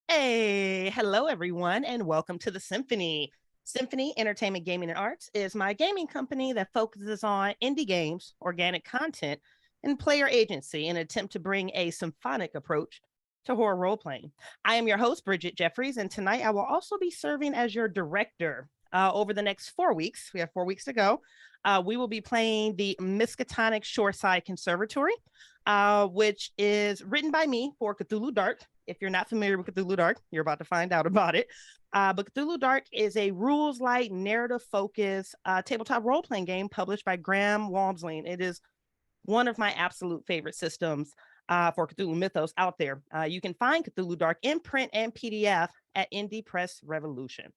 Hey, hello everyone, and welcome to the Symphony. Symphony Entertainment, Gaming, and Arts is my gaming company that focuses on indie games, organic content, and player agency in an attempt to bring a symphonic approach to horror role playing. I am your host, Bridget Jeffries, and tonight I will also be serving as your director. Over the next 4 weeks, we have 4 weeks to go. We will be playing the Miskatonic Shoreside Conservatory, which is written by me for Cthulhu Dark. If you're not familiar with Cthulhu Dark, you're about to find out about it. But Cthulhu Dark is a rules light, narrative focused tabletop role playing game published by Graham Walmsley. It is one of my absolute favorite systems for Cthulhu Mythos out there. You can find Cthulhu Dark in print and PDF at Indie Press Revolution.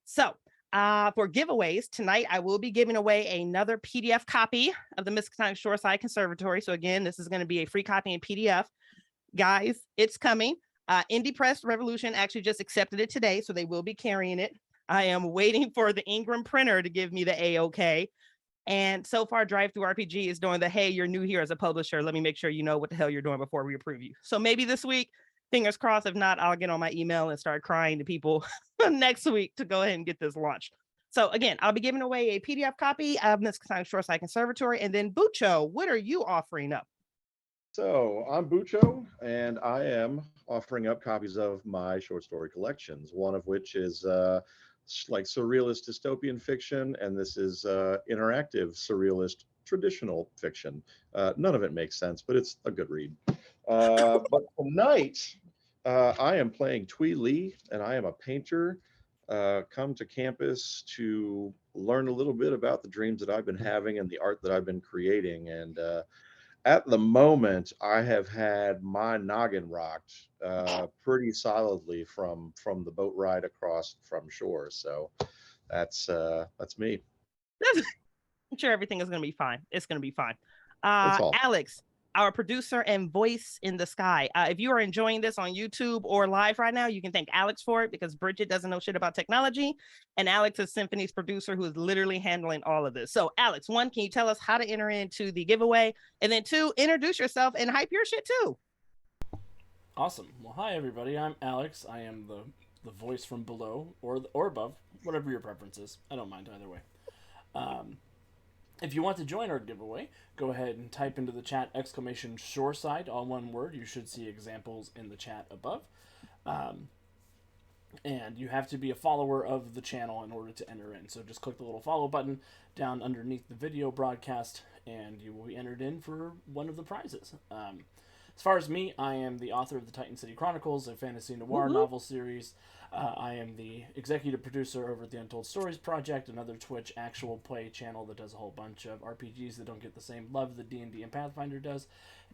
So, for giveaways tonight, I will be giving away another PDF copy of the Miskatonic Shoreside Conservatory. So again, this is going to be a free copy in PDF. Guys, it's coming. Indie Press Revolution actually just accepted it today, so they will be carrying it. I am waiting for the Ingram printer to give me the A-OK. And so far, Drive Through RPG is doing the, hey, you're new here as a publisher. Let me make sure you know what the hell you're doing before we approve you. So maybe this week, fingers crossed. If not, I'll get on my email and start crying to people next week to go ahead and get this launched. So again, I'll be giving away a PDF copy of Miskatonic Shoreside Conservatory. And then Bucho, what are you offering up? So I'm Bucho, and I am offering up copies of my short story collections, one of which is like surrealist dystopian fiction, and this is interactive surrealist traditional fiction. None of it makes sense, but it's a good read. But tonight, I am playing Twee Lee, and I am a painter. Come to campus to learn a little bit about the dreams that I've been having and the art that I've been creating. And at the moment, I have had my noggin rocked pretty solidly from the boat ride across from shore. So that's me. I'm sure everything is going to be fine. It's going to be fine. It's all. Alex, our producer and voice in the sky. If you are enjoying this on YouTube or live right now, you can thank Alex for it because Bridget doesn't know shit about technology. And Alex is Symphony's producer who is literally handling all of this. So, Alex, one, can you tell us how to enter into the giveaway? And then two, introduce yourself and hype your shit too. Awesome. Well, hi everybody. I'm Alex. I am the voice from below or above, whatever your preference is. I don't mind either way. Um, if you want to join our giveaway, go ahead and type into the chat exclamation shoreside, all one word. You should see examples in the chat above. Um, and you have to be a follower of the channel in order to enter in. So just click the little follow button down underneath the video broadcast, and you will be entered in for one of the prizes. As far as me, I am the author of the Titan City Chronicles, a fantasy noir novel series. I am the executive producer over at the Untold Stories Project, another Twitch actual play channel that does a whole bunch of RPGs that don't get the same love that D&D and Pathfinder does.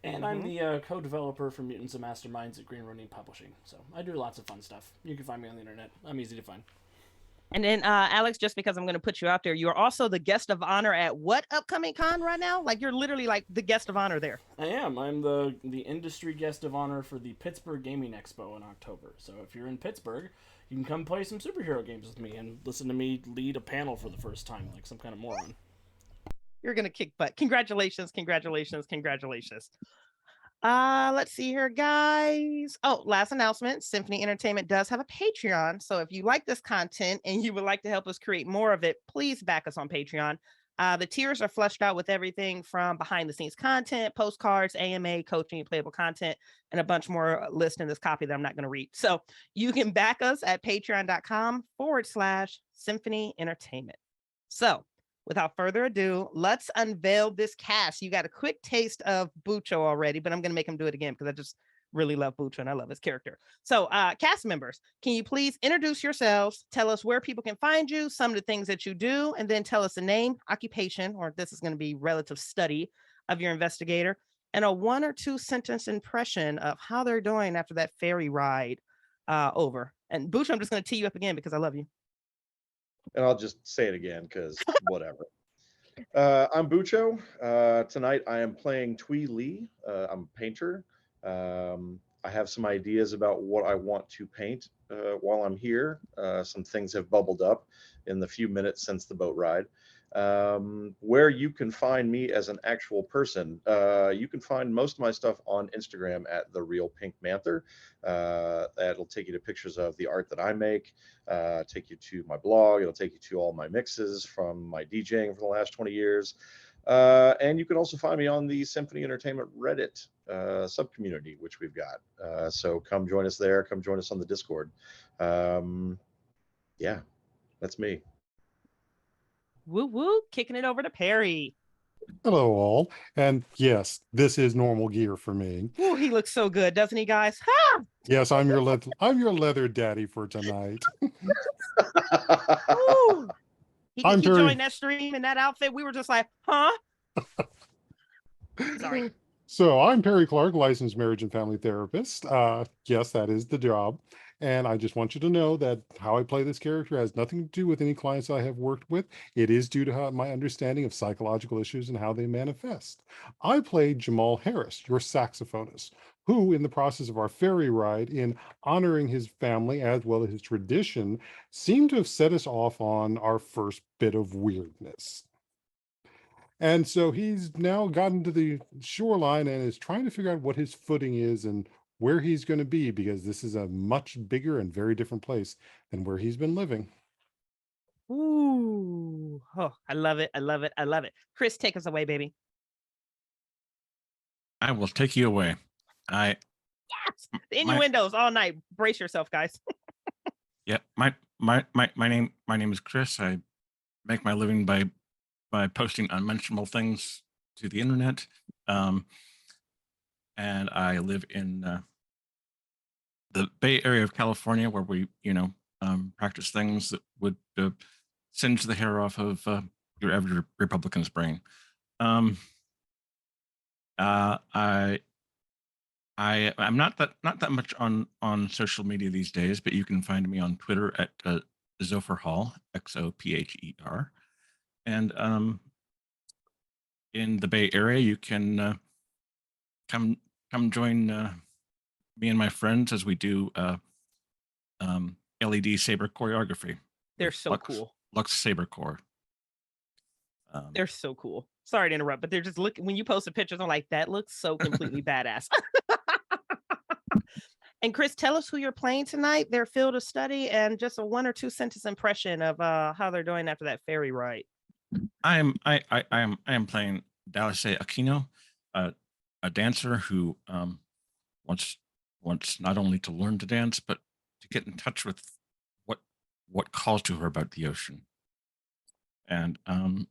And I'm the co-developer for Mutants and Masterminds at Green Ronin Publishing. So I do lots of fun stuff. You can find me on the internet. I'm easy to find. And then, Alex, just because I'm going to put you out there, you're also the guest of honor at what upcoming con right now? Like, you're literally like the guest of honor there. I am. I'm the industry guest of honor for the Pittsburgh Gaming Expo in October. So if you're in Pittsburgh, you can come play some superhero games with me and listen to me lead a panel for the first time, like some kind of moron. You're going to kick butt. Congratulations, congratulations, congratulations. Let's see here, guys. Oh, last announcement. Symphony Entertainment does have a Patreon. So if you like this content and you would like to help us create more of it, please back us on Patreon. The tiers are fleshed out with everything from behind the scenes content, postcards, AMA, coaching, playable content, and a bunch more list in this copy that I'm not going to read. So you can back us at patreon.com/Symphony Entertainment. So without further ado, let's unveil this cast. You got a quick taste of Bucho already, but I'm going to make him do it again because I just really love Bucho and I love his character. So, cast members, can you please introduce yourselves, tell us where people can find you, some of the things that you do, and then tell us the name, occupation, or this is going to be relative study of your investigator, and a 1 or 2 sentence impression of how they're doing after that ferry ride over. And Bucho, I'm just going to tee you up again because I love you. And I'll just say it again because whatever. I'm Bucho. Tonight I am playing Twee Lee. I'm a painter. I have some ideas about what I want to paint while I'm here. Some things have bubbled up in the few minutes since the boat ride. Where you can find me as an actual person, you can find most of my stuff on Instagram at The Real Pink Manther. That'll take you to pictures of the art that I make, take you to my blog. It'll take you to all my mixes from my DJing for the last 20 years. And you can also find me on the Symphony Entertainment Reddit sub-community, which we've got. So come join us there. Come join us on the Discord. Yeah, that's me. Woo woo, kicking it over to Perry. Hello, all. And yes, this is normal gear for me. Ooh, he looks so good, doesn't he, guys? Ha! Yes, I'm your leather daddy for tonight. Ooh. He I'm Perry. joined that stream in that outfit. We were just like, huh? Sorry. So I'm Perry Clark, licensed marriage and family therapist. Yes, that is the job. And I just want you to know that how I play this character has nothing to do with any clients I have worked with. It is due to my understanding of psychological issues and how they manifest. I played Jamal Harris, your saxophonist, who, in the process of our ferry ride, in honoring his family as well as his tradition, seemed to have set us off on our first bit of weirdness. And so he's now gotten to the shoreline and is trying to figure out what his footing is and where he's going to be, because this is a much bigger and very different place than where he's been living. Ooh, oh, I love it. I love it. I love it. Chris, take us away, baby. I will take you away. Yes, the innuendos all night. Brace yourself, guys. Yeah, my name is Chris. I make my living by posting unmentionable things to the internet, and I live in the Bay Area of California, where we, practice things that would singe the hair off of your average Republican's brain. I'm not that much on social media these days, but you can find me on Twitter at Zopher Hall, XOPHER, and in the Bay Area, you can come join me and my friends as we do LED saber choreography. They're so cool. Lux Saber Core. They're so cool. Sorry to interrupt, but they're just looking when you post the pictures. I'm like, that looks so completely badass. And Chris, tell us who you're playing tonight, their field of study, and just a 1 or 2 sentence impression of how they're doing after that ferry ride. I am playing Dallas Aquino, a dancer who wants not only to learn to dance, but to get in touch with what calls to her about the ocean. And on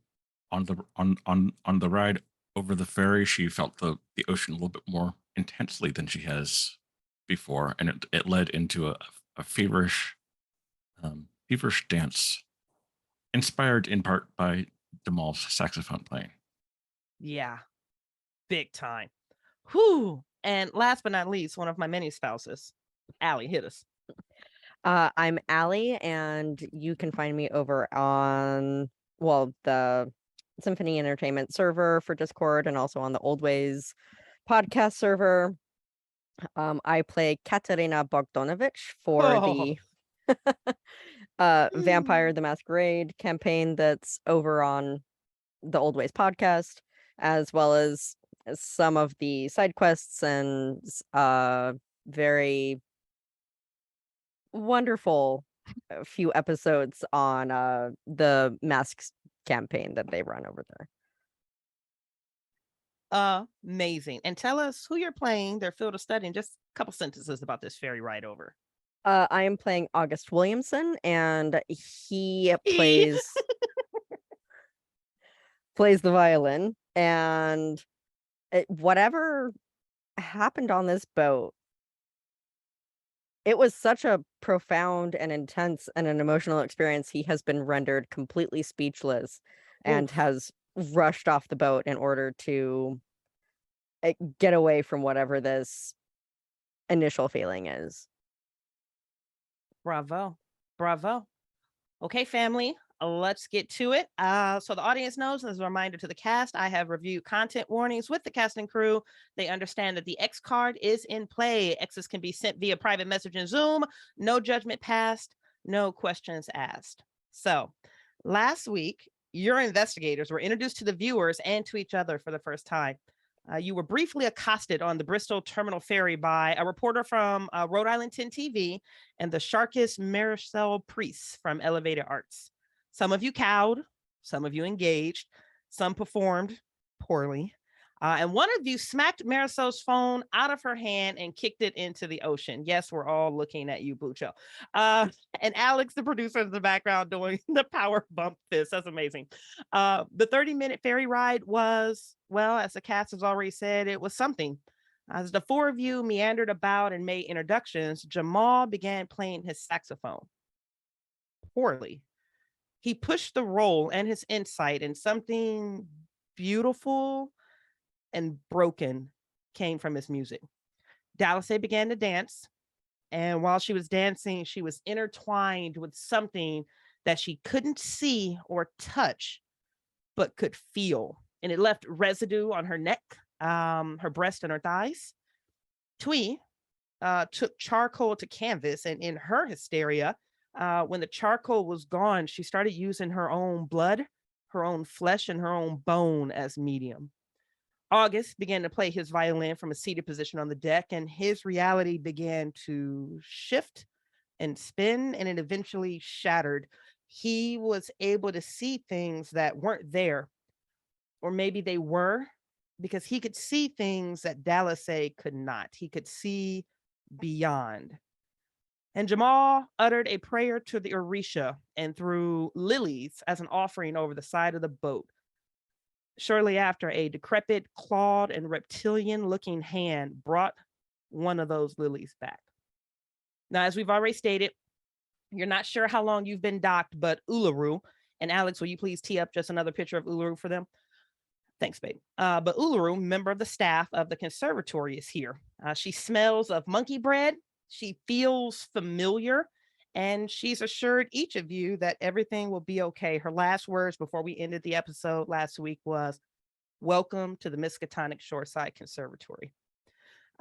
the ride over the ferry, she felt the ocean a little bit more intensely than she has before, and it led into a feverish dance, inspired in part by Jamal's saxophone playing. Yeah, big time. Whew. And last but not least, one of my many spouses, Allie, hit us. I'm Allie, and you can find me over on, the Symphony Entertainment server for Discord and also on the Old Ways podcast server. I play Katerina Bogdanovich for the Vampire the Masquerade campaign that's over on the Old Ways podcast, as well as some of the side quests and very wonderful few episodes on the Masks campaign that they run over there. Amazing. And tell us who you're playing, their field of study, and just a couple sentences about this ferry ride over. I am playing August Williamson, and he plays the violin. And whatever happened on this boat, it was such a profound and intense and an emotional experience. He has been rendered completely speechless and has rushed off the boat in order to get away from whatever this initial feeling is. Bravo. Okay, family, let's get to it. So the audience knows, as a reminder to the cast, I have reviewed content warnings with the cast and crew. They understand that the X card is in play. X's can be sent via private message in Zoom. No judgment passed, no questions asked. So last week, your investigators were introduced to the viewers and to each other for the first time. You were briefly accosted on the Bristol Terminal Ferry by a reporter from Rhode Island 10 TV and the Sharkist Maricel Priest from Elevated Arts. Some of you cowed, some of you engaged, some performed poorly. And one of you smacked Maricel's phone out of her hand and kicked it into the ocean. Yes, we're all looking at you, Bucho. And Alex, the producer in the background, doing the power bump fist. That's amazing. The 30-minute ferry ride was, well, as the cast has already said, it was something. As the four of you meandered about and made introductions, Jamal began playing his saxophone poorly. He pushed the role and his insight, and something beautiful and broken came from his music. Dallas began to dance, and while she was dancing, she was intertwined with something that she couldn't see or touch, but could feel. And it left residue on her neck, her breast, and her thighs. Twee took charcoal to canvas, and in her hysteria, when the charcoal was gone, she started using her own blood, her own flesh, and her own bone as medium. August began to play his violin from a seated position on the deck, and his reality began to shift and spin, and it eventually shattered. He was able to see things that weren't there, or maybe they were, because he could see things that Dallas could not. He could see beyond. And Jamal uttered a prayer to the Orisha and threw lilies as an offering over the side of the boat. Shortly after, a decrepit, clawed, and reptilian-looking hand brought one of those lilies back. Now, as we've already stated, you're not sure how long you've been docked, but Uluru, and Alex, will you please tee up just another picture of Uluru for them? Thanks, babe. But Uluru, member of the staff of the Conservatory, is here. She smells of monkey bread. She feels familiar. And she's assured each of you that everything will be okay. Her last words before we ended the episode last week was, "Welcome to the Miskatonic Shoreside Conservatory."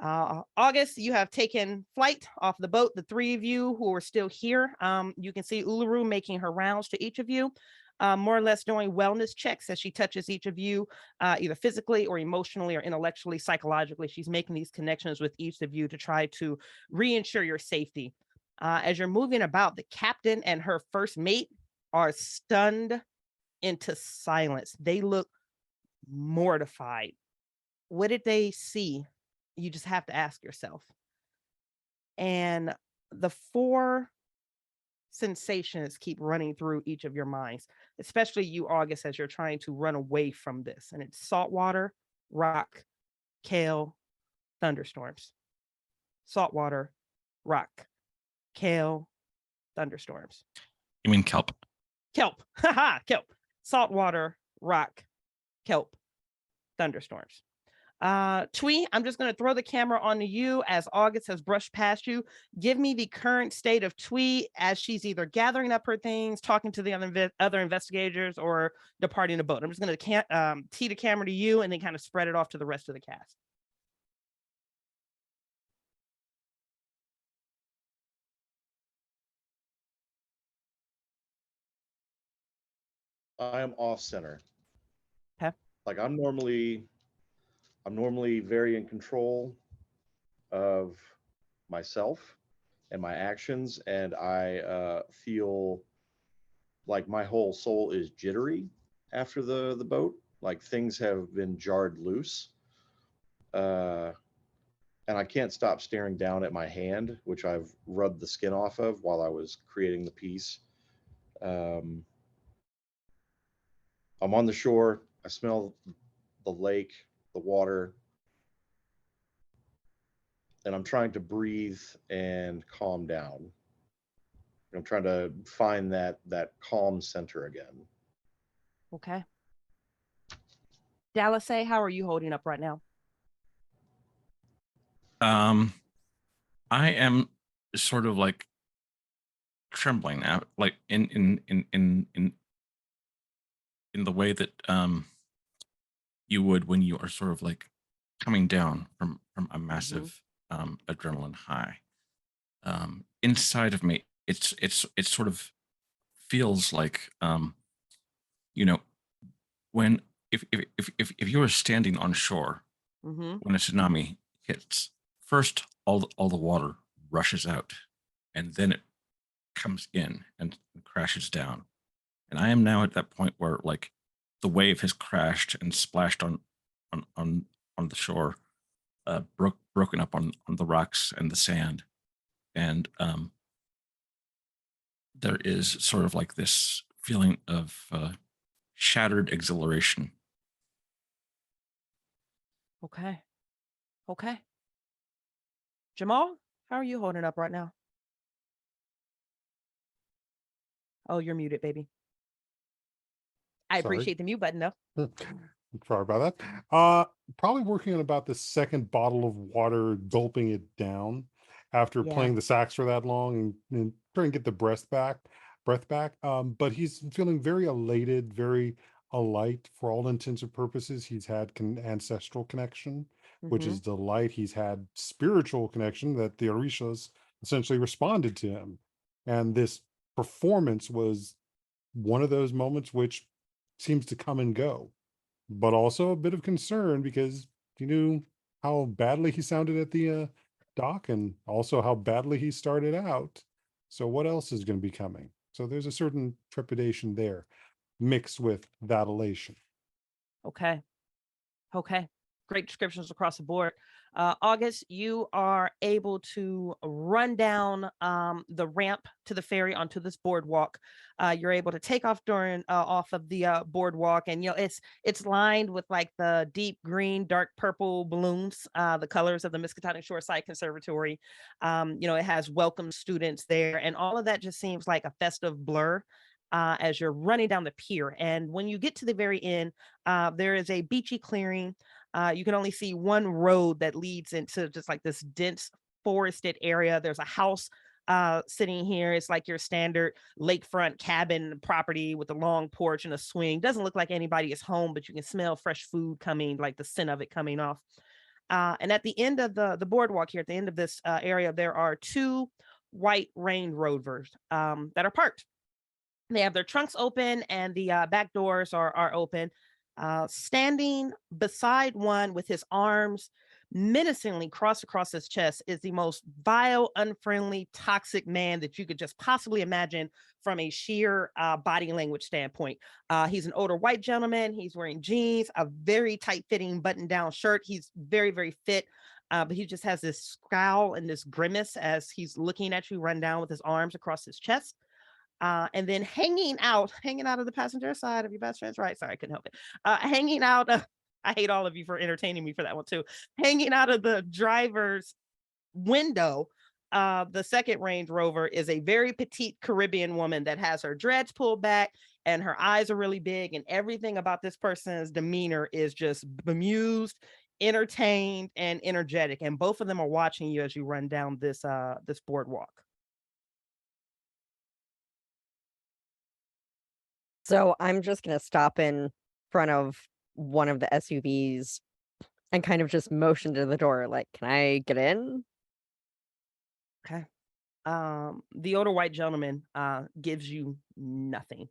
August, you have taken flight off the boat. The three of you who are still here, you can see Uluru making her rounds to each of you, more or less doing wellness checks as she touches each of you, either physically or emotionally or intellectually, psychologically. She's making these connections with each of you to try to reinsure your safety. As you're moving about, the captain and her first mate are stunned into silence. They look mortified. What did they see? You just have to ask yourself. And the four sensations keep running through each of your minds, especially you, August, as you're trying to run away from this. And it's saltwater, rock, kale, thunderstorms. Saltwater, rock, kale, thunderstorms. You mean kelp? Kelp. Haha, kelp. Saltwater, rock, kelp, thunderstorms. Twee, I'm just going to throw the camera onto you as August has brushed past you. Give me the current state of Twee as she's either gathering up her things, talking to the other investigators, or departing the boat. I'm just going to tee the camera to you and then kind of spread it off to the rest of the cast. I am off center. Okay. Like I'm normally very in control of myself and my actions, and I feel like my whole soul is jittery after the boat. Like things have been jarred loose, and I can't stop staring down at my hand, which I've rubbed the skin off of while I was creating the piece. I'm on the shore. I smell the lake, the water, and I'm trying to breathe and calm down. I'm trying to find that calm center again. Okay. Dallas, how are you holding up right now? I am sort of like trembling now, like in the way that you would when you are sort of like coming down from a massive adrenaline high. Inside of me, it's sort of feels like you know, when if you were standing on shore Mm-hmm. when a tsunami hits, first all the water rushes out, and then it comes in and crashes down. And I am now at that point where like the wave has crashed and splashed on on on the shore, broken up on the rocks and the sand, and there is sort of like this feeling of shattered exhilaration. Okay. Okay. Jamal, how are you holding up right now? Oh, you're muted, baby. I Sorry. appreciate the mute button though. Sorry about that. Probably working on about the second bottle of water, gulping it down after Yeah. playing the sax for that long and trying to get the breath back. But he's feeling very elated, very alight for all intents and purposes. He's had ancestral connection, which Mm-hmm. is delight. He's had spiritual connection that the Orishas essentially responded to him. And this performance was one of those moments which seems to come and go, but also a bit of concern because he knew how badly he sounded at the dock and also how badly he started out. So what else is going to be coming? So there's a certain trepidation there mixed with that elation. Okay. Okay. Great descriptions across the board. August, you are able to run down the ramp to the ferry onto this boardwalk. You're able to take off off of the boardwalk, and it's lined with like the deep green, dark purple balloons, the colors of the Miskatonic Shoreside Conservatory. It has welcome students there, and all of that just seems like a festive blur. As you're running down the pier. And when you get to the very end, there is a beachy clearing. You can only see one road that leads into just like this dense forested area. There's a house sitting here. It's like your standard lakefront cabin property with a long porch and a swing. Doesn't look like anybody is home, but you can smell fresh food coming, like the scent of it coming off. And at the end of the boardwalk here, at the end of this area, there are two white Range Rovers that are parked. They have their trunks open and the back doors are open. Standing beside one with his arms menacingly crossed across his chest is the most vile, unfriendly, toxic man that you could just possibly imagine from a sheer body language standpoint. He's an older white gentleman. He's wearing jeans, a very tight fitting button down shirt. He's very, very fit. But he just has this scowl and this grimace as he's looking at you run down with his arms across his chest. And then hanging out of the passenger side of your best friend's right. Sorry, I couldn't help it. Hanging out. I hate all of you for entertaining me for that one too. Hanging out of the driver's window. The second Range Rover is a very petite Caribbean woman that has her dreads pulled back and her eyes are really big, and everything about this person's demeanor is just bemused, entertained, and energetic. And both of them are watching you as you run down this boardwalk. So I'm just going to stop in front of one of the SUVs and kind of just motion to the door, like, can I get in? Okay. The older white gentleman gives you nothing.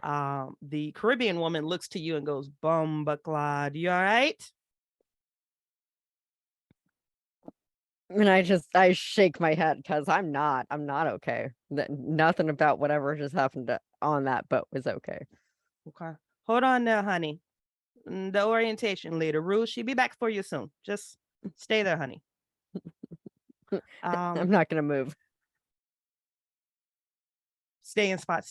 The Caribbean woman looks to you and goes, "Bomba Claude, you all right?" And I shake my head because I'm not okay. Nothing about whatever just happened on that boat was okay. Okay. Hold on there, honey. The orientation leader, Rue, she'll be back for you soon. Just stay there, honey. I'm not gonna move. Stay in spot.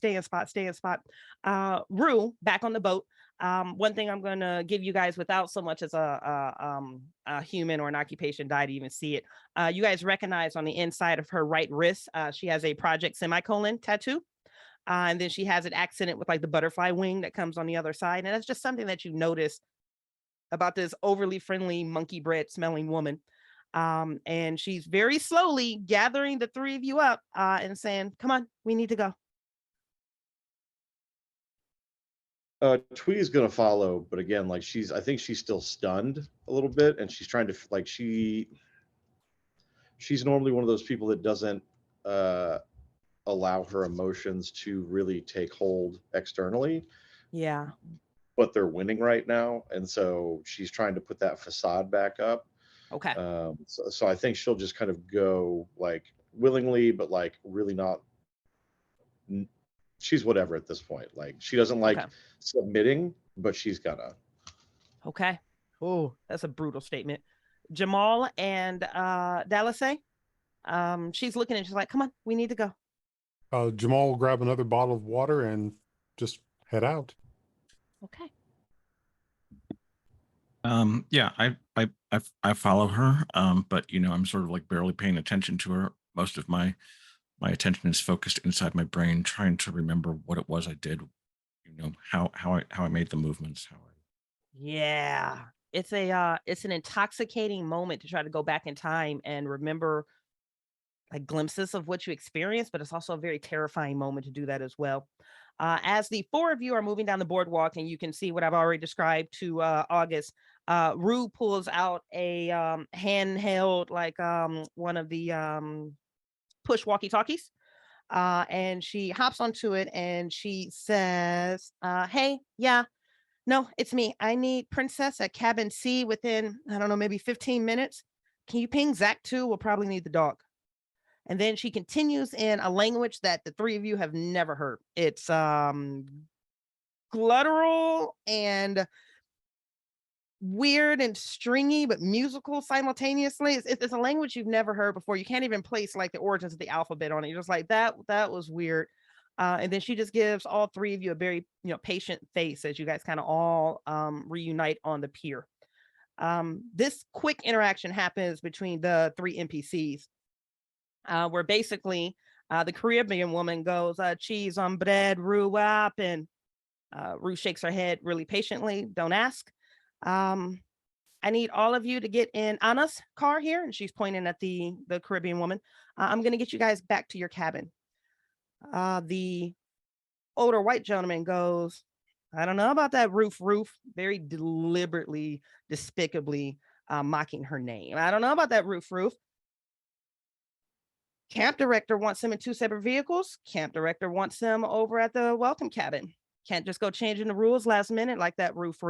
Rue, back on the boat. One thing I'm gonna give you guys without so much as a human or an occupation die to even see it. You guys recognize on the inside of her right wrist, she has a Project Semicolon tattoo. And then she has it accented with like the butterfly wing that comes on the other side. And that's just something that you notice about this overly friendly monkey bread smelling woman. And she's very slowly gathering the three of you up and saying, "Come on, we need to go." Twee's gonna follow, but again, like I think she's still stunned a little bit, and she's trying to like she's normally one of those people that doesn't allow her emotions to really take hold externally. Yeah. but they're winning right now, and so she's trying to put that facade back up. Okay. So I think she'll just kind of go like willingly, but like really not. She's whatever at this point. Like she doesn't like submitting, but she's gonna. Okay. Oh, that's a brutal statement. Jamal and Dallas, she's looking and she's like, "Come on, we need to go." Jamal will grab another bottle of water and just head out. Okay. Yeah, I follow her, but I'm sort of like barely paying attention to her. Most of my attention is focused inside my brain, trying to remember what it was I did. How I made the movements. Yeah. It's an intoxicating moment to try to go back in time and remember like glimpses of what you experienced, but it's also a very terrifying moment to do that as well. As the four of you are moving down the boardwalk, and you can see what I've already described to August, Rue pulls out a handheld, like one of the push walkie-talkies, and she hops onto it and she says, "Hey, yeah, no, it's me. I need Princess at cabin C within, I don't know, maybe 15 minutes. Can you ping Zach too? We'll probably need the dog." And then she continues in a language that the three of you have never heard. It's gluttural and weird and stringy, but musical simultaneously. It's a language you've never heard before. You can't even place like the origins of the alphabet on it. You're just like, that was weird. And then she just gives all three of you a very patient face as you guys kind of all reunite on the pier. This quick interaction happens between the three NPCs, where basically the Caribbean woman goes, "Cheese on bread, Rue up," and Rue shakes her head really patiently. "Don't ask. I need all of you to get in Anna's car here," and she's pointing at the Caribbean woman. "I'm going to get you guys back to your cabin." The older white gentleman goes, "I don't know about that roof," very deliberately, despicably mocking her name. "I don't know about that roof. Camp director wants them in two separate vehicles. Camp director wants them over at the welcome cabin. Can't just go changing the rules last minute like that, roof."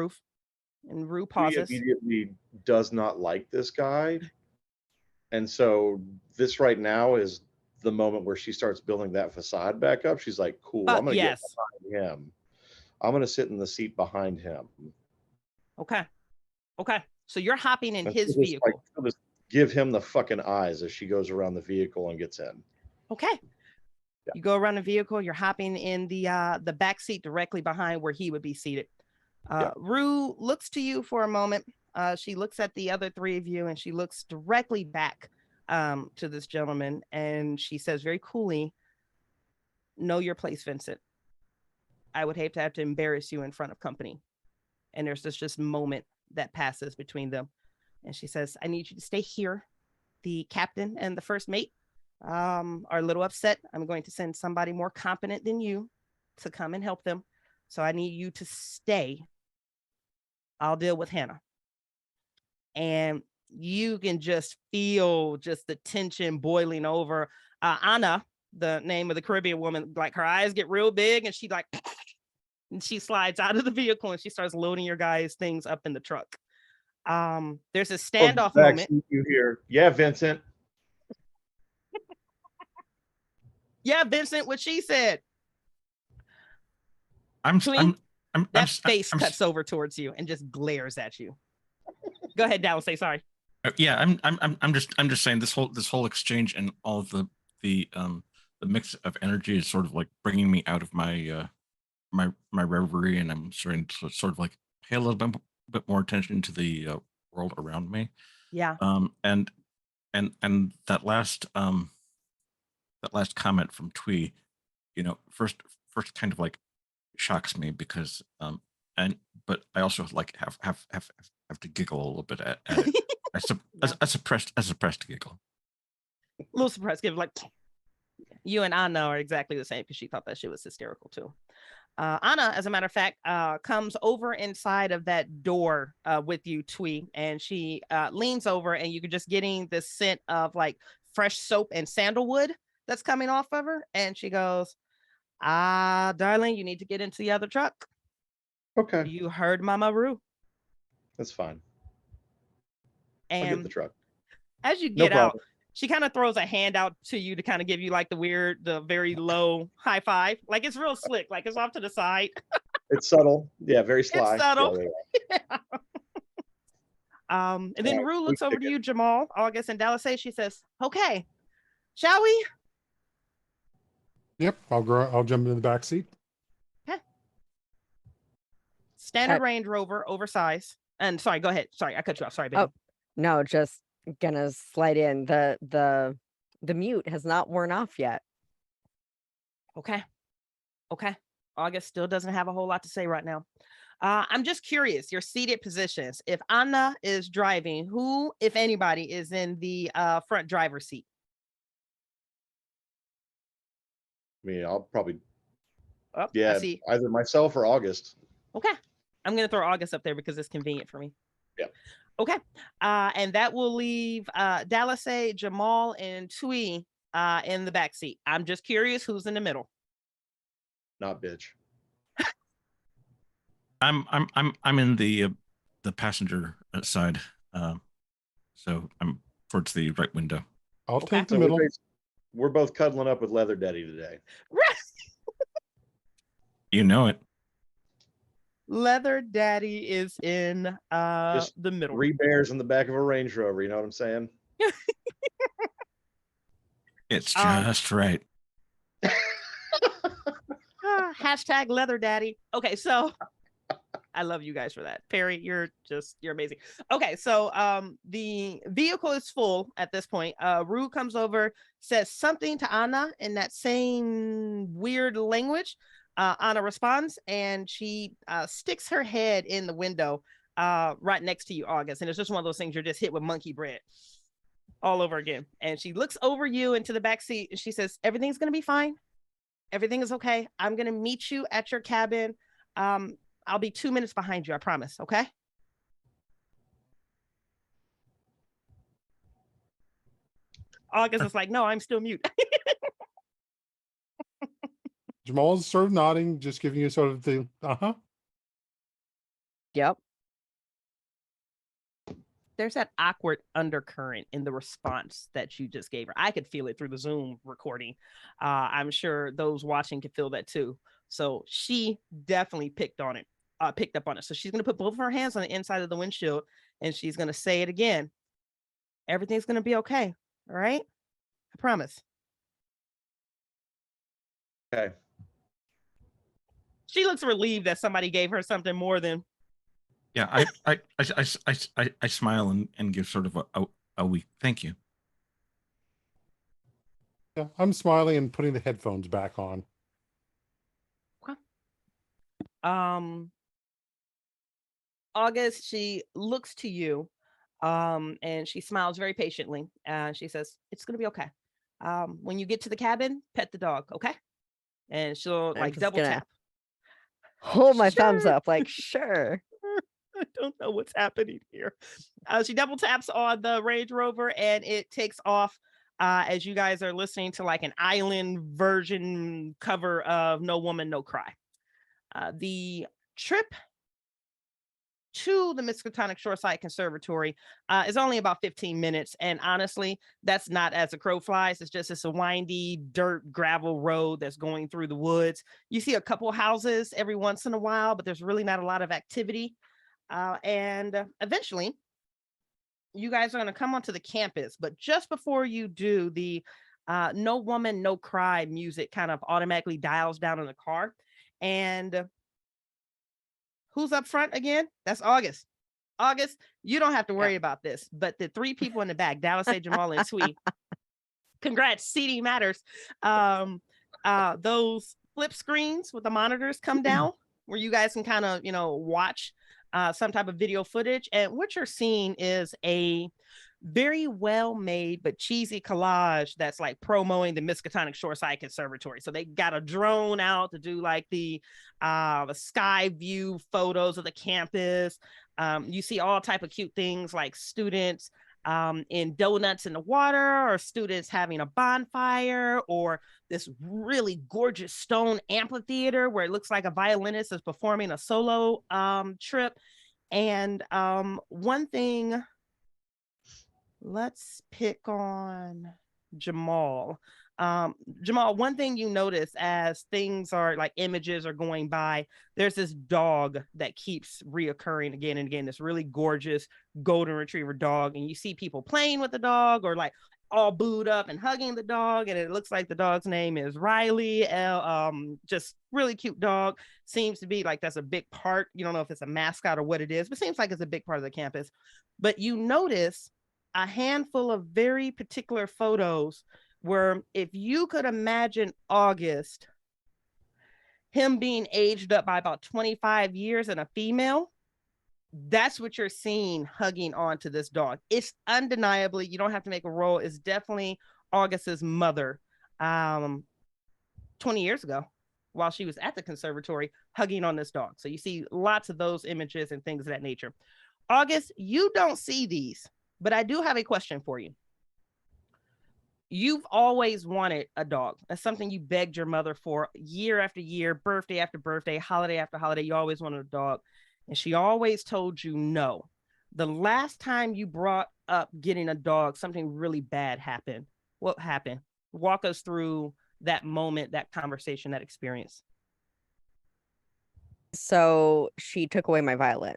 And Rue Rue pauses. immediately does not like this guy, and so this right now is the moment where she starts building that facade back up. She's like, "Cool, I'm gonna get Yes. behind him. I'm gonna sit in the seat behind him." Okay. So you're hopping in And his she'll vehicle. she'll just give him the fucking eyes as she goes around the vehicle and gets in. Okay. Yeah. You go around the vehicle. You're hopping in the back seat directly behind where he would be seated. Yeah. Rue looks to you for a moment. She looks at the other three of you, and she looks directly back to this gentleman, and she says very coolly, "Know your place, Vincent. I would hate to have to embarrass you in front of company." And there's this just moment that passes between them. And she says, "I need you to stay here. The captain and the first mate are a little upset. I'm going to send somebody more competent than you to come and help them. So I need you to stay. I'll deal with Hannah." And you can just feel just the tension boiling over. Anna, the name of the Caribbean woman, like her eyes get real big, and she like, and she slides out of the vehicle and she starts loading your guys' things up in the truck. There's a standoff moment. You hear, "Yeah, Vincent." Yeah, Vincent, what she said. That face cuts over towards you and just glares at you. Go ahead, Dallas. Say sorry. Yeah, I'm just saying this whole exchange and all of the mix of energy is sort of like bringing me out of my my reverie, and I'm starting to sort of like pay a little bit more attention to the world around me. Yeah. And that last comment from Twee, first kind of like shocks me because but I also like have to giggle a little bit at it. I suppressed giggle. A little suppressed giggle, like you and Anna are exactly the same because she thought that shit was hysterical too. Anna, as a matter of fact, comes over inside of that door with you, Twee, and she leans over, and you can just getting this scent of like fresh soap and sandalwood that's coming off of her. And she goes, "Darling, you need to get into the other truck. Okay, You heard Mama Roo. that's fine. I'll And get the truck. as you No get out, problem. she kind of throws a hand out to you to kind of give you like the very low high five. Like it's real slick, like it's off to the side. It's subtle. Yeah, very sly. It's subtle. Yeah. And then All right, Rue we looks over pick to it. you, Jamal, August, and Dallas. She says, "Okay, shall we?" Yep, I'll jump into the back seat. Standard Range Rover, oversized. And sorry, go ahead. Sorry, I cut you off. Sorry, baby. Oh, no, just gonna slide in. The mute has not worn off yet. Okay. August still doesn't have a whole lot to say right now. I'm just curious, your seated positions. If Anna is driving, who, if anybody, is in the front driver's seat? I mean, I'll probably, Oh, I yeah, see. either myself or August. Okay. I'm going to throw August up there because it's convenient for me. Yeah. Okay. And that will leave Dallas, Jamal, and Tui in the back seat. I'm just curious who's in the middle. Not bitch. I'm in the passenger side, so I'm towards the right window. I'll Okay. take the So middle. we're both cuddling up with Leather Daddy today. You know it. Leather Daddy is in Just the middle. 3 bears in the back of a Range Rover. You know what I'm saying? It's just right. Hashtag Leather Daddy. Okay, so I love you guys for that. Perry, you're amazing. Okay, so the vehicle is full at this point. Rue comes over, says something to Anna in that same weird language. Anna responds, and she sticks her head in the window right next to you, August. And it's just one of those things you're just hit with monkey bread all over again. And she looks over you into the back seat, and she says, "Everything's gonna be fine. Everything is okay. I'm gonna meet you at your cabin. I'll be 2 minutes behind you, I promise, okay?" August is like, "No, I'm still mute." Jamal's sort of nodding, just giving you sort of the Yep. There's that awkward undercurrent in the response that you just gave her. I could feel it through the Zoom recording. I'm sure those watching can feel that too. So she definitely picked up on it. So she's going to put both of her hands on the inside of the windshield, and she's going to say it again. Everything's going to be okay. All right? I promise. Okay. She looks relieved that somebody gave her something more than. Yeah, I smile and give sort of a weak thank you. yeah, I'm smiling and putting the headphones back on. August, she looks to you, and she smiles very patiently. And she says, "It's gonna be okay. When you get to the cabin, pet the dog, okay?" And she'll I'm like just double gonna tap. hold my thumbs Sure. up, like, sure. I don't know what's happening here. She double taps on the Range Rover, and it takes off as you guys are listening to like an island version cover of No Woman, No Cry. The trip to the Miskatonic Shoreside Conservatory is only about 15 minutes. And honestly, that's not as a crow flies. It's a windy dirt gravel road that's going through the woods. You see a couple houses every once in a while, but there's really not a lot of activity. And eventually, you guys are going to come onto the campus. But just before you do, the No Woman, No Cry music kind of automatically dials down in the car. And who's up front again? That's August. August, you don't have to worry about this, but the 3 people in the back, Dallas, Jamal, and Twee, congrats, seating matters. Those flip screens with the monitors come down where you guys can kind of, watch some type of video footage. And what you're seeing is a very well made but cheesy collage that's like promoting the Miskatonic Shoreside Conservatory. So they got a drone out to do like the sky view photos of the campus. You see all type of cute things like students in donuts in the water, or students having a bonfire, or this really gorgeous stone amphitheater where it looks like a violinist is performing a solo trip. And one thing, let's pick on Jamal. Jamal, one thing you notice as things are like images are going by, there's this dog that keeps reoccurring again and again, this really gorgeous golden retriever dog. And you see people playing with the dog or like all booed up and hugging the dog. And it looks like the dog's name is Riley. Just really cute dog. Seems to be like that's a big part. You don't know if it's a mascot or what it is, but seems like it's a big part of the campus. But you notice a handful of very particular photos where if you could imagine August, him being aged up by about 25 years and a female, that's what you're seeing hugging onto this dog. It's undeniably, you don't have to make a roll, it's definitely August's mother 20 years ago while she was at the conservatory hugging on this dog. So you see lots of those images and things of that nature. August, you don't see these, but I do have a question for you. You've always wanted a dog. That's something you begged your mother for year after year, birthday after birthday, holiday after holiday. You always wanted a dog. And she always told you no. The last time you brought up getting a dog, something really bad happened. What happened? Walk us through that moment, that conversation, that experience. So she took away my violin.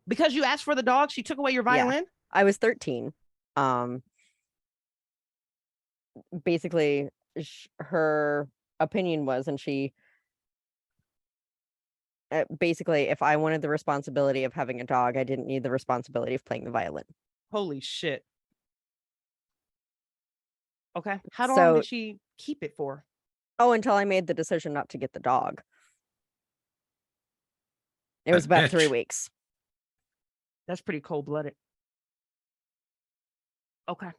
Because you asked for the dog, she took away your violin? Yeah. I was 13. Basically, her opinion was, and she basically, if I wanted the responsibility of having a dog, I didn't need the responsibility of playing the violin. Holy shit. Okay. How long did she keep it for? Oh, until I made the decision not to get the dog. It was about 3 weeks. That's pretty cold-blooded. Okay.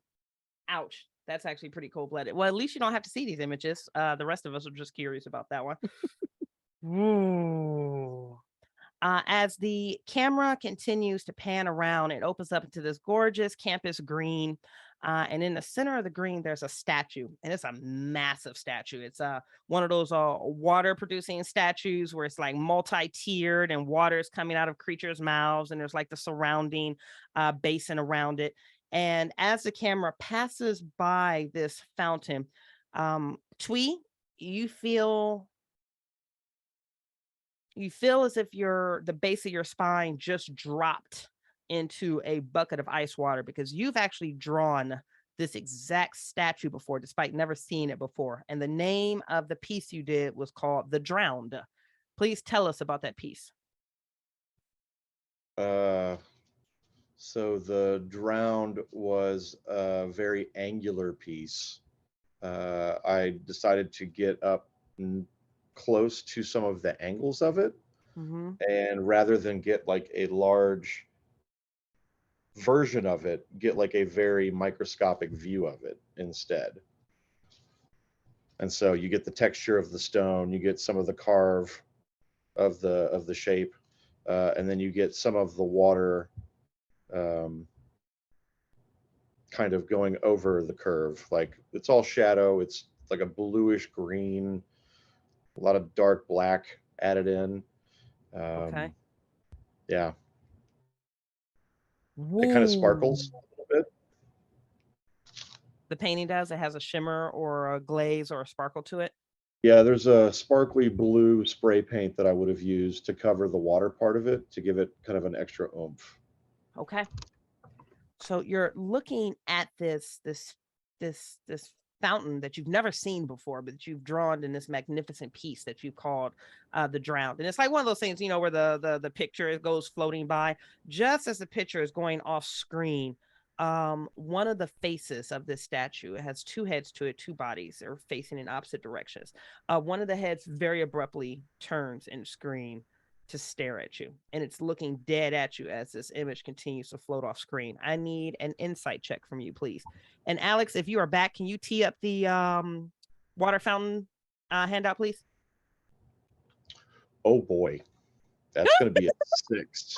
Ouch. That's actually pretty cold-blooded. Well, at least you don't have to see these images. The rest of us are just curious about that one. Ooh. As the camera continues to pan around, it opens up into this gorgeous campus green. And in the center of the green, there's a statue, and it's a massive statue. It's one of those water-producing statues where it's like multi-tiered, and water is coming out of creatures' mouths, and there's like the surrounding basin around it. And as the camera passes by this fountain, Twee, you feel as if the base of your spine just dropped into a bucket of ice water, because you've actually drawn this exact statue before, despite never seeing it before. And the name of the piece you did was called The Drowned. Please tell us about that piece. So The Drowned was a very angular piece. I decided to get up close to some of the angles of it. Mm-hmm. And rather than get like a large version of it, get like a very microscopic view of it instead. And so you get the texture of the stone, you get some of the carve of the shape, and then you get some of the water kind of going over the curve. Like it's all shadow, it's like a bluish green, a lot of dark black added in. Okay. Yeah. Woo. It kind of sparkles a little bit. The painting does. It has a shimmer or a glaze or a sparkle to it. Yeah, there's a sparkly blue spray paint that I would have used to cover the water part of it to give it kind of an extra oomph. Okay. So you're looking at this fountain that you've never seen before, but that you've drawn in this magnificent piece that you called The Drowned. And it's like one of those things, you know, where the picture goes floating by. Just as the picture is going off screen, one of the faces of this statue, it has two heads to it, two bodies, they're facing in opposite directions. One of the heads very abruptly turns and screen to stare at you, and it's looking dead at you as this image continues to float off screen. I need an insight check from you, please. And Alex, if you are back, can you tee up the water fountain handout, please? Oh boy, that's going to be a 6.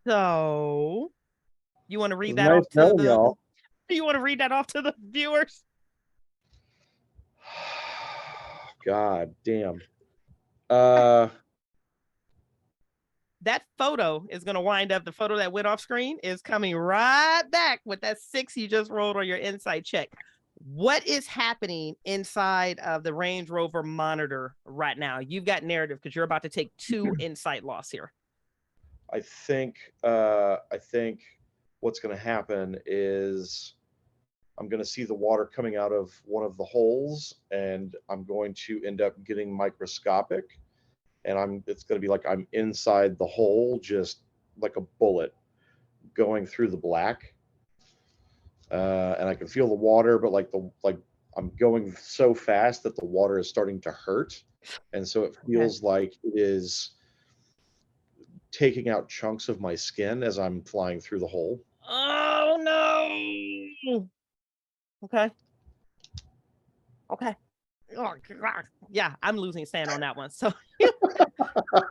So you want to read It's that nice off to knowing the y'all. you want to read that off to the viewers? God damn. That photo is going to wind up, the photo that went off screen is coming right back with that 6 you just rolled on your insight check. What is happening inside of the Range Rover monitor right now? You've got narrative because you're about to take 2 insight loss here. I think what's going to happen is I'm going to see the water coming out of one of the holes, and I'm going to end up getting microscopic, and it's going to be like I'm inside the hole, just like a bullet going through the black, and I can feel the water, but like I'm going so fast that the water is starting to hurt, and so it feels like it is taking out chunks of my skin as I'm flying through the hole. Oh no. Okay. Oh, God. Yeah, I'm losing sand on that one. So you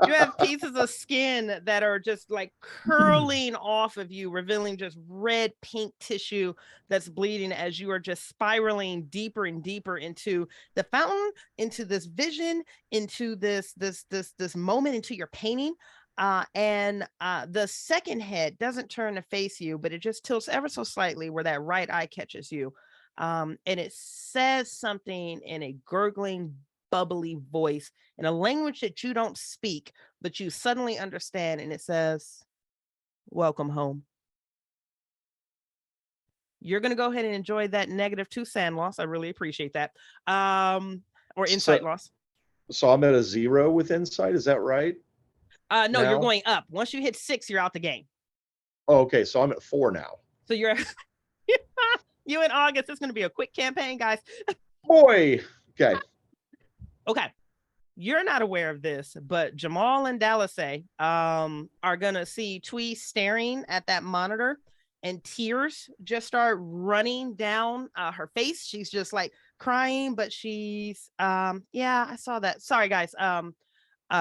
have pieces of skin that are just like curling off of you, revealing just red pink tissue that's bleeding as you are just spiraling deeper and deeper into the fountain, into this vision, into this moment, into your painting. And the second head doesn't turn to face you, but it just tilts ever so slightly where that right eye catches you. And it says something in a gurgling, bubbly voice in a language that you don't speak, but you suddenly understand. And it says, "Welcome home." You're going to go ahead and enjoy that -2 sand loss. I really appreciate that. Or insight loss. So I'm at a 0 with insight. Is that right? No, now? You're going up. Once you hit 6, you're out the game. Oh, okay. So I'm at 4 now. So you're you in August. It's going to be a quick campaign, guys. Boy. Okay. Okay. You're not aware of this, but Jamal and Dallasay are going to see Twee staring at that monitor, and tears just start running down her face. She's just like crying, but she's yeah, I saw that. Sorry, guys.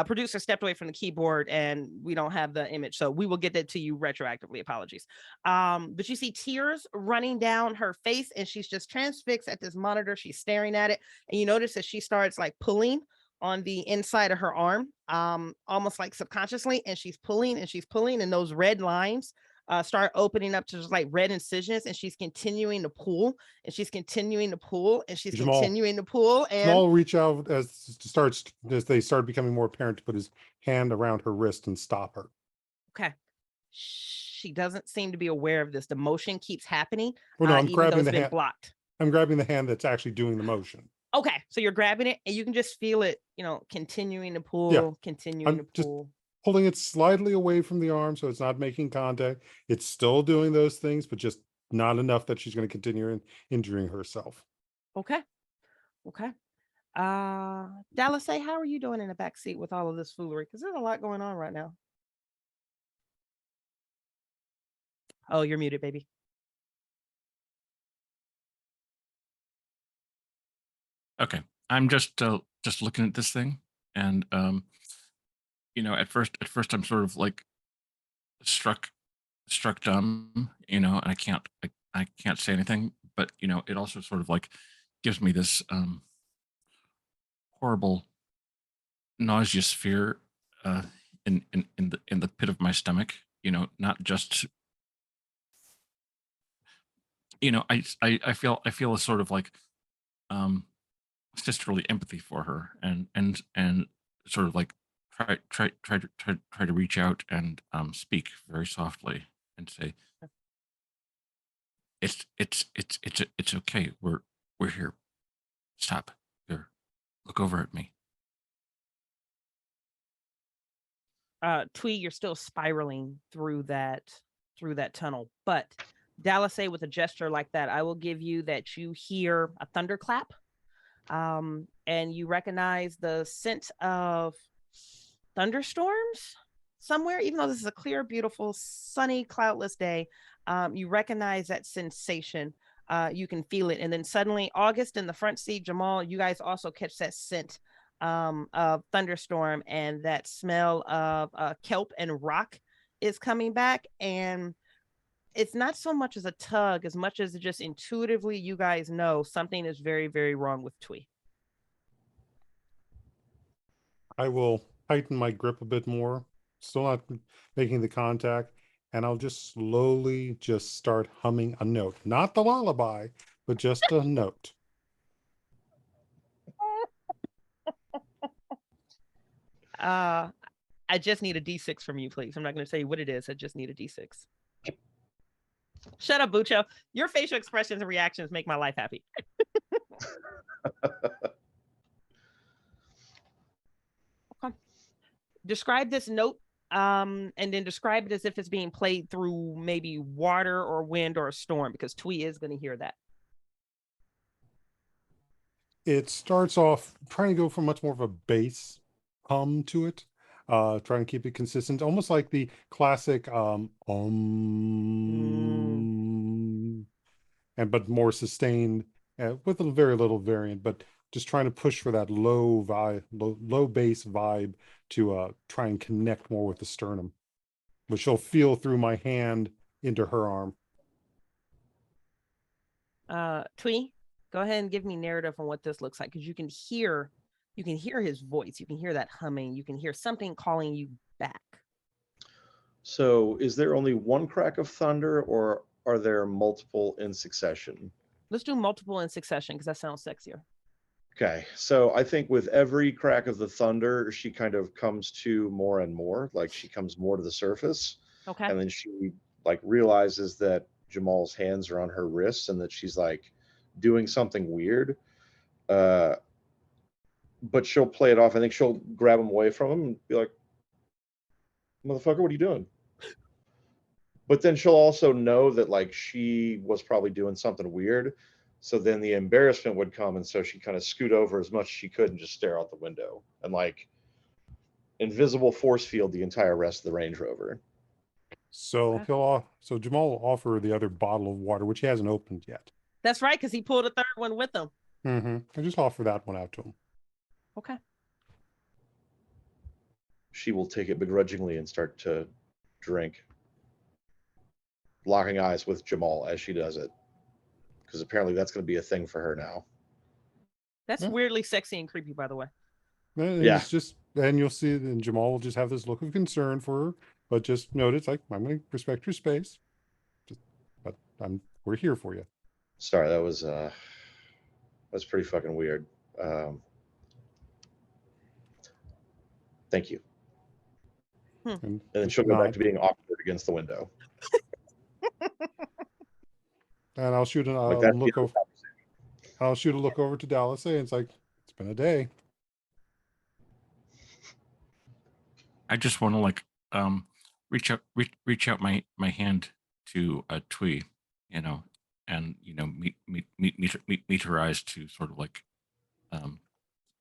Producer stepped away from the keyboard and we don't have the image, so we will get that to you retroactively. Apologies. But you see tears running down her face, and she's just transfixed at this monitor. She's staring at it, and you notice that she starts like pulling on the inside of her arm, almost like subconsciously, and she's pulling, and those red lines start opening up to just like red incisions, and she's continuing to pull, and she's continuing to pull, and she's Jamal, continuing to pull. And Jamal reach out as they start becoming more apparent to put his hand around her wrist and stop her. Okay. She doesn't seem to be aware of this. The motion keeps happening. Well, no, I'm even grabbing though it's the been hand. blocked. I'm grabbing the hand that's actually doing the motion. Okay, so you're grabbing it, and you can just feel it, continuing to pull, Yeah. continuing to just pull. Pulling it slightly away from the arm so it's not making contact. It's still doing those things, but just not enough that she's going to continue injuring herself. Okay. Dallasay, how are you doing in the back seat with all of this foolery? Because there's a lot going on right now. Oh, you're muted, baby. Okay, I'm just looking at this thing, and at first I'm sort of like struck dumb, and I can't say anything, but it also sort of like gives me this horrible nauseous fear in the pit of my stomach, not just I feel a sort of like sisterly empathy for her, and sort of like try to reach out and speak very softly and say, it's okay, we're here, stop here, look over at me. Twee, you're still spiraling through that tunnel, but Dallasay, with a gesture like that, I will give you that you hear a thunderclap, and you recognize the scent of thunderstorms somewhere. Even though this is a clear, beautiful, sunny, cloudless day, you recognize that sensation. You can feel it, and then suddenly, August in the front seat, Jamal, you guys also catch that scent of thunderstorm and that smell of kelp and rock is coming back, and it's not so much as a tug as much as just intuitively you guys know something is very, very wrong with Twee. I will tighten my grip a bit more, still not making the contact, and I'll just slowly just start humming a note. Not the lullaby, but just a note. I just need a D6 from you, please. I'm not going to say what it is. I just need a D6. Shut up, Bucho. Your facial expressions and reactions make my life happy. Okay. Describe this note, and then describe it as if it's being played through maybe water or wind or a storm, because Twee is going to hear that. It starts off trying to go for much more of a bass hum to it, trying to keep it consistent, almost like the classic and but more sustained, with a very little variant, but just trying to push for that low bass vibe to try and connect more with the sternum, which she'll feel through my hand into her arm. Twee, go ahead and give me narrative on what this looks like, because you can hear his voice, you can hear that humming, you can hear something calling you back. So is there only one crack of thunder, or are there multiple in succession? Let's do multiple in succession, because that sounds sexier. Okay, so I think with every crack of the thunder, she kind of comes to more and more, like she comes more to the surface. Okay. And then she like realizes that Jamal's hands are on her wrists and that she's like doing something weird. But she'll play it off. I think she'll grab him away from him and be like, "Motherfucker, what are you doing?" But then she'll also know that like she was probably doing something weird. So then the embarrassment would come, and so she kind of scoot over as much as she could and just stare out the window and like invisible force field the entire rest of the Range Rover. So so Jamal will offer the other bottle of water, which he hasn't opened yet. That's right, because he pulled a third one with him. I just offer that one out to him. Okay. She will take it begrudgingly and start to drink, locking eyes with Jamal as she does it, because apparently that's going to be a thing for her now. That's weirdly sexy and creepy, by the way. And Yeah. it's just, and you'll see, and Jamal will just have this look of concern for her, but just note it's like, I'm going to respect your space, but we're here for you. Sorry, that's pretty fucking weird. Thank you. And then she'll go back to being awkward against the window. And I'll shoot look over. I'll shoot a look over to Dallas, and it's like, it's been a day. I just want to like reach out my hand to Twee, and meet her eyes to sort of like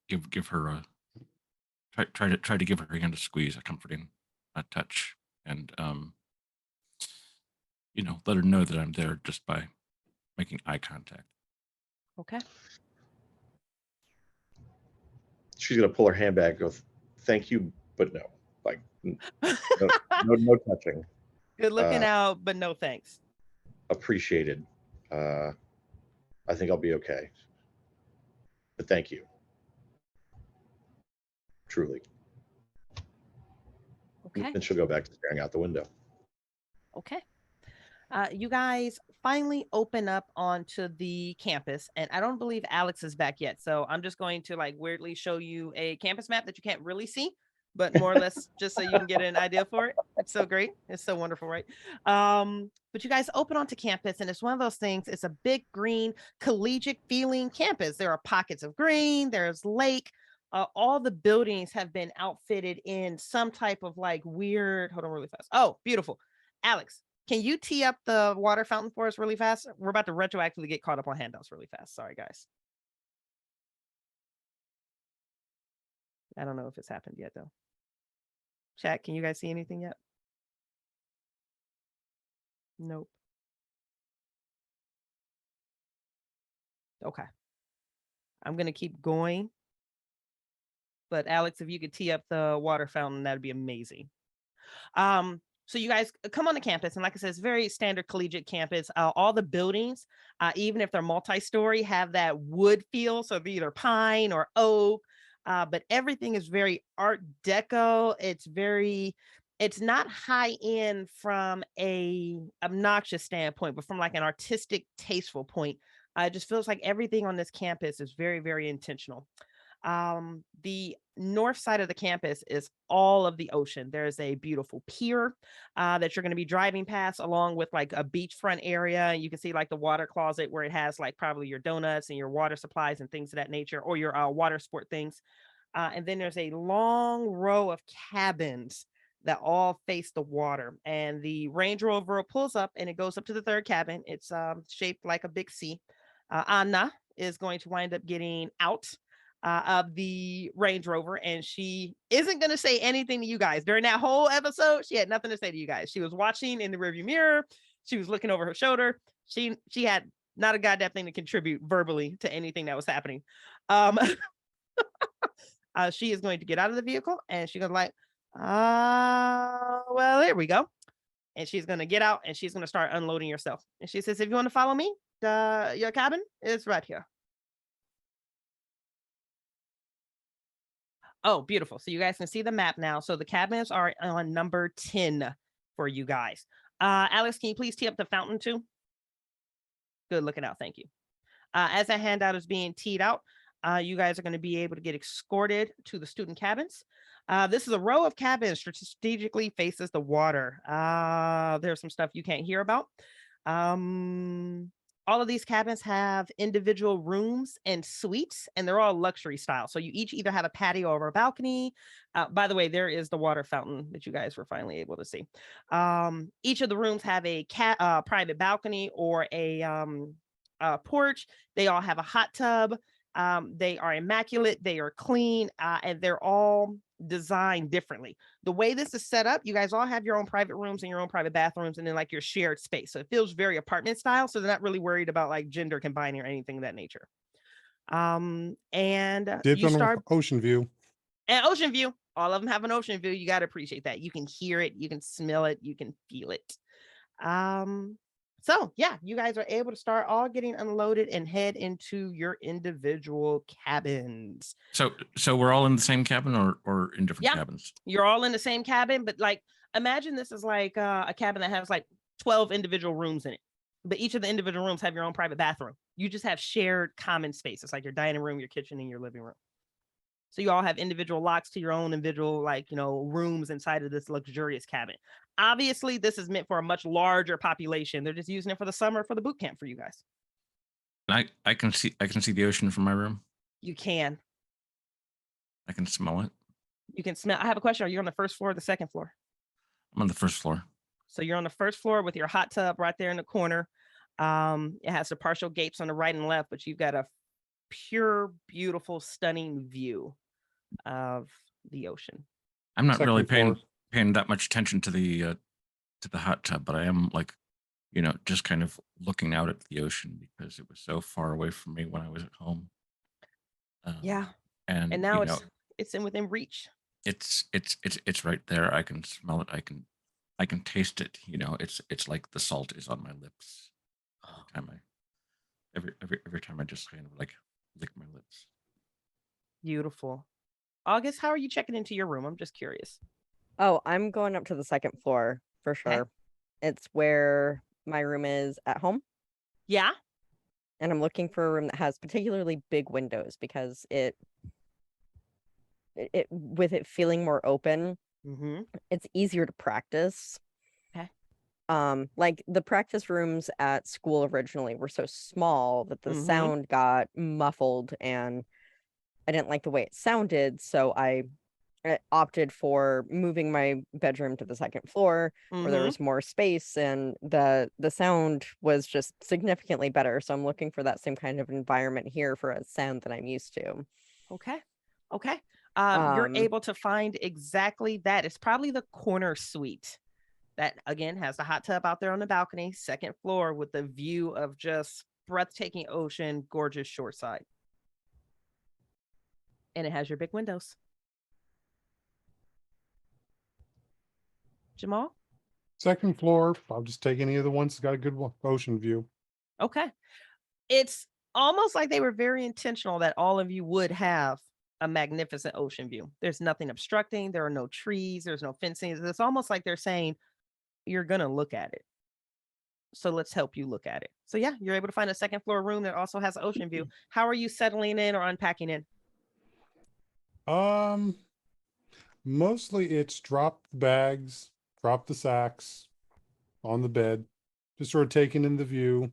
give her a try to give her hand a squeeze, a comforting touch, and let her know that I'm there just by making eye contact. Okay. She's gonna pull her hand back and go, "Thank you, but no." Like no touching. Good looking out, but no thanks. Appreciated. I think I'll be okay. But thank you. Truly. Okay. Then she'll go back to staring out the window. Okay. You guys finally open up onto the campus, and I don't believe Alex is back yet. So I'm just going to like weirdly show you a campus map that you can't really see, but more or less just so you can get an idea for it. It's so great. It's so wonderful, right? But you guys open onto campus, and it's one of those things. It's a big green collegiate feeling campus. There are pockets of green. There's lake. All the buildings have been outfitted in some type of like weird, hold on really fast. Oh, beautiful. Alex, can you tee up the water fountain for us really fast? We're about to retroactively get caught up on handouts really fast. Sorry, guys. I don't know if it's happened yet, though. Chat, can you guys see anything yet? Nope. Okay. I'm going to keep going. But Alex, if you could tee up the water fountain, that'd be amazing. So you guys come on the campus, and like I said, it's very standard collegiate campus. All the buildings, even if they're multi-story, have that wood feel. So they're either pine or oak, but everything is very Art Deco. It's not high end from a obnoxious standpoint, but from like an artistic, tasteful point. It just feels like everything on this campus is very, very intentional. The north side of the campus is all of the ocean. There's a beautiful pier that you're going to be driving past, along with like a beachfront area. You can see like the water closet where it has like probably your donuts and your water supplies and things of that nature, or your water sport things. And then there's a long row of cabins that all face the water. And the Range Rover pulls up and it goes up to the third cabin. It's shaped like a big C. Anna is going to wind up getting out of the Range Rover, and she isn't going to say anything to you guys. During that whole episode, she had nothing to say to you guys. She was watching in the rearview mirror. She was looking over her shoulder. She had not a goddamn thing to contribute verbally to anything that was happening. She is going to get out of the vehicle, and she's going to like, well, there we go. And she's going to get out, and she's going to start unloading herself. And she says, if you want to follow me, your cabin is right here. Oh, beautiful. So you guys can see the map now. So the cabins are on number 10 for you guys. Alex, can you please tee up the fountain too? Good looking out. Thank you. As that handout is being teed out, you guys are going to be able to get escorted to the student cabins. This is a row of cabins strategically faces the water. There's some stuff you can't hear about. All of these cabins have individual rooms and suites, and they're all luxury style. So you each either have a patio or a balcony. By the way, there is the water fountain that you guys were finally able to see. Each of the rooms have a private balcony or a porch. They all have a hot tub. They are immaculate. They are clean, and they're all designed differently. The way this is set up, you guys all have your own private rooms and your own private bathrooms, and then like your shared space. So it feels very apartment style. So they're not really worried about like gender combining or anything of that nature. And Dibs you on start ocean view. and ocean view. All of them have an ocean view. You got to appreciate that. You can hear it, you can smell it, you can feel it. So yeah, you guys are able to start all getting unloaded and head into your individual cabins. So we're all in the same cabin or in different cabins? You're all in the same cabin, but like imagine this is like a cabin that has like 12 individual rooms in it. But each of the individual rooms have your own private bathroom. You just have shared common spaces, like your dining room, your kitchen, and your living room. So you all have individual locks to your own individual, like, rooms inside of this luxurious cabin. Obviously, this is meant for a much larger population. They're just using it for the summer for the boot camp for you guys. And I can see the ocean from my room. You can. I can smell it. You can smell. I have a question. Are you on the first floor or the second floor? I'm on the first floor. So you're on the first floor with your hot tub right there in the corner. It has the partial gapes on the right and left, but you've got a pure, beautiful, stunning view of the ocean. I'm not Second really floor. paying that much attention to the hot tub, but I am like, just kind of looking out at the ocean because it was so far away from me when I was at home. Yeah. And now it's in within reach. It's right there. I can smell it. I can taste it. It's like the salt is on my lips. Every time I just kind of like lick my lips. Beautiful. August, how are you checking into your room? I'm just curious. Oh, I'm going up to the second floor for sure. Okay. It's where my room is at home. Yeah. And I'm looking for a room that has particularly big windows because it with it feeling more open, it's easier to practice. Okay. Like the practice rooms at school originally were so small that the sound got muffled and I didn't like the way it sounded, so I opted for moving my bedroom to the second floor where there was more space and the sound was just significantly better. So I'm looking for that same kind of environment here for a sound that I'm used to. Okay. You're able to find exactly that. It's probably the corner suite that again has the hot tub out there on the balcony, second floor with the view of just breathtaking ocean, gorgeous shoreside. And it has your big windows. Jamal? Second floor. I'll just take any of the ones that got a good ocean view. Okay. It's almost like they were very intentional that all of you would have a magnificent ocean view. There's nothing obstructing. There are no trees. There's no fencing. It's almost like they're saying, you're going to look at it. So let's help you look at it. So yeah, you're able to find a second floor room that also has an ocean view. How are you settling in or unpacking in? Mostly it's drop the bags, drop the sacks on the bed, just sort of taking in the view.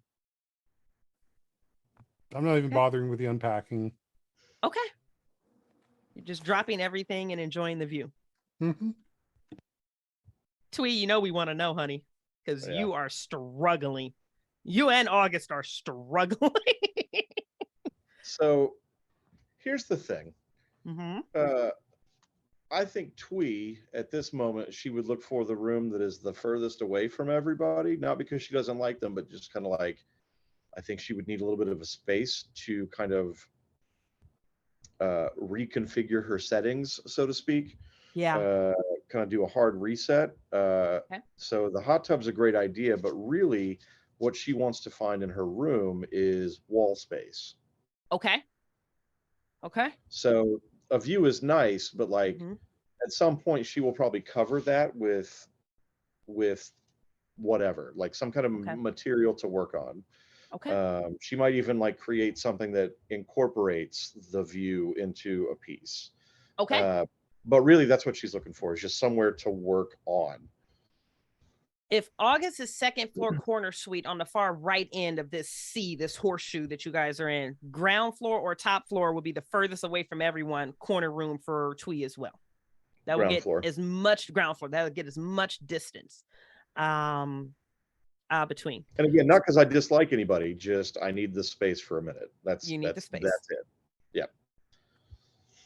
I'm not even Okay. bothering with the unpacking. Okay. You're just dropping everything and enjoying the view. Mm-hmm. Twee, you know we want to know, honey, because Yeah. you are struggling. You and August are struggling. So here's the thing. Mm-hmm. I think Twee, at this moment, she would look for the room that is the furthest away from everybody, not because she doesn't like them, but just kind of like, I think she would need a little bit of a space to kind of reconfigure her settings, so to speak. Yeah. Kind of do a hard reset. Okay. So the hot tub's a great idea, but really what she wants to find in her room is wall space. Okay. Okay. So a view is nice, but like Mhm. at some point she will probably cover that with whatever, like some kind of Okay. material to work on. Okay. She might even like create something that incorporates the view into a piece. Okay. But really that's what she's looking for, is just somewhere to work on. If August's second floor corner suite on the far right end of this C, this horseshoe that you guys are in, ground floor or top floor would be the furthest away from everyone, corner room for Twee as well. That would Ground get floor. as much ground floor. That would get as much distance between. And again, not because I dislike anybody, just I need the space for a minute. You need the space. That's it. Yeah.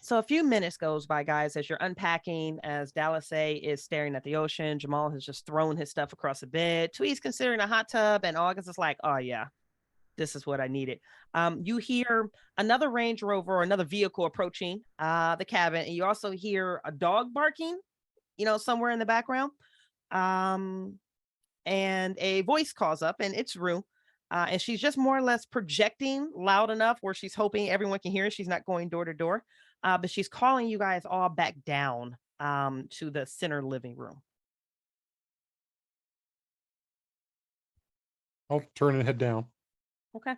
So a few minutes goes by, guys, as you're unpacking, as Dallas A is staring at the ocean. Jamal has just thrown his stuff across the bed. Twee's considering a hot tub, and August is like, oh yeah, this is what I needed. You hear another Range Rover or another vehicle approaching the cabin, and you also hear a dog barking, somewhere in the background. And a voice calls up, and it's Rue. And she's just more or less projecting loud enough where she's hoping everyone can hear. She's not going door to door, but she's calling you guys all back down to the center living room. I'll turn and head down. Okay. I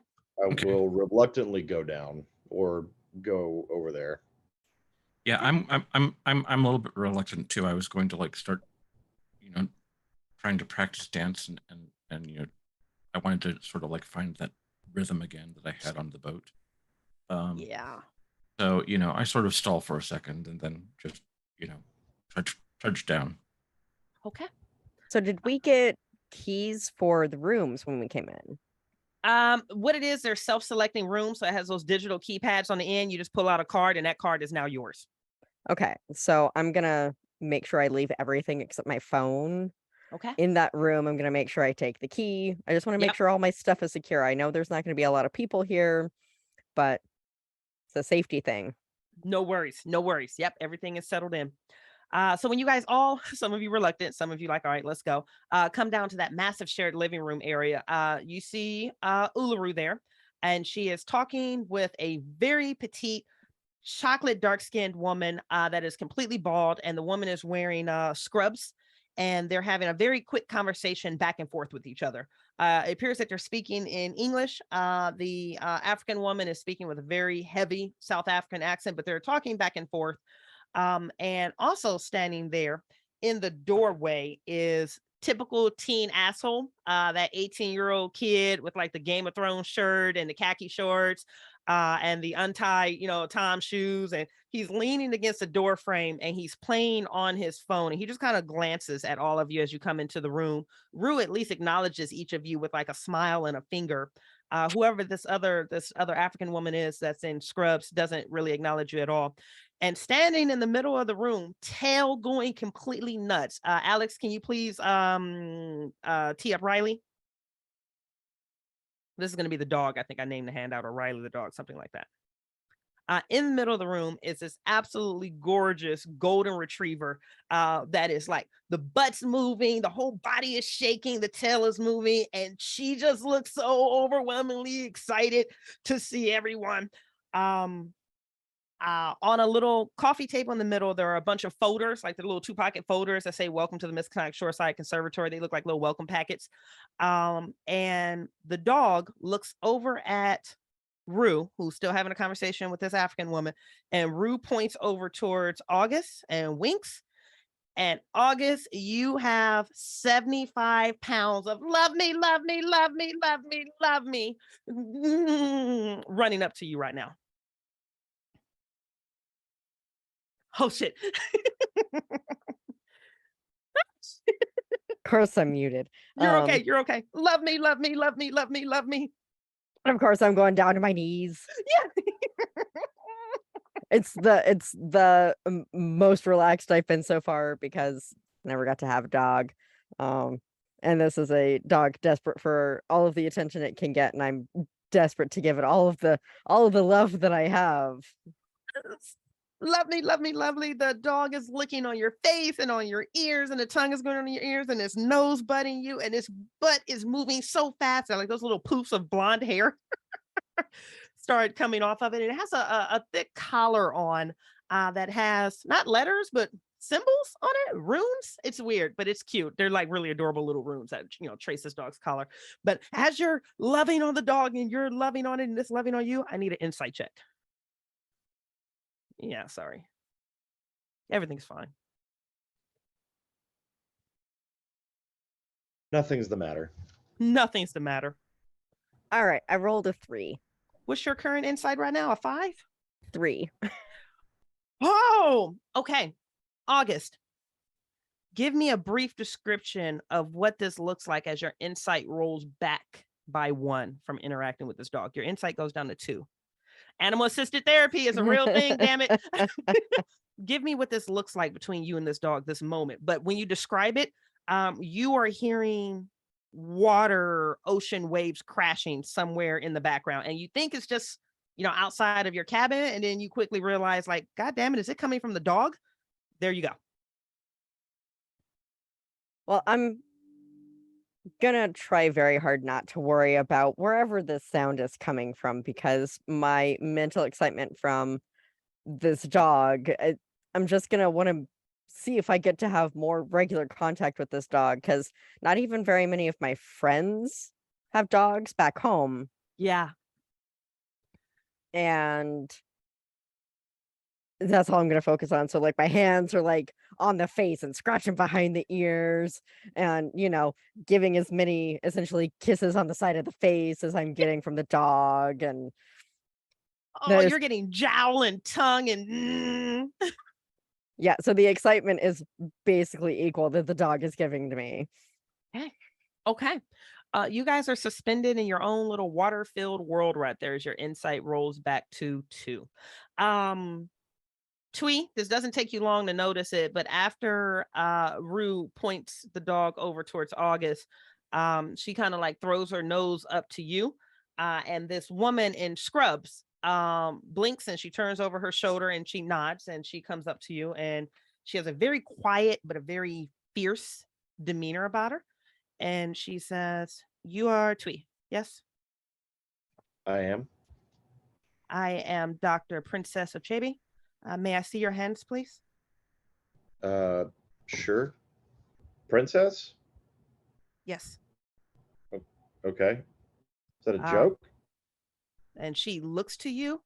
Okay. will reluctantly go down or go over there. Yeah, I'm a little bit reluctant too. I was going to like start, trying to practice dance and I wanted to sort of like find that rhythm again that I had on the boat. Yeah. So I sort of stall for a second and then just trudge down. Okay. So did we get keys for the rooms when we came in? What it is, they're self-selecting rooms, so it has those digital keypads on the end. You just pull out a card, and that card is now yours. Okay, so I'm gonna make sure I leave everything except my phone Okay. in that room. I'm gonna make sure I take the key. I just want to make Yep. sure all my stuff is secure. I know there's not going to be a lot of people here, but it's a safety thing. No worries. No worries. Yep. Everything is settled in. So when you guys all, some of you reluctant, some of you like, all right, let's go, come down to that massive shared living room area. You see Uluru there, and she is talking with a very petite, chocolate dark-skinned woman that is completely bald, and the woman is wearing scrubs, and they're having a very quick conversation back and forth with each other. It appears that they're speaking in English. The African woman is speaking with a very heavy South African accent, but they're talking back and forth. And also standing there in the doorway is typical teen asshole, that 18-year-old kid with like the Game of Thrones shirt and the khaki shorts, and the untied, Tom shoes. And he's leaning against the door frame and he's playing on his phone. And he just kind of glances at all of you as you come into the room. Rue at least acknowledges each of you with like a smile and a finger. Whoever this other African woman is that's in scrubs doesn't really acknowledge you at all. And standing in the middle of the room, tail going completely nuts. Alex, can you please tee up Riley? This is going to be the dog. I think I named the handout, or Riley the dog, something like that. In the middle of the room is this absolutely gorgeous golden retriever that is like the butt's moving, the whole body is shaking, the tail is moving, and she just looks so overwhelmingly excited to see everyone. On a little coffee table in the middle, there are a bunch of folders, like the little 2-pocket folders that say "Welcome to the Miskatonic Shoreside Conservatory." They look like little welcome packets. And the dog looks over at Rue, who's still having a conversation with this African woman, and Rue points over towards August and winks. And August, you have 75 pounds of love me, love me, love me, love me, love me running up to you right now. Oh shit. Of course I'm muted. You're okay. You're okay. Love me, love me, love me, love me, love me. And of course I'm going down to my knees. Yeah. It's the most relaxed I've been so far because I never got to have a dog. And this is a dog desperate for all of the attention it can get, and I'm desperate to give it all of the love that I have. Lovely, lovely, lovely. The dog is licking on your face and on your ears, and the tongue is going on your ears, and its nose butting you, and its butt is moving so fast that like those little poofs of blonde hair started coming off of it. It has a thick collar on that has not letters but symbols on it, runes. It's weird, but it's cute. They're like really adorable little runes that trace this dog's collar. But as you're loving on the dog and you're loving on it and it's loving on you, I need an insight check. Yeah, sorry. Everything's fine. Nothing's the matter. Nothing's the matter. All right, I rolled a 3. What's your current insight right now? A 5? 3. Oh, okay. August, give me a brief description of what this looks like as your insight rolls back by 1 from interacting with this dog. Your insight goes down to 2. Animal assisted therapy is a real thing, damn it. Give me what this looks like between you and this dog, this moment. But when you describe it, you are hearing water, ocean waves crashing somewhere in the background. And you think it's just, outside of your cabin. And then you quickly realize, like, God damn it, is it coming from the dog? There you go. Well, I'm gonna try very hard not to worry about wherever this sound is coming from, because my mental excitement from this dog, I'm just gonna want to see if I get to have more regular contact with this dog, because not even very many of my friends have dogs back home. Yeah. And that's all I'm going to focus on. So like my hands are like on the face and scratching behind the ears and, giving as many essentially kisses on the side of the face as I'm getting from the dog. And you're getting jowl and tongue and yeah. So the excitement is basically equal that the dog is giving to me. Okay. You guys are suspended in your own little water-filled world right there as your insight rolls back to 2. Twee, this doesn't take you long to notice it, but after Rue points the dog over towards August, she kind of like throws her nose up to you, and this woman in scrubs blinks and she turns over her shoulder and she nods and she comes up to you, and she has a very quiet but a very fierce demeanor about her, and she says, "You are Twee, yes?" I am. "I am Dr. Princess Ochebe. May I see your hands, please?" Sure. Princess? "Yes." Okay. Is that a joke? And she looks to you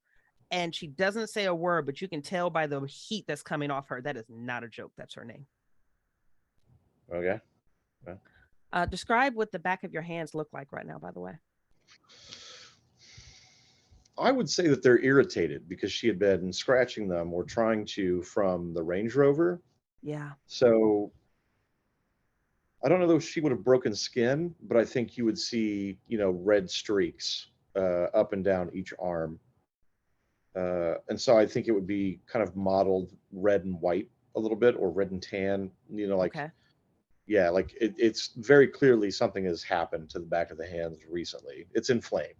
and she doesn't say a word, but you can tell by the heat that's coming off her, that is not a joke. That's her name. Okay. Describe what the back of your hands look like right now, by the way. I would say that they're irritated because she had been scratching them or trying to from the Range Rover. Yeah. So I don't know if she would have broken skin, but I think you would see, red streaks up and down each arm. And so I think it would be kind of modeled red and white a little bit, or red and tan, Okay. Yeah, like it's very clearly something has happened to the back of the hands recently. It's inflamed.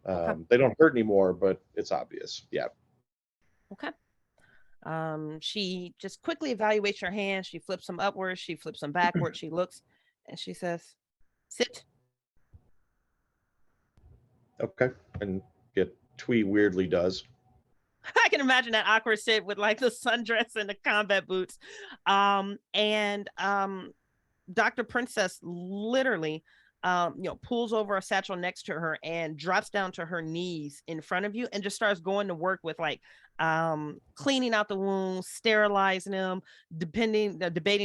Okay. They don't hurt anymore, but it's obvious. Yeah. Okay. She just quickly evaluates your hands. She flips them upwards. She flips them backwards. She looks and she says, sit. Okay. And get Twee weirdly does. I can imagine that awkward sit with like the sundress and the combat boots. And Dr. Princess literally pulls over a satchel next to her and drops down to her knees in front of you and just starts going to work with like cleaning out the wounds, sterilizing them, debating,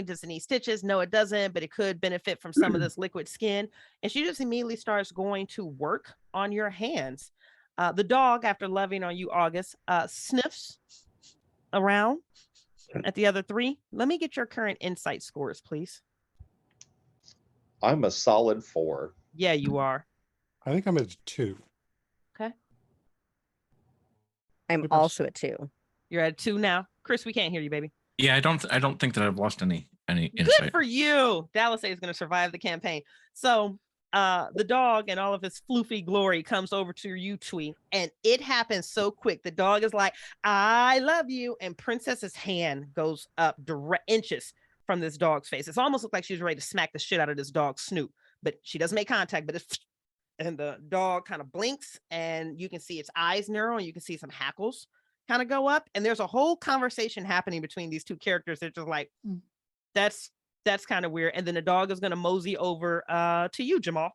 does it need stitches? No, it doesn't, but it could benefit from some of this liquid skin. And she just immediately starts going to work on your hands. The dog, after loving on you, August, sniffs around at the other three. Let me get your current insight scores, please. I'm a solid 4. Yeah, you are. I think I'm at 2. Okay. I'm also at 2. You're at 2 now. Chris, we can't hear you, baby. Yeah, I don't think that I've lost any insight. Good for you. Dallas is going to survive the campaign. So the dog and all of his floofy glory comes over to you, Twee, and it happens so quick. The dog is like, I love you. And Princess's hand goes up direct inches from this dog's face. It's almost looked like she was ready to smack the shit out of this dog's snoot, but she doesn't make contact, but it's and the dog kind of blinks and you can see its eyes narrow and you can see some hackles kind of go up. And there's a whole conversation happening between these two characters. They're just like, that's kind of weird. And then the dog is going to mosey over to you, Jamal.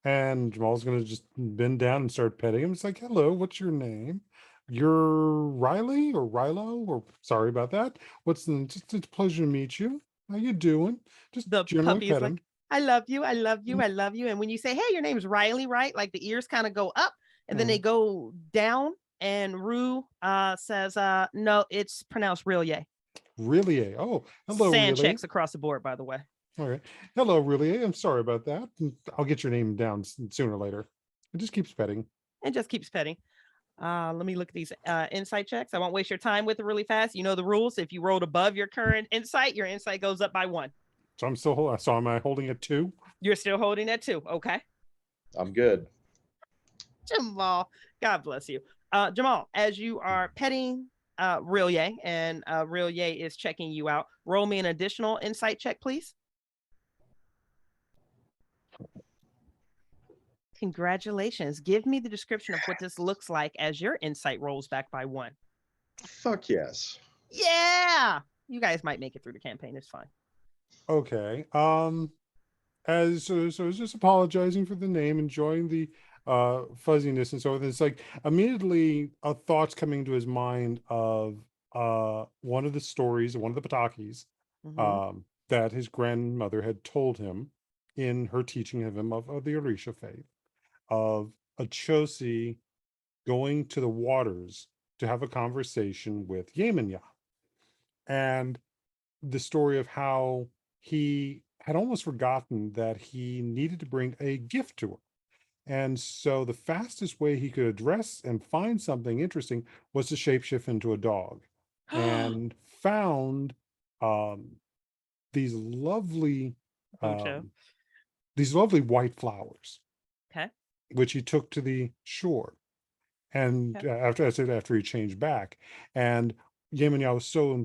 And Jamal's going to just bend down and start petting him. It's like, hello, what's your name? You're Riley or Rilo, or sorry about that. Just it's a pleasure to meet you. How you doing? Just The generally puppy is pet like, him. I love you. I love you. I love you. And when you say, hey, your name's Riley, right? Like the ears kind of go up and then they go down. And Rue says, no, it's pronounced Rillier. Rillier. Oh, hello, Sand Rillier. checks across the board, by the way. All right. Hello, Rillier. I'm sorry about that. I'll get your name down sooner or later. It just keeps petting. And just keeps petting. Let me look at these insight checks. I won't waste your time with it really fast. You know the rules. If you rolled above your current insight, your insight goes up by 1. So I'm still. So am I holding at 2? You're still holding at 2. Okay. I'm good. Jamal, God bless you. Jamal, as you are petting Rillier and Rillier is checking you out, roll me an additional insight check, please. Congratulations. Give me the description of what this looks like as your insight rolls back by 1. Fuck yes. Yeah. You guys might make it through the campaign. It's fine. Okay. As so I was just apologizing for the name, enjoying the fuzziness and so forth. It's like immediately a thought's coming to his mind of one of the stories, one of the Patakis, that his grandmother had told him in her teaching of him of the Orisha faith, of a Chosi going to the waters to have a conversation with Yemenya. And the story of how he had almost forgotten that he needed to bring a gift to her. And so the fastest way he could address and find something interesting was to shapeshift into a dog, and found these lovely white flowers. Okay. Which he took to the shore. And after he changed back, and Yemenya was so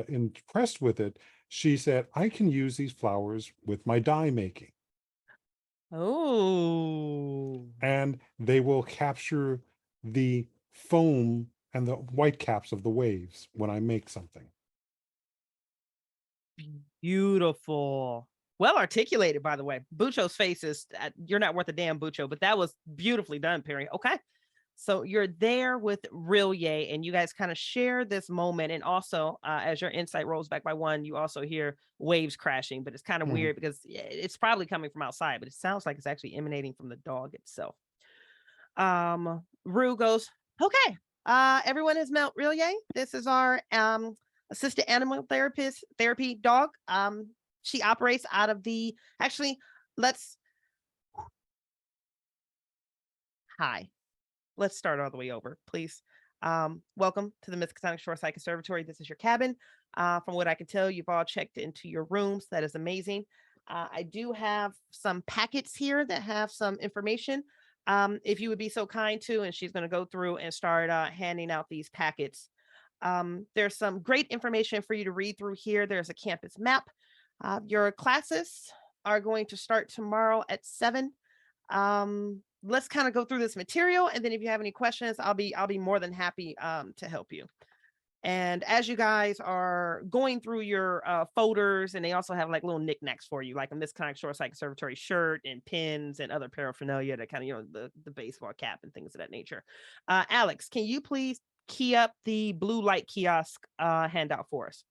impressed with it, she said, I can use these flowers with my dye making. Oh. And they will capture the foam and the white caps of the waves when I make something. Beautiful. Well articulated, by the way. Bucho's face is, you're not worth a damn, Bucho, but that was beautifully done, Perry. Okay. So you're there with Rillier and you guys kind of share this moment. And also, as your insight rolls back by 1, you also hear waves crashing, but it's kind of weird because it's probably coming from outside, but it sounds like it's actually emanating from the dog itself. Rue goes, okay, everyone has met Rillier. This is our assistant animal therapy dog. She operates out of the, hi. Let's start all the way over, please. Welcome to the Miskatonic Shoreside Conservatory. This is your cabin. From what I can tell, you've all checked into your rooms. That is amazing. I do have some packets here that have some information. if you would be so kind to, and she's going to go through and start handing out these packets. There's some great information for you to read through here. There's a campus map. Your classes are going to start tomorrow at 7. Let's kind of go through this material, and then if you have any questions, I'll be more than happy to help you. And as you guys are going through your folders, and they also have like little knickknacks for you, like a Miskatonic Shoreside Conservatory shirt and pins and other paraphernalia that kind of, the baseball cap and things of that nature. Alex, can you please key up the blue light kiosk handout for us?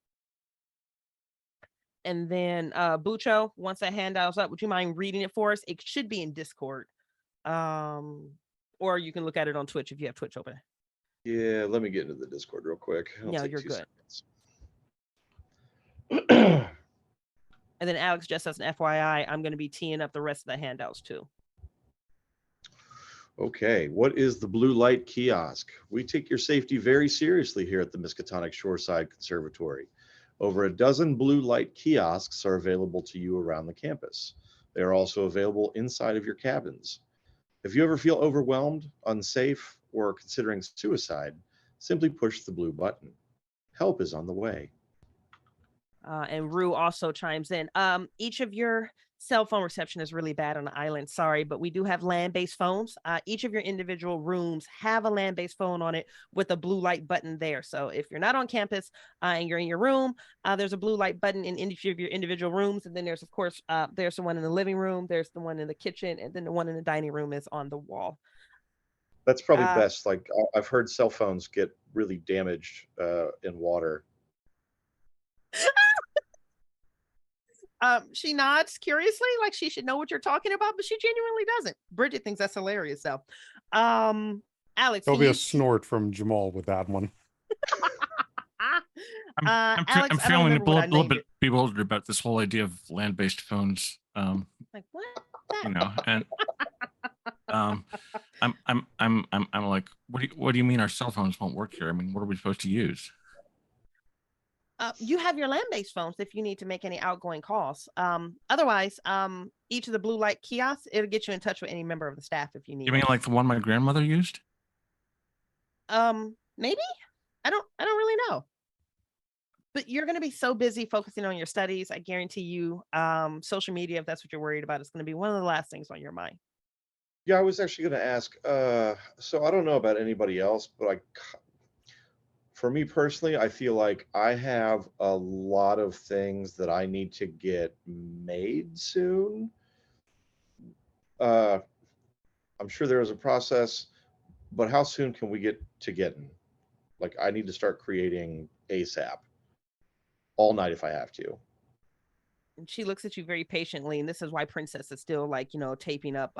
And then Bucho, once that handout's up, would you mind reading it for us? It should be in Discord. Or you can look at it on Twitch if you have Twitch open. Yeah, let me get into the Discord real quick. No, you're good. Seconds. And then Alex, just as an FYI, I'm going to be teeing up the rest of the handouts too. Okay, what is the blue light kiosk? We take your safety very seriously here at the Miskatonic Shoreside Conservatory. Over a dozen blue light kiosks are available to you around the campus. They are also available inside of your cabins. If you ever feel overwhelmed, unsafe, or considering suicide, simply push the blue button. Help is on the way. And Rue also chimes in. Each of your cell phone reception is really bad on the island. Sorry, but we do have land-based phones. Each of your individual rooms have a land-based phone on it with a blue light button there. So if you're not on campus and you're in your room, there's a blue light button in each of your individual rooms. And then there's, of course, there's the one in the living room, there's the one in the kitchen, and then the one in the dining room is on the wall. That's probably best. Like I've heard cell phones get really damaged in water. She nods curiously, like she should know what you're talking about, but she genuinely doesn't. Bridget thinks that's hilarious, though. Alex, There'll be a snort from Jamal with that one. Alex, I'm feeling a little bit bewildered about this whole idea of land-based phones. Like what? You know, and I'm like, what do you mean our cell phones won't work here? I mean, what are we supposed to use? You have your land-based phones if you need to make any outgoing calls. Otherwise, each of the blue light kiosks, it'll get you in touch with any member of the staff if you need. You mean like the one my grandmother used? Maybe. I don't really know. But you're going to be so busy focusing on your studies. I guarantee you, social media, if that's what you're worried about, is going to be one of the last things on your mind. Yeah, I was actually going to ask. So I don't know about anybody else, but for me personally, I feel like I have a lot of things that I need to get made soon. I'm sure there is a process, but how soon can we get to getting? Like, I need to start creating ASAP, all night if I have to. And she looks at you very patiently, and this is why Princess is still like, taping up,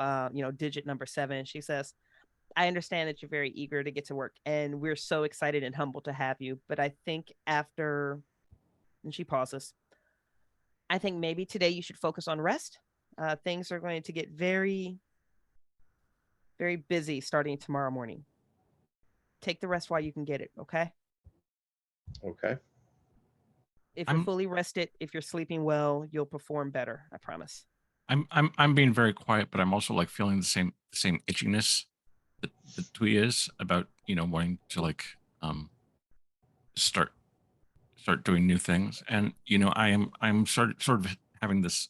digit number 7. She says, I understand that you're very eager to get to work, and we're so excited and humbled to have you. But I think after, and she pauses, I think maybe today you should focus on rest. Things are going to get very, very busy starting tomorrow morning. Take the rest while you can get it, okay? Okay. If you're fully rested, if you're sleeping well, you'll perform better. I promise. I'm being very quiet, but I'm also like feeling the same itchiness that Twee is about, wanting to like start doing new things. And I'm sort of having this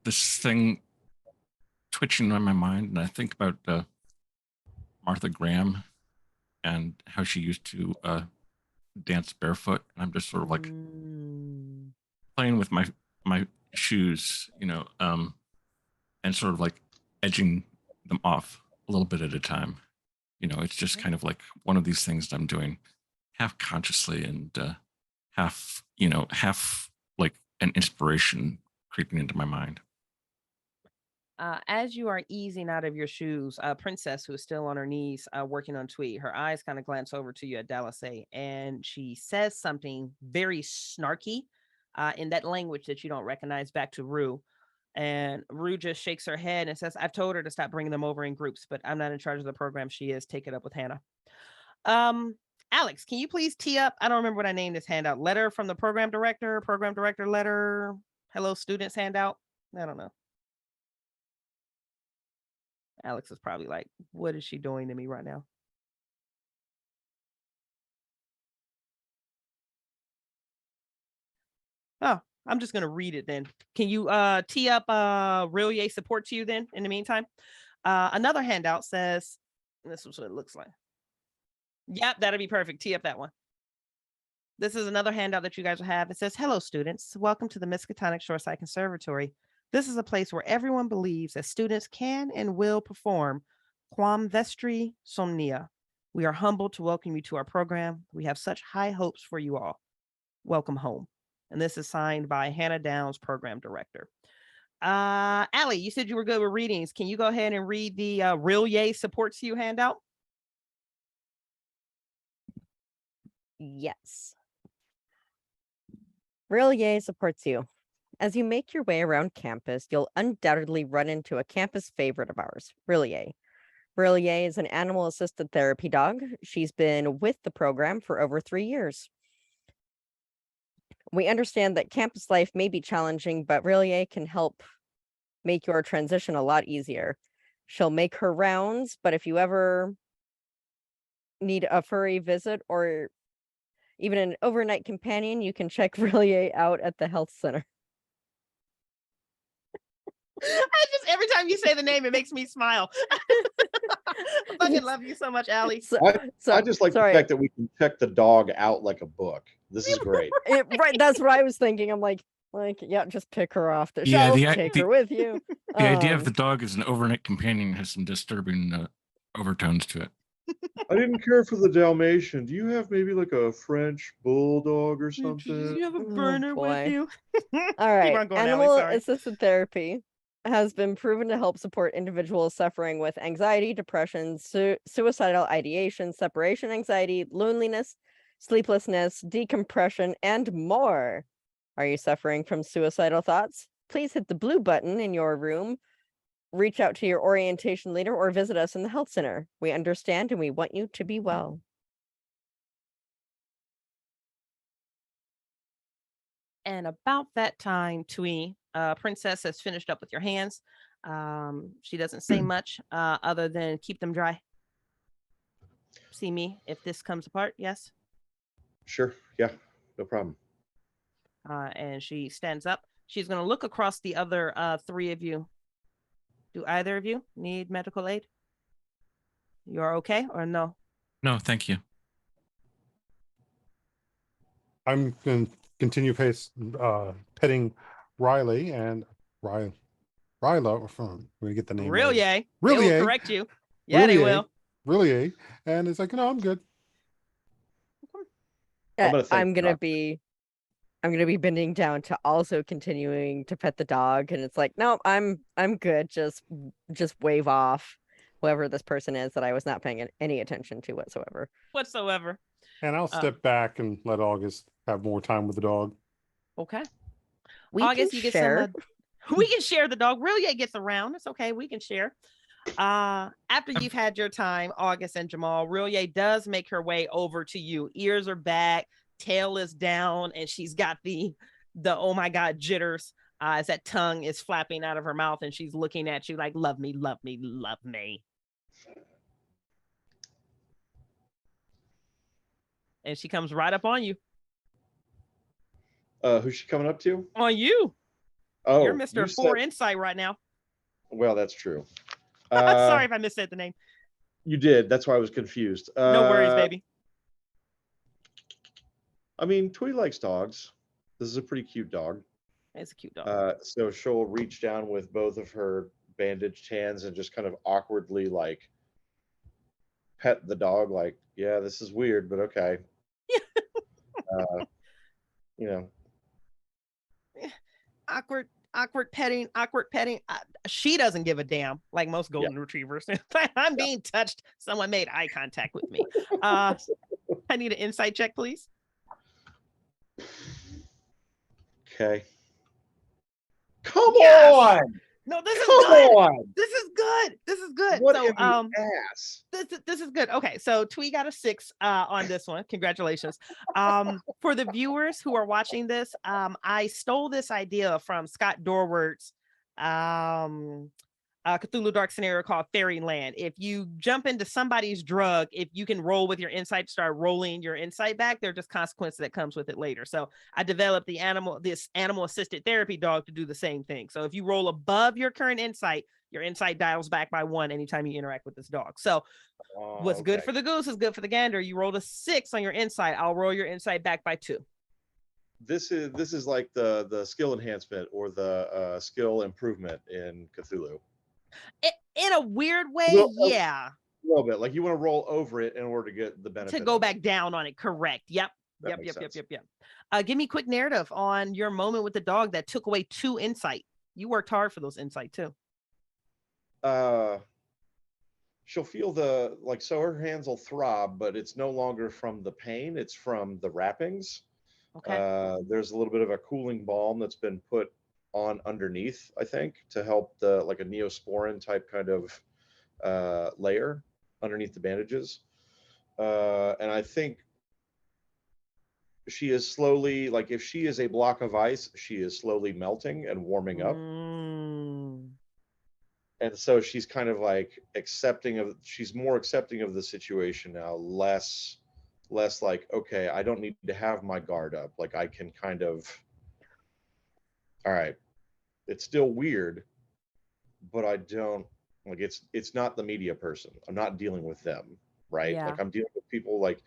this thing twitching on my mind, and I think about Martha Graham and how she used to dance barefoot, and I'm just sort of like playing with my shoes, and sort of like edging them off a little bit at a time. It's just kind of like one of these things that I'm doing half consciously and half like an inspiration creeping into my mind. As you are easing out of your shoes, Princess, who is still on her knees working on Twee, her eyes kind of glance over to you at Dallas, and she says something very snarky in that language that you don't recognize back to Rue. And Rue just shakes her head and says, I've told her to stop bringing them over in groups, but I'm not in charge of the program. She is. Take it up with Hannah. Alex, can you please tee up? I don't remember what I named this handout. Letter from the program director letter. Hello, students handout. I don't know. Alex is probably like, what is she doing to me right now? Oh, I'm just gonna read it then. Can you tee up Real Yay support to you then in the meantime? Another handout says, this is what it looks like. Yep, that'll be perfect. Tee up that one. This is another handout that you guys will have. It says, hello, students. Welcome to the Miskatonic Shoreside Conservatory. This is a place where everyone believes that students can and will perform quam vestri somnia. We are humbled to welcome you to our program. We have such high hopes for you all. Welcome home. And this is signed by Hannah Downs, program director. Allie, you said you were good with readings. Can you go ahead and read the Real Yay supports you handout? Yes. Real Yay supports you. As you make your way around campus, you'll undoubtedly run into a campus favorite of ours, Real Yay. Real Yay is an animal-assisted therapy dog. She's been with the program for over 3 years. We understand that campus life may be challenging, but Real Yay can help make your transition a lot easier. She'll make her rounds, but if you ever need a furry visit or even an overnight companion, you can check Real Yay out at the health center. I just, every time you say the name, it makes me smile. I fucking love you so much, Allie. I just like the fact that we can check the dog out like a book. This is great. Right, that's what I was thinking. I'm like, yeah, just pick her off the Yeah, shelf, take her with you. The idea of the dog as an overnight companion has some disturbing overtones to it. I didn't care for the Dalmatian. Do you have maybe like a French bulldog or something? Do you have a burner with you? All right. Animal Allie, assisted therapy has been proven to help support individuals suffering with anxiety, depression, suicidal ideation, separation anxiety, loneliness, sleeplessness, decompression, and more. Are you suffering from suicidal thoughts? Please hit the blue button in your room, reach out to your orientation leader, or visit us in the health center. We understand and we want you to be well. And about that time, Twee, Princess has finished up with your hands. She doesn't say much other than keep them dry. See me if this comes apart, yes? Sure, yeah, no problem. And she stands up. She's going to look across the other 3 of you. Do either of you need medical aid? You're okay or no? No, thank you. I'm going to continue petting Riley and Ryla from, we get the name. Real Yay. Real They Yay. will correct you. Yeah, they will. Real Yay. And it's like, no, I'm good. I'm gonna be bending down to also continuing to pet the dog, and it's like, no, I'm good. Just wave off whoever this person is that I was not paying any attention to whatsoever. And I'll step back and let August have more time with the dog. Okay. August, you share. We can share the dog. Real Yay gets around. It's okay. We can share. After you've had your time, August and Jamal, Real Yay does make her way over to you. Ears are back, tail is down, and she's got the oh my god jitters as that tongue is flapping out of her mouth, and she's looking at you like, love me, love me, love me. And she comes right up on you. Who's she coming up to? On you. Oh, you're Mr. 4 Insight right now. Well, that's true. Sorry if I missaid the name. You did. That's why I was confused. No worries, baby. I mean, Twee likes dogs. This is a pretty cute dog. It's a cute dog. So she'll reach down with both of her bandaged hands and just kind of awkwardly like pet the dog. Like, yeah, this is weird, but okay. You know. Awkward petting. She doesn't give a damn, like most golden retrievers. I'm being touched. Someone made eye contact with me. I need an insight check, please. Okay. Come on. No, this is Come good. on. This is good. This is good. What So, ass? This is good. Okay, so Twee got a 6 on this one. Congratulations. For the viewers who are watching this, I stole this idea from Scott Dorward's Cthulhu Dark scenario called Fairyland. If you jump into somebody's drug, if you can roll with your insight, start rolling your insight back, there are just consequences that comes with it later. So I developed this animal assisted therapy dog to do the same thing. So if you roll above your current insight, your insight dials back by 1 anytime you interact with this dog. So what's good for the goose is good for the gander. You rolled a 6 on your insight, I'll roll your insight back by 2. This is like the skill enhancement or the skill improvement in Cthulhu. In a weird way, yeah. A little bit. Like you want to roll over it in order to get the benefit. To go back down on it, correct. Yep. Give me a quick narrative on your moment with the dog that took away 2 insight. You worked hard for those insight too. She'll feel so her hands will throb, but it's no longer from the pain, it's from the wrappings. Okay. There's a little bit of a cooling balm that's been put on underneath, I think, to help a neosporin type kind of layer underneath the bandages. And I think she is slowly, like if she is a block of ice, she is slowly melting and warming up. And so she's kind of like she's more accepting of the situation now, less like, okay, I don't need to have my guard up. Like I can kind of, all right, it's still weird, but I don't like it's not the media person. I'm not dealing with them, right? Yeah. Like I'm dealing with people like,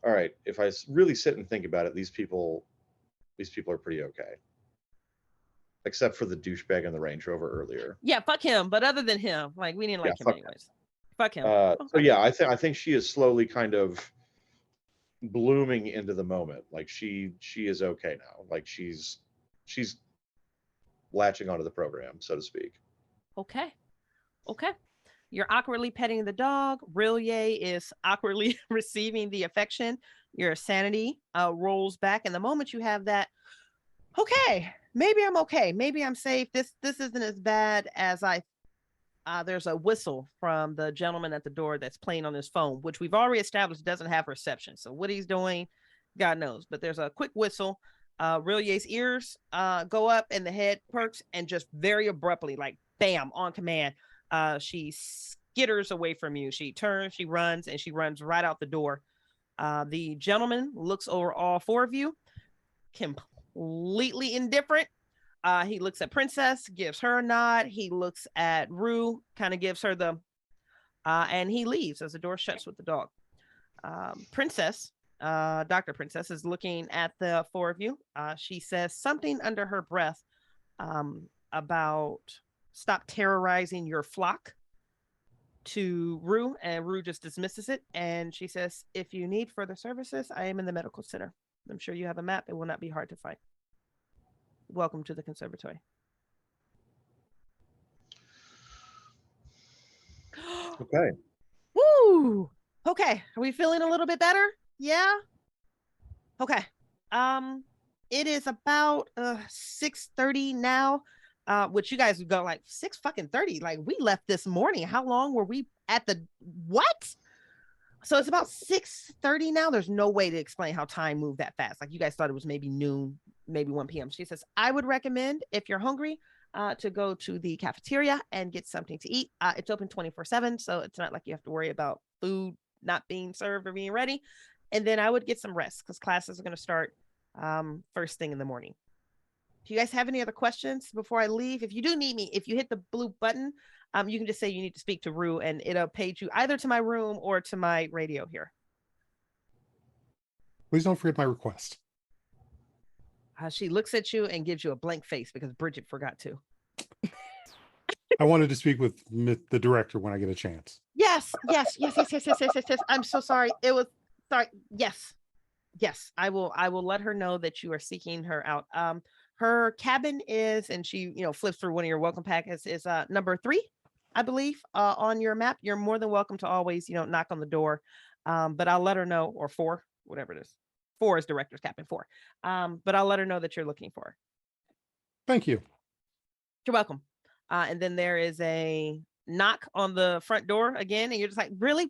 all right, if I really sit and think about it, these people are pretty okay. Except for the douchebag in the Range Rover earlier. Yeah, fuck him. But other than him, like we didn't like him anyways. Fuck him. So yeah, I think she is slowly kind of blooming into the moment. Like she is okay now. Like she's latching onto the program, so to speak. Okay. You're awkwardly petting the dog. Rillier is awkwardly receiving the affection. Your sanity rolls back, and the moment you have that, okay, maybe I'm okay. Maybe I'm safe. This isn't as bad as there's a whistle from the gentleman at the door that's playing on his phone, which we've already established doesn't have reception. So what he's doing, God knows. But there's a quick whistle. Rilier's ears go up and the head perks, and just very abruptly, like bam, on command, she skitters away from you. She turns, she runs, and she runs right out the door. The gentleman looks over all 4 of you, completely indifferent. He looks at Princess, gives her a nod. He looks at Rue, kind of gives her and he leaves as the door shuts with the dog. Princess, Dr. Princess, is looking at the 4 of you. She says something under her breath about stop terrorizing your flock to Rue, and Rue just dismisses it. And she says, if you need further services, I am in the medical center. I'm sure you have a map. It will not be hard to find. Welcome to the Conservatory. Okay. Woo! Okay. Are we feeling a little bit better? Yeah? Okay. It is about 6:30 now. Which you guys would go like 6:30. Like we left this morning. How long were we at the what? So it's about 6:30 now. There's no way to explain how time moved that fast. Like you guys thought it was maybe noon, maybe 1 p.m. She says, I would recommend, if you're hungry, to go to the cafeteria and get something to eat. It's open 24/7, so it's not like you have to worry about food not being served or being ready. And then I would get some rest because classes are going to start first thing in the morning. Do you guys have any other questions before I leave? If you do need me, if you hit the blue button, you can just say you need to speak to Rue, and it'll page you either to my room or to my radio here. Please don't forget my request. She looks at you and gives you a blank face because Bridget forgot to. I wanted to speak with the director when I get a chance. Yes. I'm so sorry. Yes. I will let her know that you are seeking her out. Her cabin is, and she, flips through one of your welcome packets, is number 3, I believe, on your map. You're more than welcome to always, knock on the door. But I'll let her know, or 4, whatever it is. 4 is director's cabin 4. But I'll let her know that you're looking for her. Thank you. You're welcome. And then there is a knock on the front door again, and you're just like, really?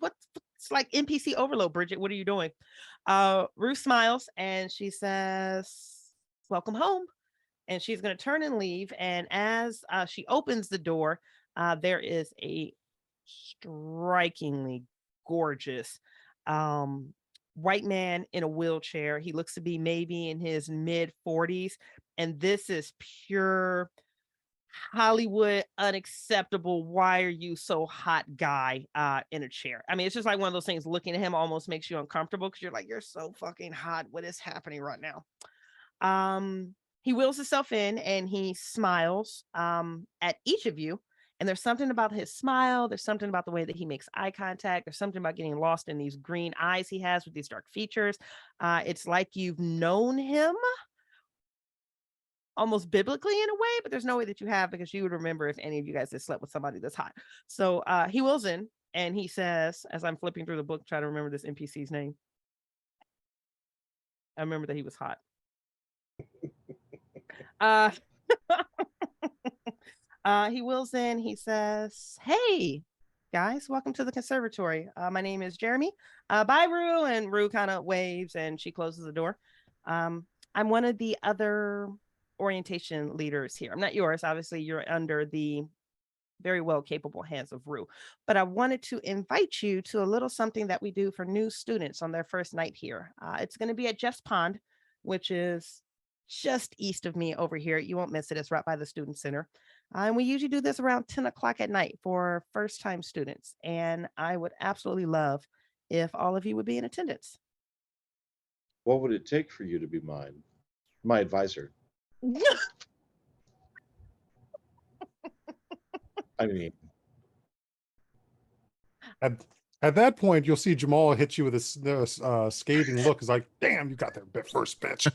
It's like NPC overload, Bridget. What are you doing? Ruth smiles and she says, welcome home. And she's going to turn and leave. And as she opens the door, there is a strikingly gorgeous white man in a wheelchair. He looks to be maybe in his mid 40s. And this is pure Hollywood unacceptable. Why are you so hot guy in a chair? I mean, it's just like one of those things, looking at him almost makes you uncomfortable because you're like, you're so fucking hot. What is happening right now? He wheels himself in and he smiles at each of you. And there's something about his smile. There's something about the way that he makes eye contact. There's something about getting lost in these green eyes he has with these dark features. It's like you've known him almost biblically in a way, but there's no way that you have, because you would remember if any of you guys had slept with somebody that's hot. So he wheels in and he says, as I'm flipping through the book, try to remember this NPC's name. I remember that he was hot. He wheels in, he says, hey guys, welcome to the Conservatory. My name is Jeremy. Bye, Rue. And Rue kind of waves and she closes the door. I'm one of the other orientation leaders here. I'm not yours. Obviously, you're under the very well capable hands of Rue. But I wanted to invite you to a little something that we do for new students on their first night here. It's going to be at Jeff's Pond, which is just east of me over here. You won't miss it. It's right by the Student Center. And we usually do this around 10 o'clock at night for first-time students. And I would absolutely love if all of you would be in attendance. What would it take for you to be my advisor? I mean, at that point, you'll see Jamal hit you with a scathing look. It's like, damn, you got there first, bitch.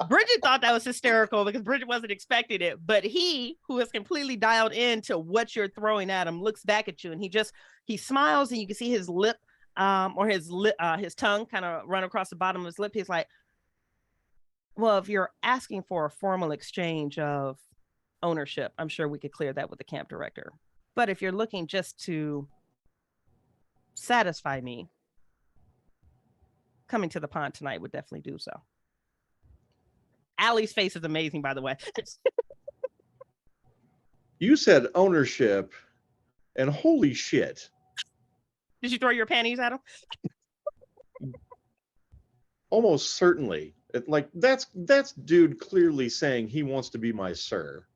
Bridget thought that was hysterical because Bridget wasn't expecting it, but he, who is completely dialed into what you're throwing at him, looks back at you and he smiles, and you can see his lip or his tongue kind of run across the bottom of his lip. He's like, well, if you're asking for a formal exchange of ownership, I'm sure we could clear that with the camp director. But if you're looking just to satisfy me, coming to the pond tonight would definitely do so. Allie's face is amazing, by the way. You said ownership, and holy shit. Did you throw your panties at him? Almost certainly. That's dude clearly saying he wants to be my sir.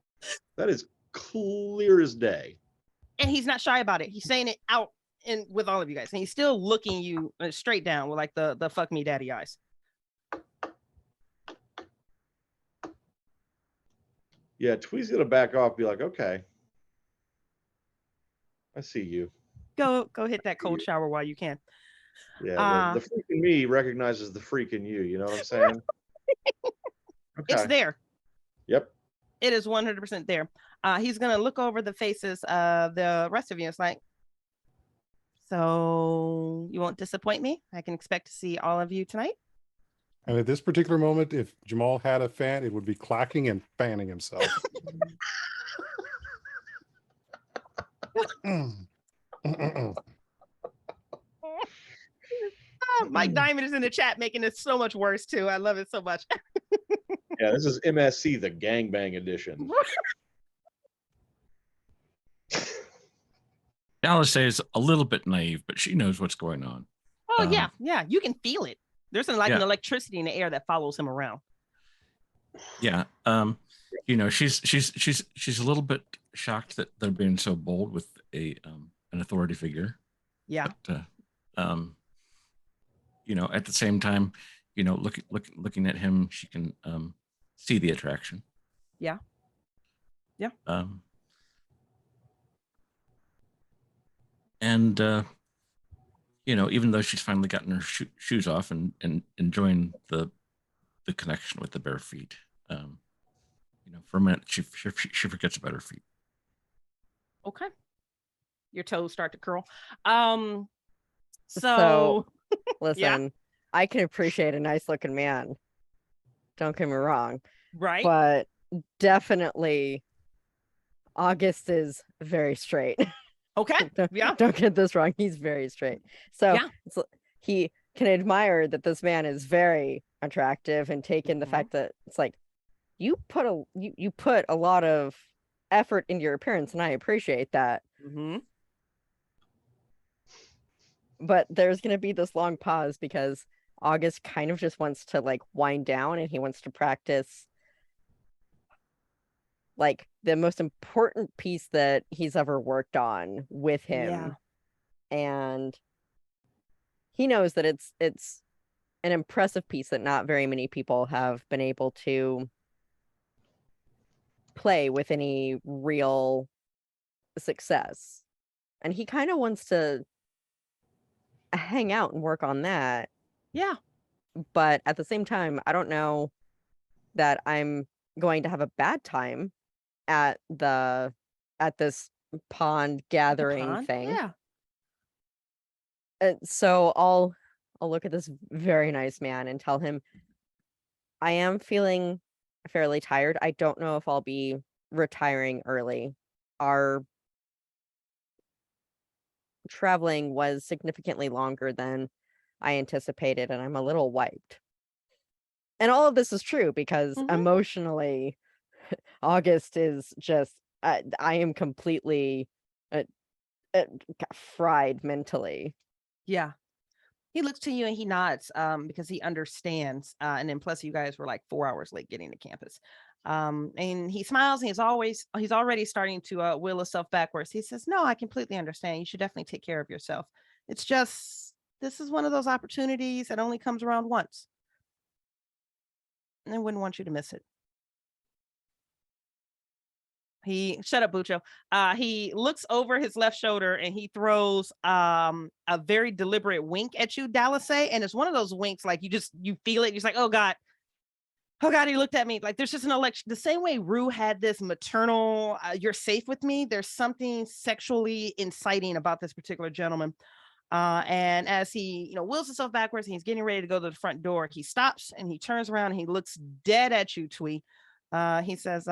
That is clear as day. And he's not shy about it. He's saying it out and with all of you guys, and he's still looking you straight down with like the fuck me daddy eyes. Yeah, Twee's gonna back off, be like, okay, I see you. Go hit that cold shower while you can. Yeah, the freak in me recognizes the freak in you. You know what I'm saying? Okay. It's there. Yep. It is 100% there. He's gonna look over the faces of the rest of you. It's like, so you won't disappoint me. I can expect to see all of you tonight. And at this particular moment, if Jamal had a fan, it would be clacking and fanning himself. Mike Diamond is in the chat making this so much worse too. I love it so much. Yeah, this is MSC, the gangbang edition. Dallas is a little bit naive, but she knows what's going on. Oh yeah, you can feel it. There's an electricity in the air that follows him around. Yeah, she's a little bit shocked that they're being so bold with an authority figure. Yeah. But, at the same time, looking at him, she can see the attraction. Yeah. Yeah. And even though she's finally gotten her shoes off and enjoying the connection with the bare feet, for a minute she forgets about her feet. Okay. Your toes start to curl. So listen, yeah. I can appreciate a nice looking man. Don't get me wrong. Right. But definitely August is very straight. Okay. Don't get this wrong. He's very straight. So he can admire that this man is very attractive and take in the fact that it's like you put a lot of effort into your appearance, and I appreciate that. Mm-hmm. But there's going to be this long pause because August kind of just wants to like wind down, and he wants to practice like the most important piece that he's ever worked on with him. Yeah. And he knows that it's an impressive piece that not very many people have been able to play with any real success. And he kind of wants to hang out and work on that. Yeah. But at the same time, I don't know that I'm going to have a bad time at this pond gathering thing. Yeah. So I'll look at this very nice man and tell him I am feeling fairly tired. I don't know if I'll be retiring early. Our traveling was significantly longer than I anticipated, and I'm a little wiped. And all of this is true because emotionally, August is just, I am completely fried mentally. Yeah. He looks to you and he nods because he understands. And then plus you guys were like 4 hours late getting to campus. And he smiles and he's already starting to wheel himself backwards. He says, no, I completely understand. You should definitely take care of yourself. It's just, this is one of those opportunities that only comes around once. And I wouldn't want you to miss it. Shut up, Bucho. He looks over his left shoulder and he throws a very deliberate wink at you, Dallas. And it's one of those winks like you feel it. You're just like, oh God, he looked at me. Like there's just an election. The same way Rue had this maternal, you're safe with me. There's something sexually inciting about this particular gentleman. And as he, wheels himself backwards and he's getting ready to go to the front door, he stops and he turns around and he looks dead at you, Twee. He says,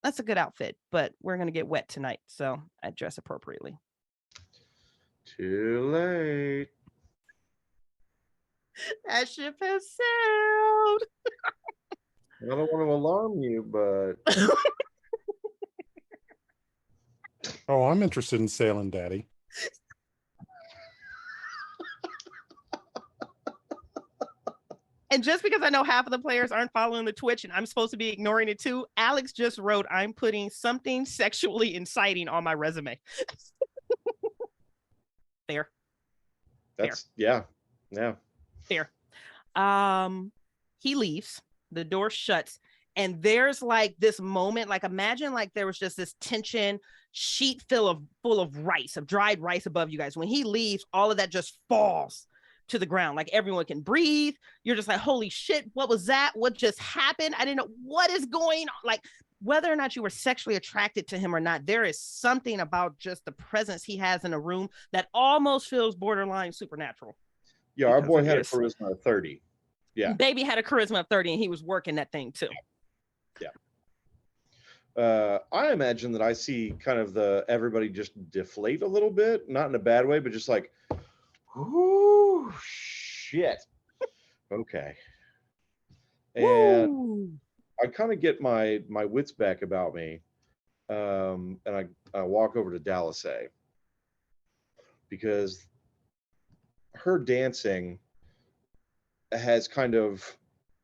that's a good outfit, but we're going to get wet tonight, so I dress appropriately. Too late. That ship has sailed. I don't want to alarm you, but... Oh, I'm interested in sailing, Daddy. And just because I know half of the players aren't following the Twitch and I'm supposed to be ignoring it too, Alex just wrote, I'm putting something sexually inciting on my resume. Fair. That's, yeah. Fair. He leaves, the door shuts, and there's like this moment, like imagine like there was just this tension sheet full of rice, of dried rice above you guys. When he leaves, all of that just falls to the ground. Like everyone can breathe. You're just like, holy shit, what was that? What just happened? I didn't know what is going on. Like whether or not you were sexually attracted to him or not, there is something about just the presence he has in a room that almost feels borderline supernatural. Yeah, our boy had a charisma of 30. Yeah. Baby had a charisma of 30 and he was working that thing too. Yeah. I imagine that I see kind of everybody just deflate a little bit, not in a bad way, but just like, ooh, shit. Okay. And I kind of get my wits back about me. And I walk over to Dallas because her dancing has kind of,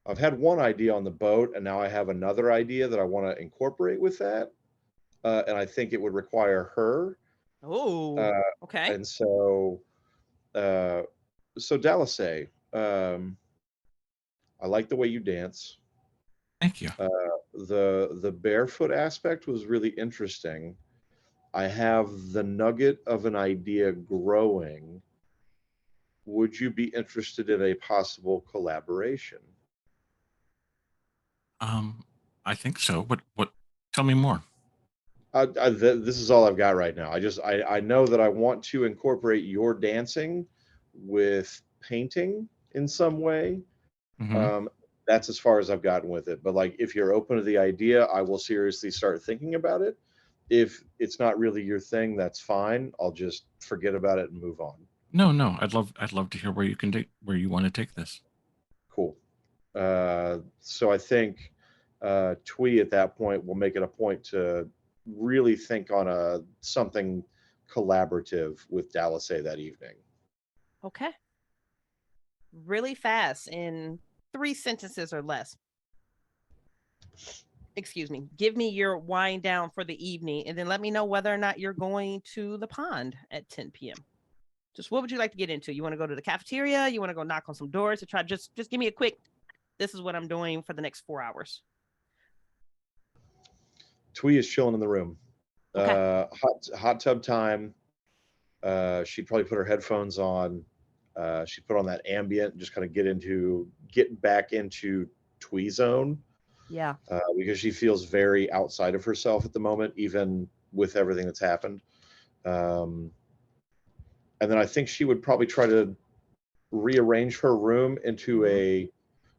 I've had one idea on the boat and now I have another idea that I want to incorporate with that. And I think it would require her. Oh, okay. And so Dallas, I like the way you dance. Thank you. The barefoot aspect was really interesting. I have the nugget of an idea growing. Would you be interested in a possible collaboration? I think so. What? Tell me more. This is all I've got right now. I know that I want to incorporate your dancing with painting in some way. Mm-hmm. That's as far as I've gotten with it. But like, if you're open to the idea, I will seriously start thinking about it. If it's not really your thing, that's fine. I'll just forget about it and move on. No. I'd love to hear where you want to take this. Cool. So I think Twee at that point will make it a point to really think on something collaborative with Dallas that evening. Okay. Really fast in 3 sentences or less. Excuse me. Give me your wind down for the evening, and then let me know whether or not you're going to the pond at 10 p.m. Just what would you like to get into? You want to go to the cafeteria? You want to go knock on some doors to try? Just give me a quick. This is what I'm doing for the next 4 hours. Twee is chilling in the room. Okay. Hot tub time. She'd probably put her headphones on. She'd put on that ambient, just kind of get back into Twee zone. Yeah. Because she feels very outside of herself at the moment, even with everything that's happened. And then I think she would probably try to rearrange her room into a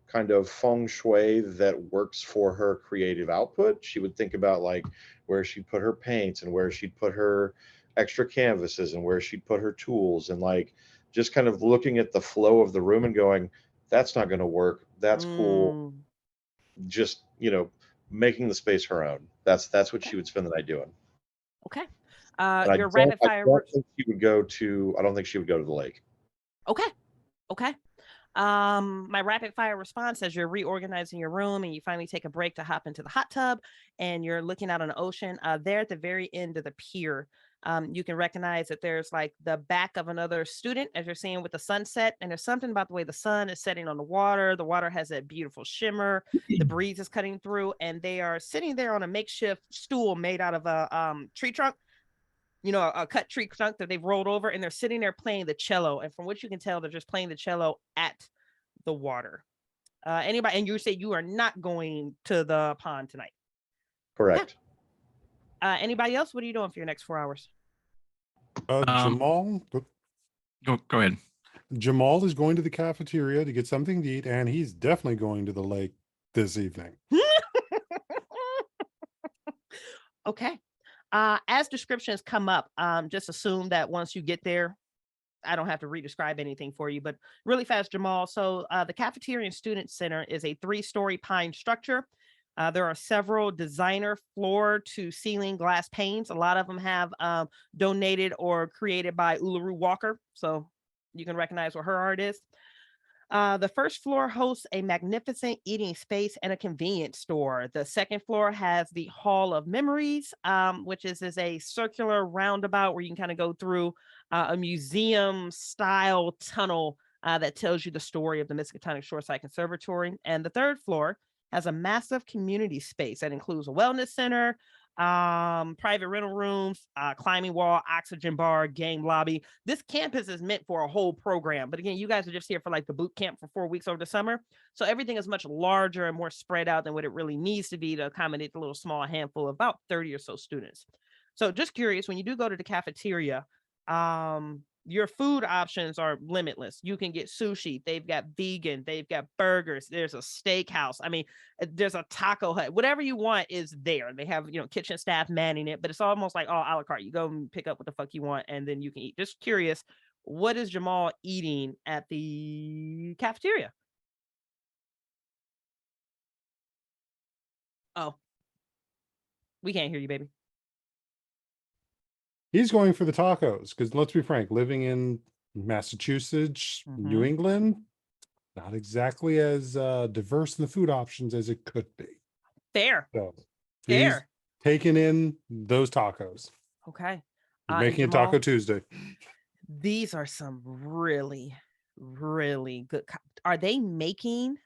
kind of feng shui that works for her creative output. She would think about like where she'd put her paints and where she'd put her extra canvases and where she'd put her tools, and like just kind of looking at the flow of the room and going, that's not going to work. That's cool. Just, making the space her own. That's what she would spend the night doing. Okay. Your rapid fire. I don't think she would go to the lake. Okay. My rapid fire response as you're reorganizing your room and you finally take a break to hop into the hot tub and you're looking out on the ocean, there at the very end of the pier, you can recognize that there's like the back of another student as you're seeing with the sunset. And there's something about the way the sun is setting on the water. The water has a beautiful shimmer. The breeze is cutting through, and they are sitting there on a makeshift stool made out of a tree trunk. A cut tree trunk that they've rolled over, and they're sitting there playing the cello. And from what you can tell, they're just playing the cello at the water. Anybody, and you say you are not going to the pond tonight. Correct. Yeah. Anybody else? What are you doing for your next 4 hours? Jamal. Go ahead. Jamal is going to the cafeteria to get something to eat, and he's definitely going to the lake this evening. Okay. As descriptions come up, just assume that once you get there, I don't have to re-describe anything for you, but really fast, Jamal. So the Cafeteria and Student Center is a 3-story pine structure. There are several designer floor to ceiling glass panes. A lot of them have donated or created by Uluru Walker. So you can recognize what her art is. The first floor hosts a magnificent eating space and a convenience store. The second floor has the Hall of Memories, which is a circular roundabout where you can kind of go through a museum style tunnel that tells you the story of the Miskatonic Shoreside Conservatory. And the third floor has a massive community space that includes a wellness center, private rental rooms, climbing wall, oxygen bar, game lobby. This campus is meant for a whole program. But again, you guys are just here for like the boot camp for 4 weeks over the summer. So everything is much larger and more spread out than what it really needs to be to accommodate the little small handful of about 30 or so students. So just curious, when you do go to the cafeteria, your food options are limitless. You can get sushi. They've got vegan. They've got burgers. There's a steakhouse. I mean, there's a taco hut. Whatever you want is there. They have, kitchen staff manning it, but it's almost like all a la carte. You go and pick up what the fuck you want, and then you can eat. Just curious, what is Jamal eating at the cafeteria? Oh, we can't hear you, baby. He's going for the tacos because let's be frank, living in Massachusetts, New England, not exactly as diverse in the food options as it could be. Fair. So Fair. he's taking in those tacos. Okay. He's making it Taco Tuesday. These are some really, really good. Are they making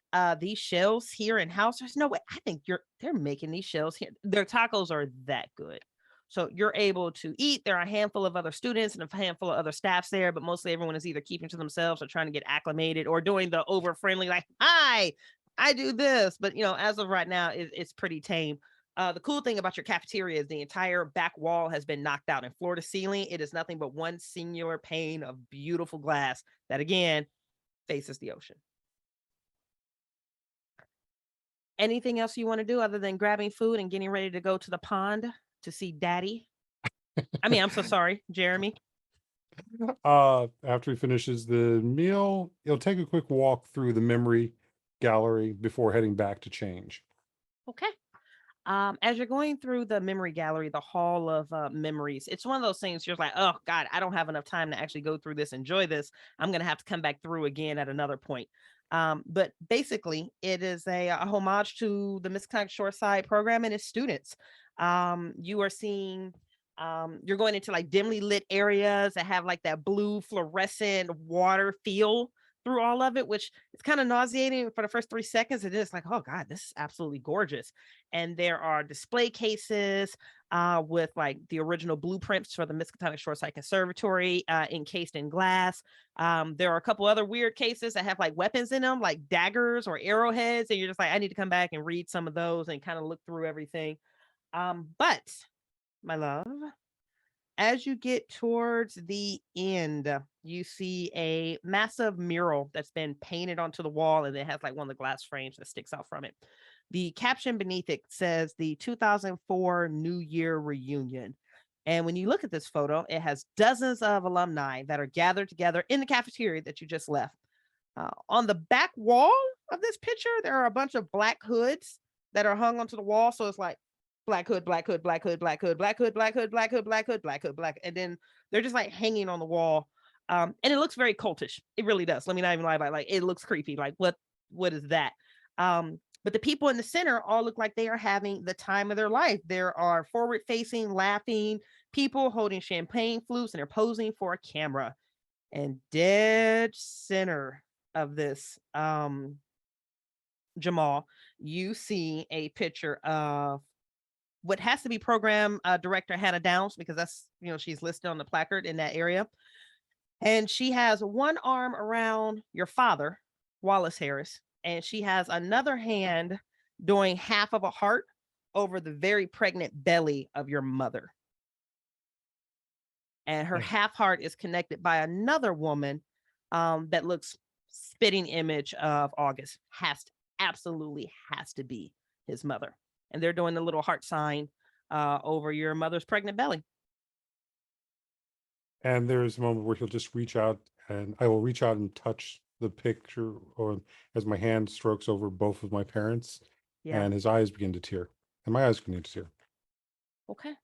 these shells here in house? There's no way. I think they're making these shells here. Their tacos are that good. So you're able to eat. There are a handful of other students and a handful of other staffs there, but mostly everyone is either keeping to themselves or trying to get acclimated or doing the over friendly, like, hi, I do this. But, as of right now, it's pretty tame. The cool thing about your cafeteria is the entire back wall has been knocked out and floor to ceiling. It is nothing but one singular pane of beautiful glass that, again, faces the ocean. Anything else you want to do other than grabbing food and getting ready to go to the pond to see Daddy? I mean, I'm so sorry, Jeremy. After he finishes the meal, he'll take a quick walk through the memory gallery before heading back to change. Okay. As you're going through the memory gallery, the hall of memories, it's one of those things you're like, oh God, I don't have enough time to actually go through this, enjoy this. I'm going to have to come back through again at another point. But basically, it is a homage to the Miskatonic Shoreside program and its students. You are seeing, you're going into like dimly lit areas that have like that blue fluorescent water feel through all of it, which is kind of nauseating for the first 3 seconds. It is like, oh God, this is absolutely gorgeous. And there are display cases with like the original blueprints for the Miskatonic Shoreside Conservatory encased in glass. There are a couple other weird cases that have like weapons in them, like daggers or arrowheads. And you're just like, I need to come back and read some of those and kind of look through everything. But my love, as you get towards the end, you see a massive mural that's been painted onto the wall, and it has like one of the glass frames that sticks out from it. The caption beneath it says the 2004 New Year Reunion. And when you look at this photo, it has dozens of alumni that are gathered together in the cafeteria that you just left. On the back wall of this picture, there are a bunch of black hoods that are hung onto the wall. So it's like black hood, black hood, black hood, black hood, black hood, black hood, black hood, black hood, black hood, black. And then they're just like hanging on the wall. And it looks very cultish. It really does. Let me not even lie about it. Like it looks creepy. Like what is that? But the people in the center all look like they are having the time of their life. There are forward-facing, laughing people holding champagne flutes, and they're posing for a camera. And dead center of this, Jamal, you see a picture of what has to be program director Hannah Downs, because that's, she's listed on the placard in that area. And she has one arm around your father, Wallace Harris, and she has another hand doing half of a heart over the very pregnant belly of your mother. And her half heart is connected by another woman that looks spitting image of August. Absolutely has to be his mother. And they're doing the little heart sign over your mother's pregnant belly. And there's a moment where he'll just reach out, and I will reach out and touch the picture, or as my hand strokes over both of my parents, and his eyes begin to tear, and my eyes begin to tear. Okay.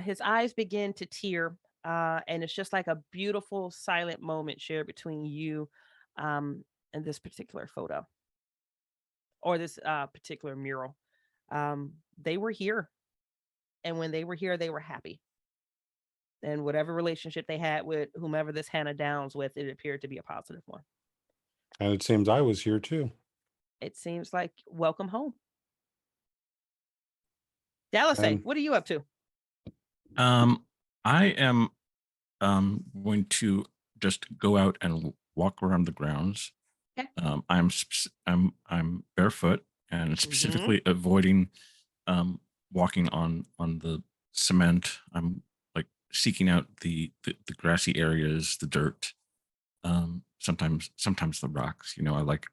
His eyes begin to tear, and it's just like a beautiful silent moment shared between you and this particular photo, or this particular mural. They were here, and when they were here, they were happy. And whatever relationship they had with whomever this Hannah Downs with, it appeared to be a positive one. And it seems I was here too. It seems like welcome home. Dallas, what are you up to? I am going to just go out and walk around the grounds. Okay. I'm barefoot and specifically avoiding walking on the cement. I'm like seeking out the grassy areas, the dirt. Sometimes the rocks. I like,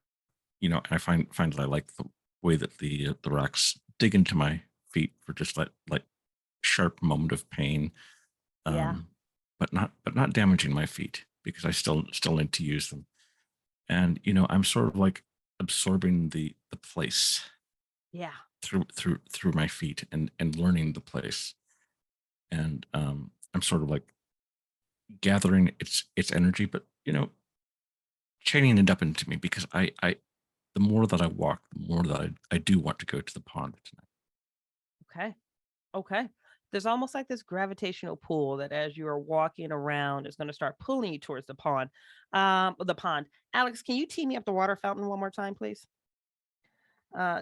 I find that I like the way that the rocks dig into my feet for just like sharp moment of pain. But not damaging my feet, because I still need to use them. And I'm sort of like absorbing the place. Through my feet and learning the place. And I'm sort of like gathering its energy, but chaining it up into me, because I the more that I walk, the more that I do want to go to the pond tonight. Okay. There's almost like this gravitational pull that as you are walking around is going to start pulling you towards the pond. Alex, can you tee me up the water fountain one more time, please?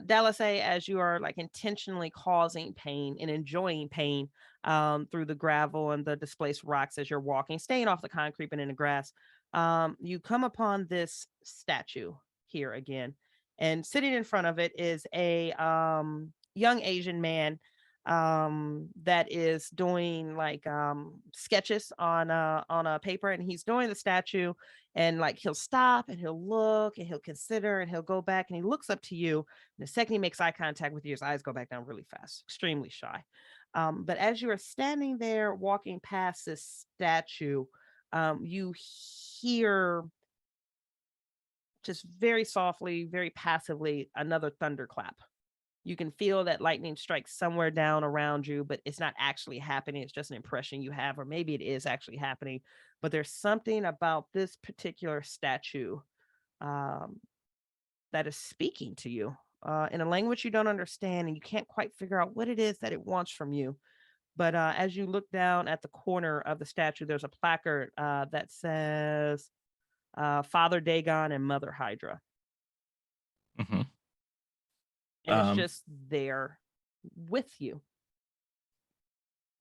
Dallas, as you are like intentionally causing pain and enjoying pain through the gravel and the displaced rocks as you're walking, staying off the concrete and in the grass, you come upon this statue here again. And sitting in front of it is a young Asian man that is doing like sketches on a paper, and he's doing the statue, and like he'll stop and he'll look and he'll consider and he'll go back and he looks up to you, and the second he makes eye contact with you, his eyes go back down really fast, extremely shy. But as you are standing there walking past this statue, you hear just very softly, very passively, another thunderclap. You can feel that lightning strikes somewhere down around you, but it's not actually happening. It's just an impression you have, or maybe it is actually happening. But there's something about this particular statue um, that is speaking to you in a language you don't understand, and you can't quite figure out what it is that it wants from you. But as you look down at the corner of the statue, there's a placard that says Father Dagon and Mother Hydra. Hmm. And it's just there with you.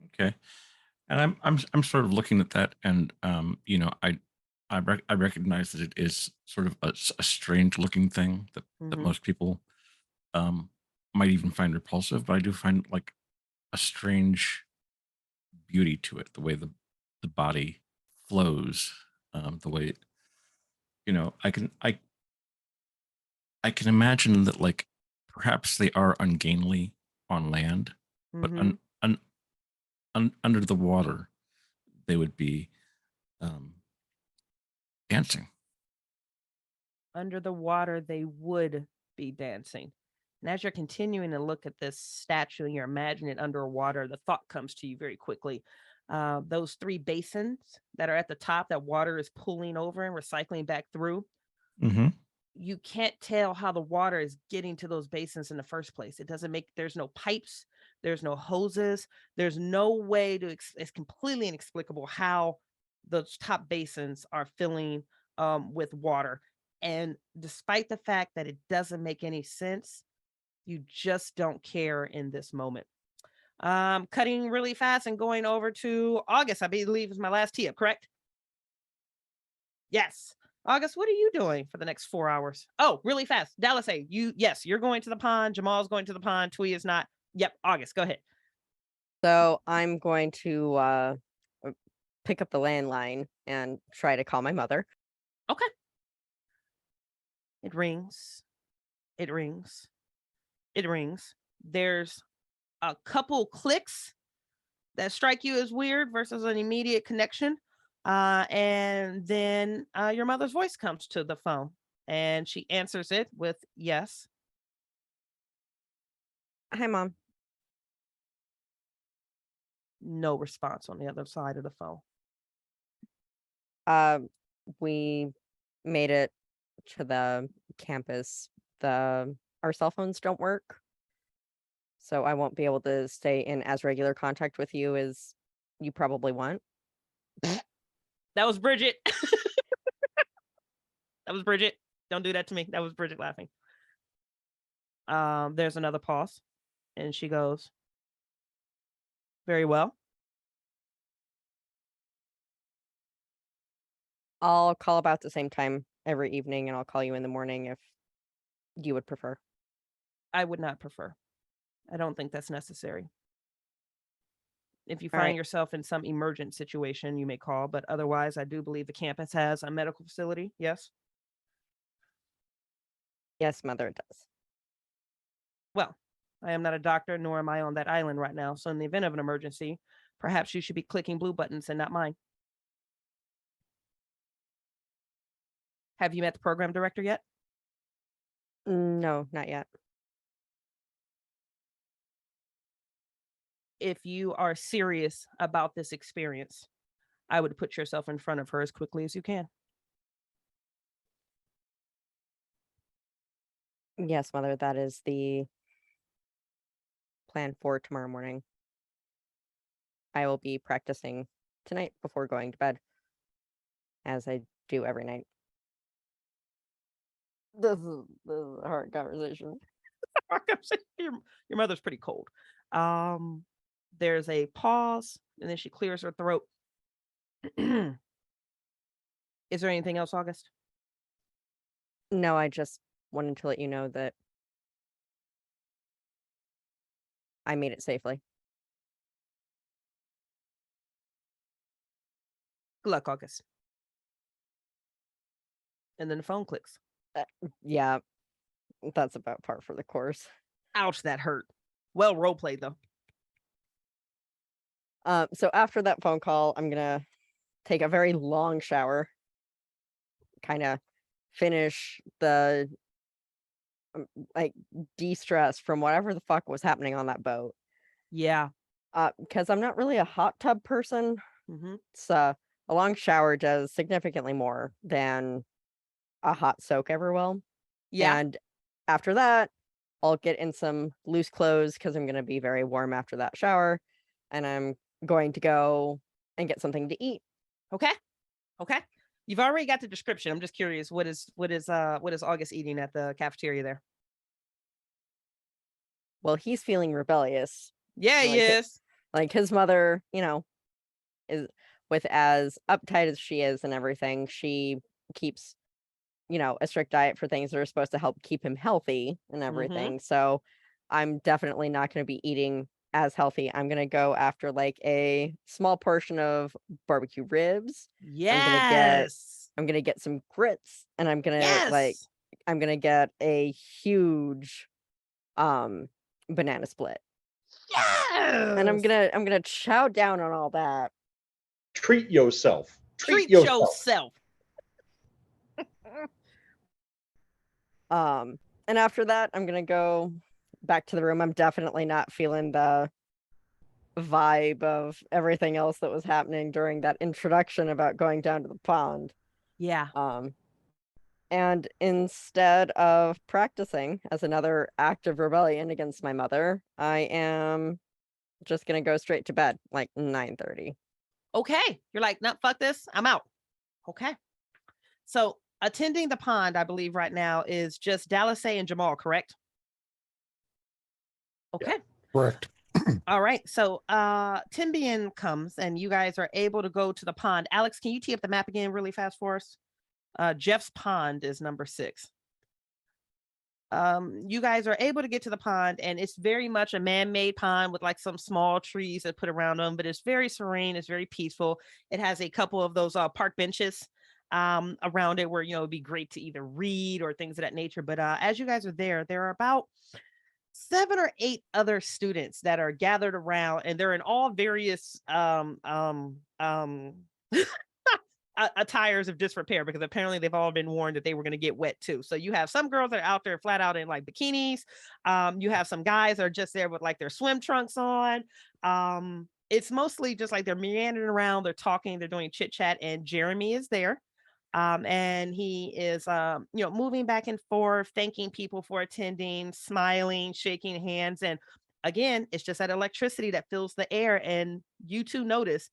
Okay. And I'm sort of looking at that, and I recognize that it is sort of a strange looking thing that Mhm. most people might even find repulsive, but I do find like a strange beauty to it, the way the body flows, the way I can imagine that, like, perhaps they are ungainly on land, but Mhm. under the water they would be um, dancing. Under the water, they would be dancing. And as you're continuing to look at this statue and you're imagining it underwater, the thought comes to you very quickly. Those three basins that are at the top that water is pulling over and recycling back through, Mm-hmm. you can't tell how the water is getting to those basins in the first place. It doesn't make, there's no pipes, there's no hoses, there's no way to, it's completely inexplicable how those top basins are filling with water. And despite the fact that it doesn't make any sense, you just don't care in this moment. Cutting really fast and going over to August, I believe is my last tee up, correct? Yes. August, what are you doing for the next 4 hours? Oh, really fast. Dallas, hey, yes, you're going to the pond. Jamal's going to the pond. Twee is not. Yep. August, go ahead. So I'm going to pick up the landline and try to call my mother. Okay. It rings. It rings. It rings. There's a couple clicks that strike you as weird versus an immediate connection. And then your mother's voice comes to the phone and she answers it with yes. Hi, Mom. No response on the other side of the phone. We made it to the campus. Our cell phones don't work, so I won't be able to stay in as regular contact with you as you probably want. That was Bridget. That was Bridget. Don't do that to me. That was Bridget laughing. There's another pause, and she goes, very well. I'll call about the same time every evening, and I'll call you in the morning if you would prefer. I would not prefer. I don't think that's necessary. If you All find right. yourself in some emergent situation, you may call, but otherwise, I do believe the campus has a medical facility. Yes. Yes, Mother, it does. Well, I am not a doctor, nor am I on that island right now. So in the event of an emergency, perhaps you should be clicking blue buttons and not mine. Have you met the program director yet? No, not yet. If you are serious about this experience, I would put yourself in front of her as quickly as you can. Yes, Mother, that is the plan for tomorrow morning. I will be practicing tonight before going to bed, as I do every night. This is a hard conversation. Your mother's pretty cold. There's a pause, and then she clears her throat. Is there anything else, August? No, I just wanted to let you know that I made it safely. Good luck, August. And then the phone clicks. Yeah, that's about par for the course. Ouch, that hurt. Well role played though. So after that phone call, I'm gonna take a very long shower, kind of finish the like de-stress from whatever the fuck was happening on that boat. Yeah. Because I'm not really a hot tub person. Mm-hmm. So a long shower does significantly more than a hot soak ever will. Yeah. And after that, I'll get in some loose clothes because I'm going to be very warm after that shower. And I'm going to go and get something to eat. Okay. You've already got the description. I'm just curious, what is August eating at the cafeteria there? Well, he's feeling rebellious. Yeah, he is. Like his mother, is with as uptight as she is and everything, she keeps, a strict diet for things that are supposed to help keep him healthy and everything. So I'm definitely not going to be eating as healthy. I'm going to go after like a small portion of barbecue ribs. Yes. I'm going to get some grits, and I'm going to I'm going to get a huge banana split. Yes. And I'm going to chow down on all that. Treat yourself. Treat yourself. And after that, I'm going to go back to the room. I'm definitely not feeling the vibe of everything else that was happening during that introduction about going down to the pond. Yeah. And instead of practicing as another act of rebellion against my mother, I am just going to go straight to bed, like 9:30. Okay. You're like, no, fuck this. I'm out. Okay. So attending the pond, I believe right now is just Dallas and Jamal, correct? Okay. Yeah. Correct. All right. So Timbian comes and you guys are able to go to the pond. Alex, can you tee up the map again really fast for us? Jeff's pond is number 6. You guys are able to get to the pond, and it's very much a man-made pond with like some small trees that put around them, but it's very serene. It's very peaceful. It has a couple of those park benches around it where, it'd be great to either read or things of that nature. But as you guys are there are about 7 or 8 other students that are gathered around, and they're in all various attires of disrepair, because apparently they've all been warned that they were going to get wet too. So you have some girls that are out there flat out in like bikinis. You have some guys that are just there with like their swim trunks on. It's mostly just like they're meandering around, they're talking, they're doing chit chat, and Jeremy is there. And he is, moving back and forth, thanking people for attending, smiling, shaking hands. And again, it's just that electricity that fills the air. And you two notice,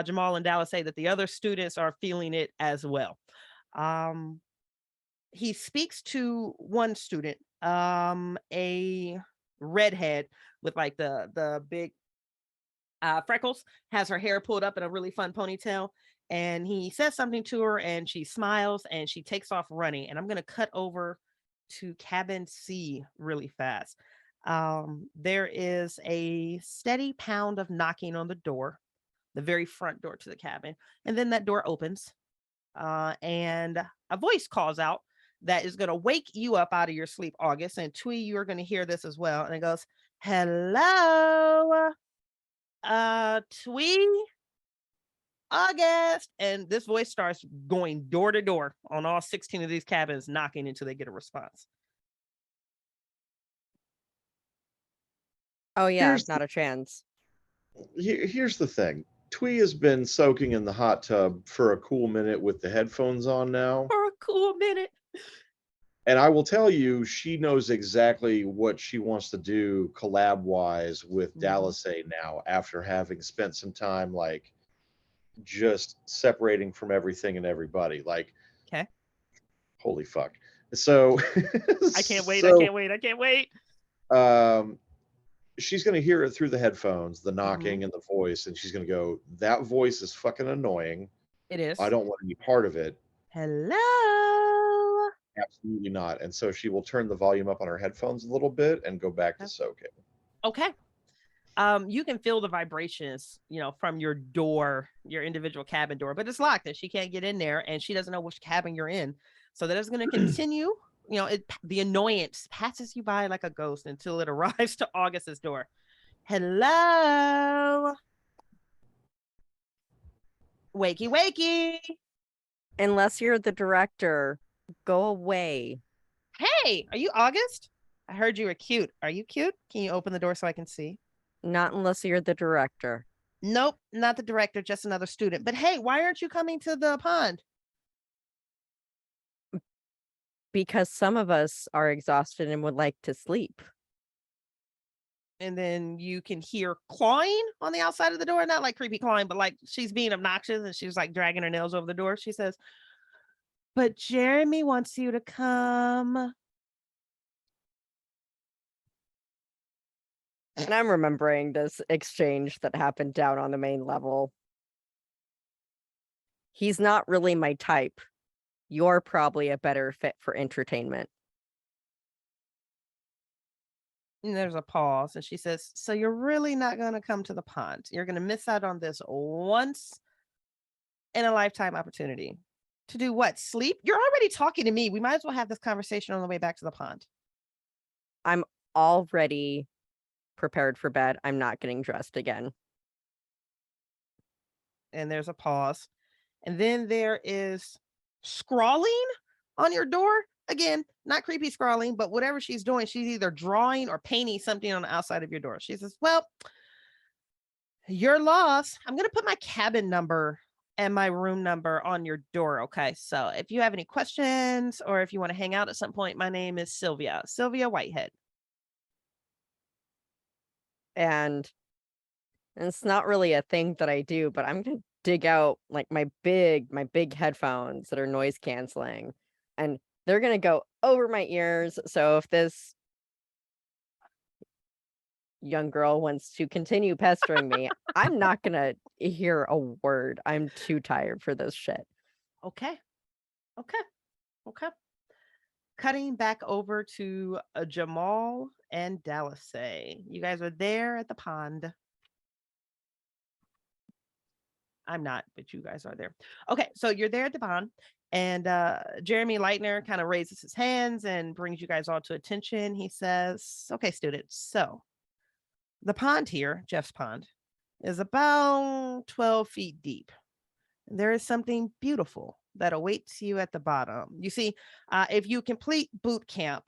Jamal and Dallas say that the other students are feeling it as well. He speaks to one student, a redhead with like the big freckles, has her hair pulled up in a really fun ponytail. And he says something to her and she smiles and she takes off running. And I'm going to cut over to cabin C really fast. There is a steady pound of knocking on the door, the very front door to the cabin. And then that door opens and a voice calls out that is going to wake you up out of your sleep, August. And Twee, you're going to hear this as well. And it goes, hello, Twee, August. And this voice starts going door to door on all 16 of these cabins, knocking until they get a response. Oh yeah, not a chance. Here's the thing. Twee has been soaking in the hot tub for a cool minute with the headphones on now. For a cool minute. And I will tell you, she knows exactly what she wants to do collab-wise with Dallas now, after having spent some time like just separating from everything and everybody. Like, okay, holy fuck. So I can't wait. She's going to hear it through the headphones, the knocking and the voice, and she's going to go, that voice is fucking annoying. It is. I don't want any part of it. Hello. Absolutely not. And so she will turn the volume up on her headphones a little bit and go back to soaking. Okay. You can feel the vibrations, from your door, your individual cabin door, but it's locked and she can't get in there and she doesn't know which cabin you're in. So that is going to continue. The annoyance passes you by like a ghost until it arrives to August's door. Hello. Wakey, wakey. Unless you're the director, Go away. Hey, are you August? I heard you were cute. Are you cute? Can you open the door so I can see? Not unless you're the director. Nope, not the director, just another student. But hey, why aren't you coming to the pond? Because some of us are exhausted and would like to sleep. And then you can hear clawing on the outside of the door. Not like creepy clawing, but like she's being obnoxious and she's like dragging her nails over the door. She says, but Jeremy wants you to come. And I'm remembering this exchange that happened down on the main level. He's not really my type. You're probably a better fit for entertainment. And there's a pause, and she says, so you're really not going to come to the pond. You're going to miss out on this once in a lifetime opportunity. To do what? Sleep? You're already talking to me. We might as well have this conversation on the way back to the pond. I'm already prepared for bed. I'm not getting dressed again. And there's a pause. And then there is scrawling on your door. Again, not creepy scrawling, but whatever she's doing, she's either drawing or painting something on the outside of your door. She says, well, you're lost. I'm going to put my cabin number and my room number on your door. Okay. So if you have any questions or if you want to hang out at some point, my name is Sylvia Whitehead. And it's not really a thing that I do, but I'm going to dig out like my big headphones that are noise canceling, and they're going to go over my ears. So if this young girl wants to continue pestering me, I'm not going to hear a word. I'm too tired for this shit. Okay. Cutting back over to Jamal and Dallas. You guys are there at the pond. I'm not, but you guys are there. Okay, so you're there at the pond, and Jeremy Leitner kind of raises his hands and brings you guys all to attention. He says, okay, students, so the pond here, Jeff's pond, is about 12 feet deep. There is something beautiful that awaits you at the bottom. You see, if you complete boot camp,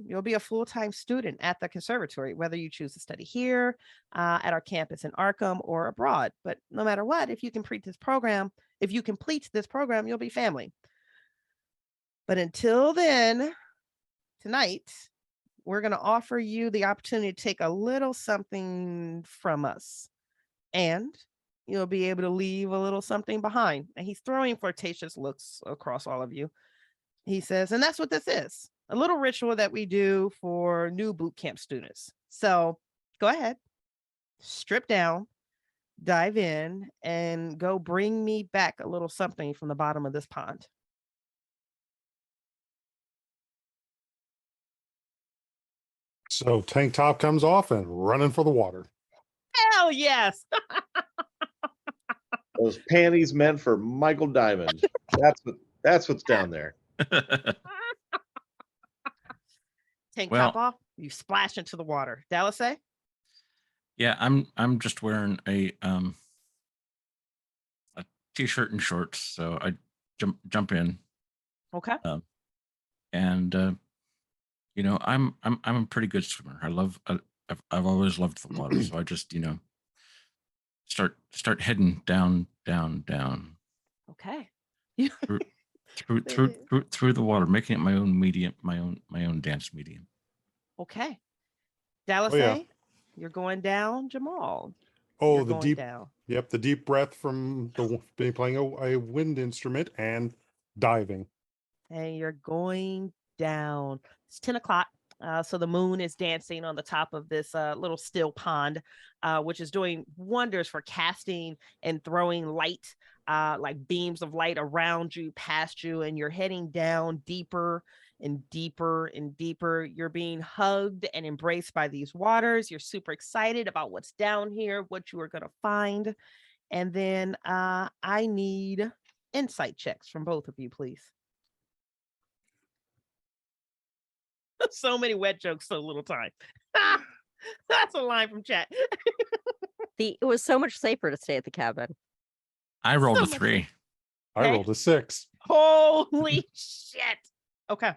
you'll be a full-time student at the Conservatory, whether you choose to study here, at our campus in Arkham, or abroad. But no matter what, if you complete this program, you'll be family. But until then, tonight, we're going to offer you the opportunity to take a little something from us. And you'll be able to leave a little something behind. And he's throwing flirtatious looks across all of you. He says, and that's what this is, a little ritual that we do for new boot camp students. So go ahead, strip down, dive in, and go bring me back a little something from the bottom of this pond. So tank top comes off and running for the water. Hell yes. Those panties meant for Michael Diamond. That's what's down there. Tank top off, you splash into the water. Dallas? Yeah, I'm just wearing a t-shirt and shorts, so I jump in. Okay. And you know, I'm a pretty good swimmer. I've always loved the water, so I just, you know, start heading down. Okay. through the water, making it my own medium, my own dance medium. Okay. Dallas, you're going down, Jamal. Oh, you're the deep down. Yep, the deep breath from playing a wind instrument and diving. And you're going down. It's 10 o'clock. So the moon is dancing on the top of this little still pond, which is doing wonders for casting and throwing light, like beams of light around you, past you, and you're heading down deeper and deeper and deeper. You're being hugged and embraced by these waters. You're super excited about what's down here, what you are going to find. And then I need insight checks from both of you, please. So many wet jokes, so little time. That's a line from chat. It was so much safer to stay at the cabin. I rolled a 3. I rolled a 6. Holy shit. Okay.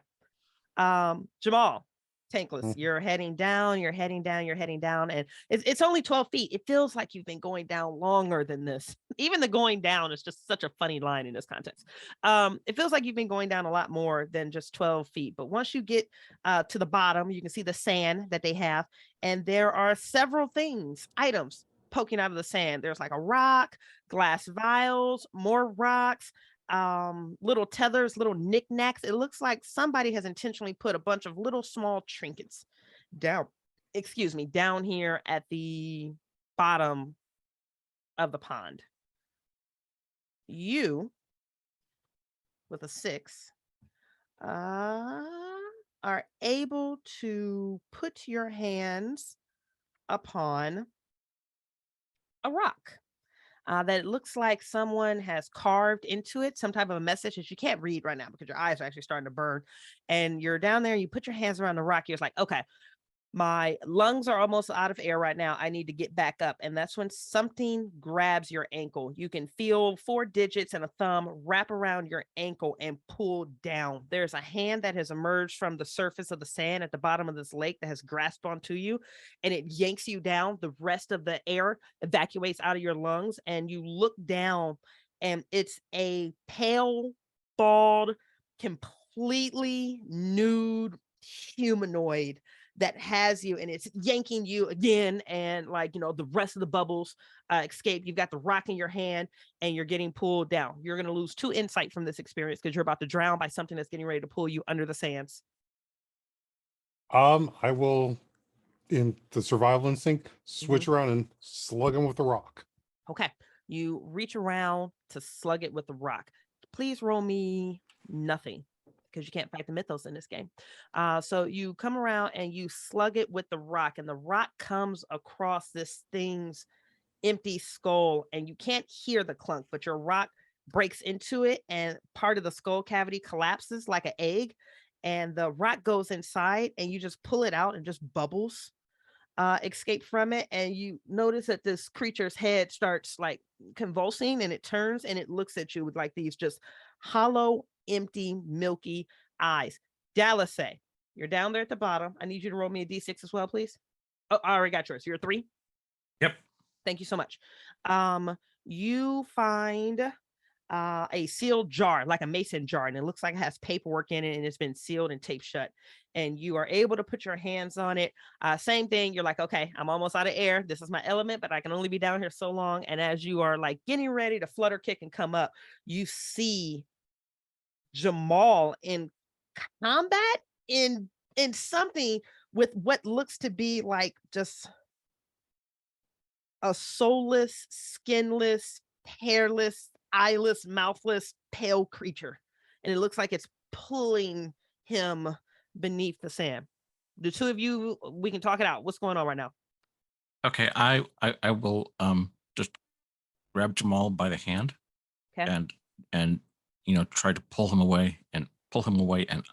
Jamal, Tankless, Mhm. you're heading down, and it's only 12 feet. It feels like you've been going down longer than this. Even the going down is just such a funny line in this context. It feels like you've been going down a lot more than just 12 feet. But once you get to the bottom, you can see the sand that they have, and there are several items poking out of the sand. There's like a rock, glass vials, more rocks, little tethers, little knickknacks. It looks like somebody has intentionally put a bunch of little small trinkets down down here at the bottom of the pond. You, with a 6, are able to put your hands upon a rock that it looks like someone has carved into it, some type of a message that you can't read right now because your eyes are actually starting to burn. And you're down there, and you put your hands around the rock. You're like, okay, my lungs are almost out of air right now. I need to get back up. And that's when something grabs your ankle. You can feel 4 digits and a thumb wrap around your ankle and pull down. There's a hand that has emerged from the surface of the sand at the bottom of this lake that has grasped onto you, and it yanks you down. The rest of the air evacuates out of your lungs, and you look down, and it's a pale, bald, completely nude humanoid that has you, and it's yanking you again, and the rest of the bubbles escape. You've got the rock in your hand, and you're getting pulled down. You're going to lose 2 insight from this experience because you're about to drown by something that's getting ready to pull you under the sands. I will, in the survival instinct, switch around and slug him with the rock. Okay, you reach around to slug it with the rock. Please roll me nothing, because you can't fight the mythos in this game. So you come around and you slug it with the rock, and the rock comes across this thing's empty skull, and you can't hear the clunk, but your rock breaks into it, and part of the skull cavity collapses like an egg, and the rock goes inside, and you just pull it out, and just bubbles escape from it. And you notice that this creature's head starts like convulsing, and it turns and it looks at you with like these just hollow, empty, milky eyes. Dallas, you're down there at the bottom. I need you to roll me a d6 as well, please. Oh, I already got yours. You're a 3. Yep. Thank you so much. You find a sealed jar, like a mason jar, and it looks like it has paperwork in it, and it's been sealed and taped shut. And you are able to put your hands on it. Same thing. You're like, okay, I'm almost out of air. This is my element, but I can only be down here so long. And as you are like getting ready to flutter, kick, and come up, you see Jamal in combat in something with what looks to be like just a soulless, skinless, hairless, eyeless, mouthless, pale creature. And it looks like it's pulling him beneath the sand. The 2 of you, we can talk it out. What's going on right now? Okay, I will just grab Jamal by the hand Okay. and try to pull him away and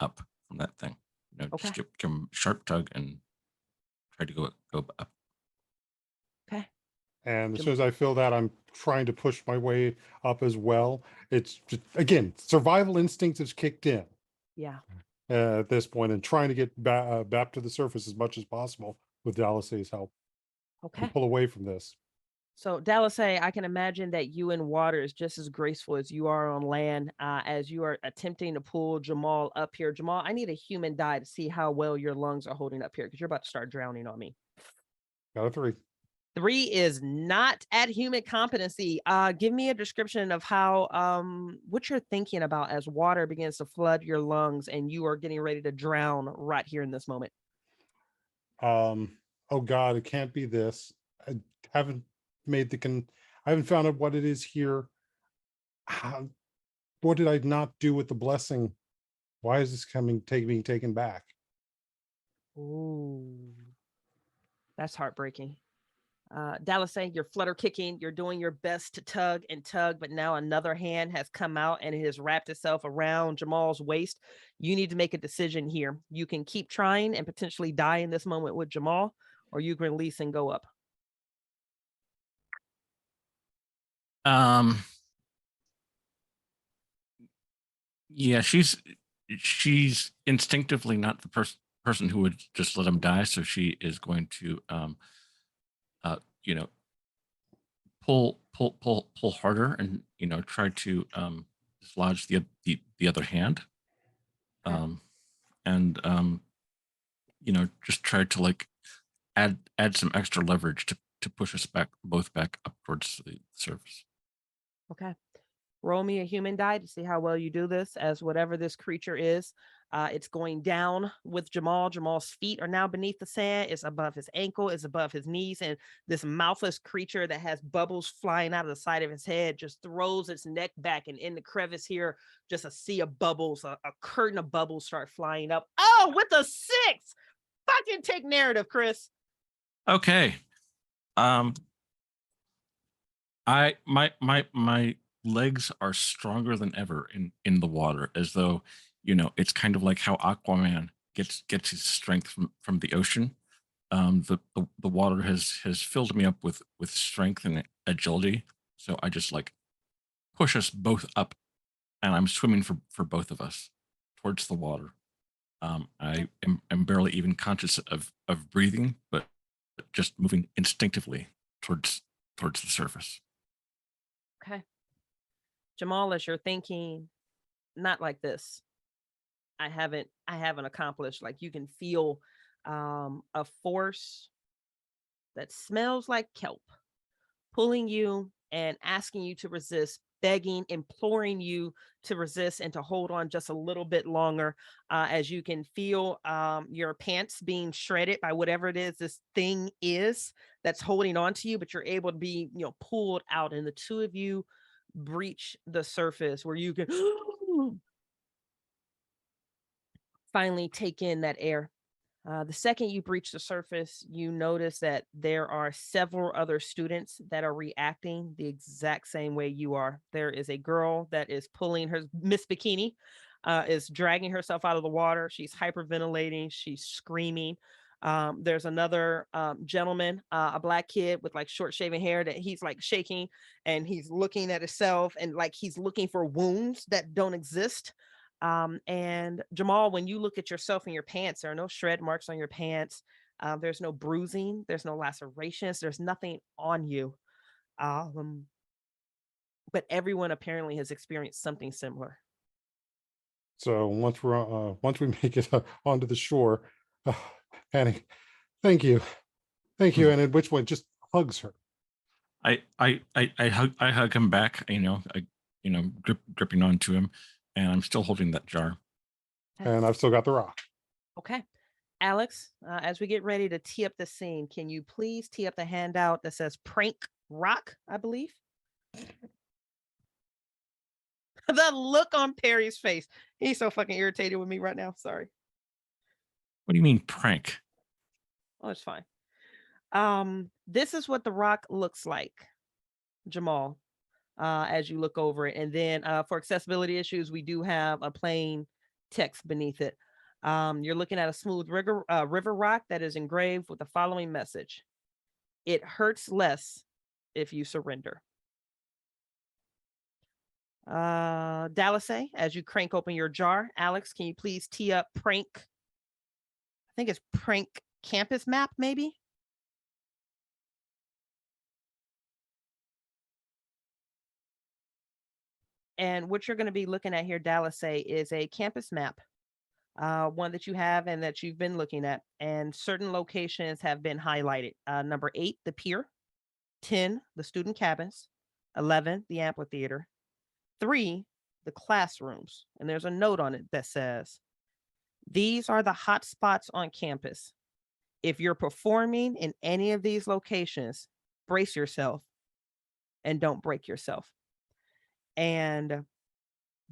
up from that thing. Just give him a sharp tug and try to go up. Okay. And as soon as I feel that, I'm trying to push my way up as well. It's just, again, survival instincts has kicked in. Yeah. At this point, and trying to get back to the surface as much as possible with Dallas's help. Okay. And pull away from this. So Dallas, I can imagine that you in water is just as graceful as you are on land, as you are attempting to pull Jamal up here. Jamal, I need a human die to see how well your lungs are holding up here, because you're about to start drowning on me. Got a 3. 3 is not at human competency. Give me a description of how what you're thinking about as water begins to flood your lungs and you are getting ready to drown right here in this moment. Oh God, it can't be this. I haven't made I haven't found out what it is here. What did I not do with the blessing? Why is this being taken back? Ooh, that's heartbreaking. Dallas, you're flutter kicking, you're doing your best to tug and tug, but now another hand has come out and it has wrapped itself around Jamal's waist. You need to make a decision here. You can keep trying and potentially die in this moment with Jamal, or you can release and go up. Yeah, she's instinctively not the person who would just let him die, so she is going to you know, pull harder, and try to dislodge the other hand, Okay. and just try to like add some extra leverage to push us both back up towards the surface. Okay. Roll me a human die to see how well you do this, as whatever this creature is, it's going down with Jamal. Jamal's feet are now beneath the sand. It's above his ankle, it's above his knees. And this mouthless creature that has bubbles flying out of the side of his head just throws its neck back. And in the crevice here, just a sea of bubbles, a curtain of bubbles start flying up. Oh, with a 6! Fucking take narrative, Chris. Okay. My legs are stronger than ever in the water, as though it's kind of like how Aquaman gets his strength from the ocean. The water has filled me up with strength and agility, so I just like push us both up, and I'm swimming for both of us towards the water. I am barely even conscious of breathing, but just moving instinctively towards the surface. Okay. Jamal, as you're thinking, not like this. I haven't accomplished. Like, you can feel a force that smells like kelp pulling you and asking you to resist, begging, imploring you to resist and to hold on just a little bit longer, as you can feel your pants being shredded by whatever it is this thing is that's holding on to you, but you're able to be, pulled out, and the two of you breach the surface where you can finally take in that air. The second you breach the surface, you notice that there are several other students that are reacting the exact same way you are. There is a girl that is pulling her, Miss Bikini, is dragging herself out of the water. She's hyperventilating. She's screaming. There's another gentleman, a black kid with like short shaven hair, that he's like shaking and he's looking at himself and like he's looking for wounds that don't exist. And Jamal, when you look at yourself in your pants, there are no shred marks on your pants. There's no bruising. There's no lacerations. There's nothing on you. Um, but everyone apparently has experienced something similar. So once we make it onto the shore, uh, Annie, thank you, and at which one just hugs her. I hug him back, gripping onto him, and I'm still holding that jar. And I've still got the rock. Okay. Alex, as we get ready to tee up the scene, can you please tee up the handout that says prank rock, I believe? The look on Perry's face. He's so fucking irritated with me right now. Sorry. What do you mean prank? Oh, it's fine. This is what the rock looks like, Jamal, as you look over it. And then for accessibility issues, we do have a plain text beneath it. You're looking at a smooth river rock that is engraved with the following message: it hurts less if you surrender. Dallas, as you crank open your jar, Alex, can you please tee up prank? I think it's prank campus map, maybe? And what you're going to be looking at here, Dallas, is a campus map, one that you have and that you've been looking at. And certain locations have been highlighted. Number 8, the pier. 10, the student cabins. 11, the amphitheater. 3, the classrooms. And there's a note on it that says, these are the hot spots on campus. If you're performing in any of these locations, brace yourself and don't break yourself. And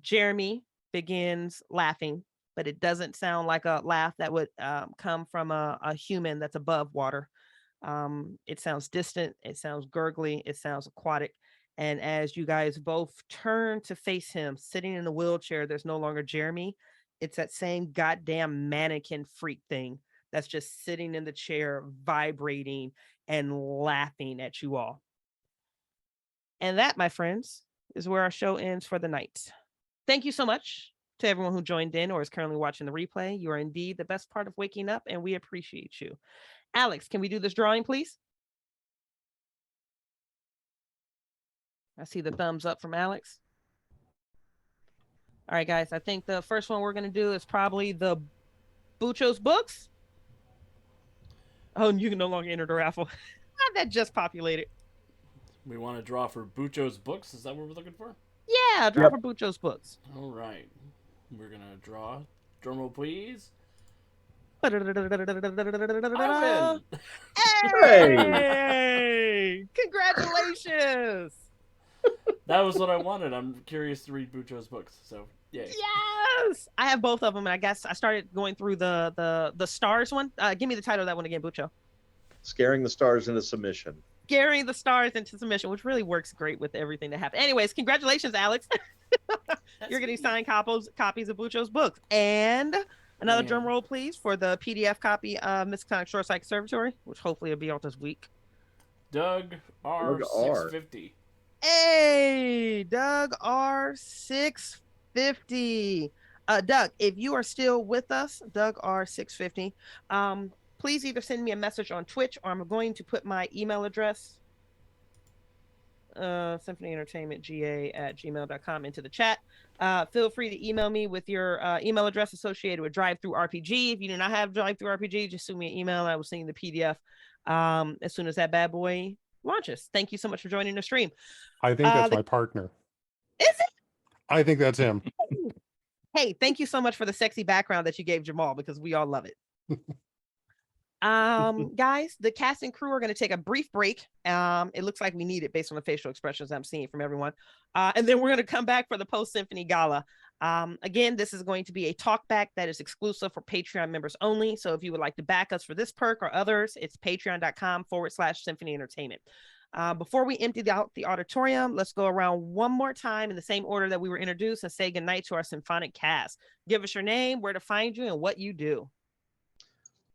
Jeremy begins laughing, but it doesn't sound like a laugh that would come from a human that's above water. It sounds distant, it sounds gurgly, it sounds aquatic. And as you guys both turn to face him, sitting in a wheelchair, there's no longer Jeremy. It's that same goddamn mannequin freak thing that's just sitting in the chair, vibrating and laughing at you all. And that, my friends, is where our show ends for the night. Thank you so much To everyone who joined in or is currently watching the replay, you are indeed the best part of waking up, and we appreciate you. Alex, can we do this drawing, please? I see the thumbs up from Alex. All right, guys, I think the first one we're going to do is probably the Bucho's books. Oh, and you can no longer enter the raffle. That just populated. We want to draw for Bucho's books. Is that what we're looking for? Yeah, draw for Bucho's books. All right. We're going to draw. Drumroll, please. I I win. Hey! Congratulations! That was what I wanted. I'm curious to read Bucho's books, so yay. Yes! I have both of them, and I guess I started going through the stars one. Give me the title of that one again, Bucho. Scaring the Stars into Submission. Scaring the stars into submission, which really works great with everything that happened. Anyways, congratulations, Alex. You're getting signed copies of Bucho's books. And another drum roll, please, for the PDF copy of Miskatonic Shoreside Conservatory, which hopefully will be out this week. Doug R650. Hey, Doug R650. Doug, if you are still with us, Doug R650, please either send me a message on Twitch, or I'm going to put my email address, Symphony Entertainment GA@gmail.com, into the chat. Feel free to email me with your email address associated with Drive-Thru RPG. If you do not have Drive-Thru RPG, just send me an email. I will send you the PDF as soon as that bad boy launches. Thank you so much for joining the stream. I think that's my partner. Is it? I think that's him. Hey, thank you so much for the sexy background that you gave Jamal, because we all love it. Guys, the cast and crew are going to take a brief break. It looks like we need it based on the facial expressions I'm seeing from everyone. And then we're going to come back for the post-symphony gala. Again, this is going to be a talk back that is exclusive for Patreon members only. So if you would like to back us for this perk or others, it's patreon.com/Symphony Entertainment. Before we empty out the auditorium, let's go around one more time in the same order that we were introduced and say goodnight to our symphonic cast. Give us your name, where to find you, and what you do.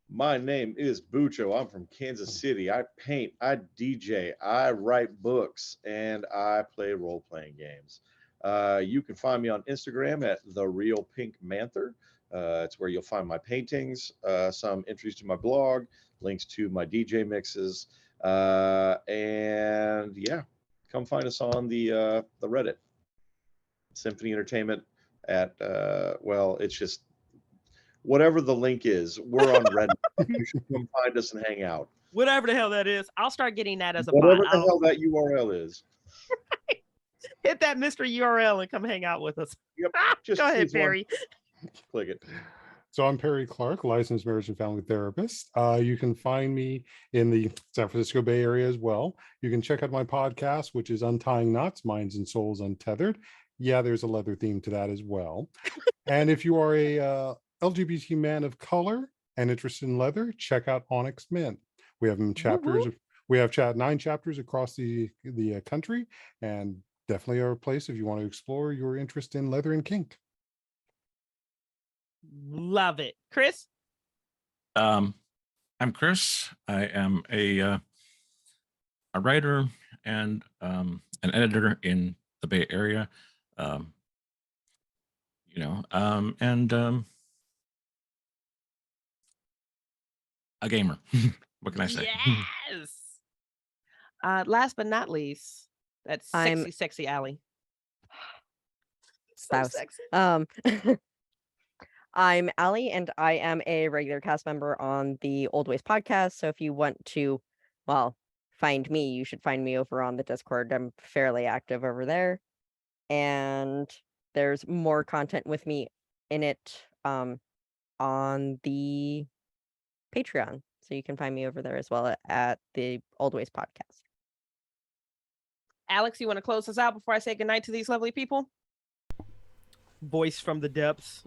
My name is Bucho. I'm from Kansas City. I paint, I DJ, I write books, and I play role-playing games. You can find me on Instagram at The Real Pink Manther. It's where you'll find my paintings, some entries to my blog, links to my DJ mixes, and yeah, come find us on the Reddit. Symphony Entertainment at well, it's just whatever the link is, we're on Reddit. You should come find us and hang out. Whatever the hell that is, I'll start getting that as a whatever bot. the hell that URL is. Hit that mystery URL and come hang out with us. Yep. Just go ahead, Perry. Click it. So I'm Perry Clark, licensed marriage and family therapist. You can find me in the San Francisco Bay Area as well. You can check out my podcast, which is Untying Knots, Minds and Souls Untethered. Yeah, there's a leather theme to that as well. And if you are a LGBT man of color and interested in leather, check out Onyx Men. We have them chapters. We have 9 chapters across the country, and definitely are a place if you want to explore your interest in leather and kink. Love it. Chris? I'm Chris. I am a writer and an editor in the Bay Area. A gamer. What can I say? Yes. Last but not least, that's sexy Allie. So sexy. I'm Allie, and I am a regular cast member on the Old Ways podcast. So if you want to, find me, you should find me over on the Discord. I'm fairly active over there. And there's more content with me in it on the Patreon. So you can find me over there as well at the Old Ways podcast. Alex, you want to close us out before I say goodnight to these lovely people? Voice from the depths.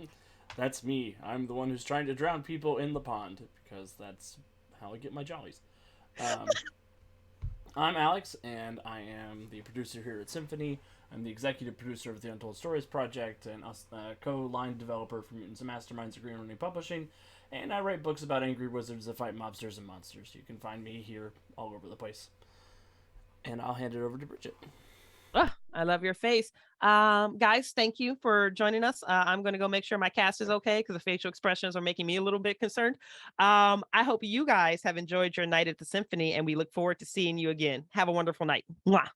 That's me. I'm the one who's trying to drown people in the pond, because that's how I get my jollies. I'm Alex, and I am the producer here at Symphony. I'm the executive producer of the Untold Stories Project, and co-line developer for Mutants and Masterminds of Green Running Publishing. And I write books about angry wizards that fight mobsters and monsters. You can find me here all over the place. And I'll hand it over to Bridget. I love your face. Guys, thank you for joining us. I'm going to go make sure my cast is okay because the facial expressions are making me a little bit concerned. I hope you guys have enjoyed your night at the Symphony, and we look forward to seeing you again. Have a wonderful night. Mwah.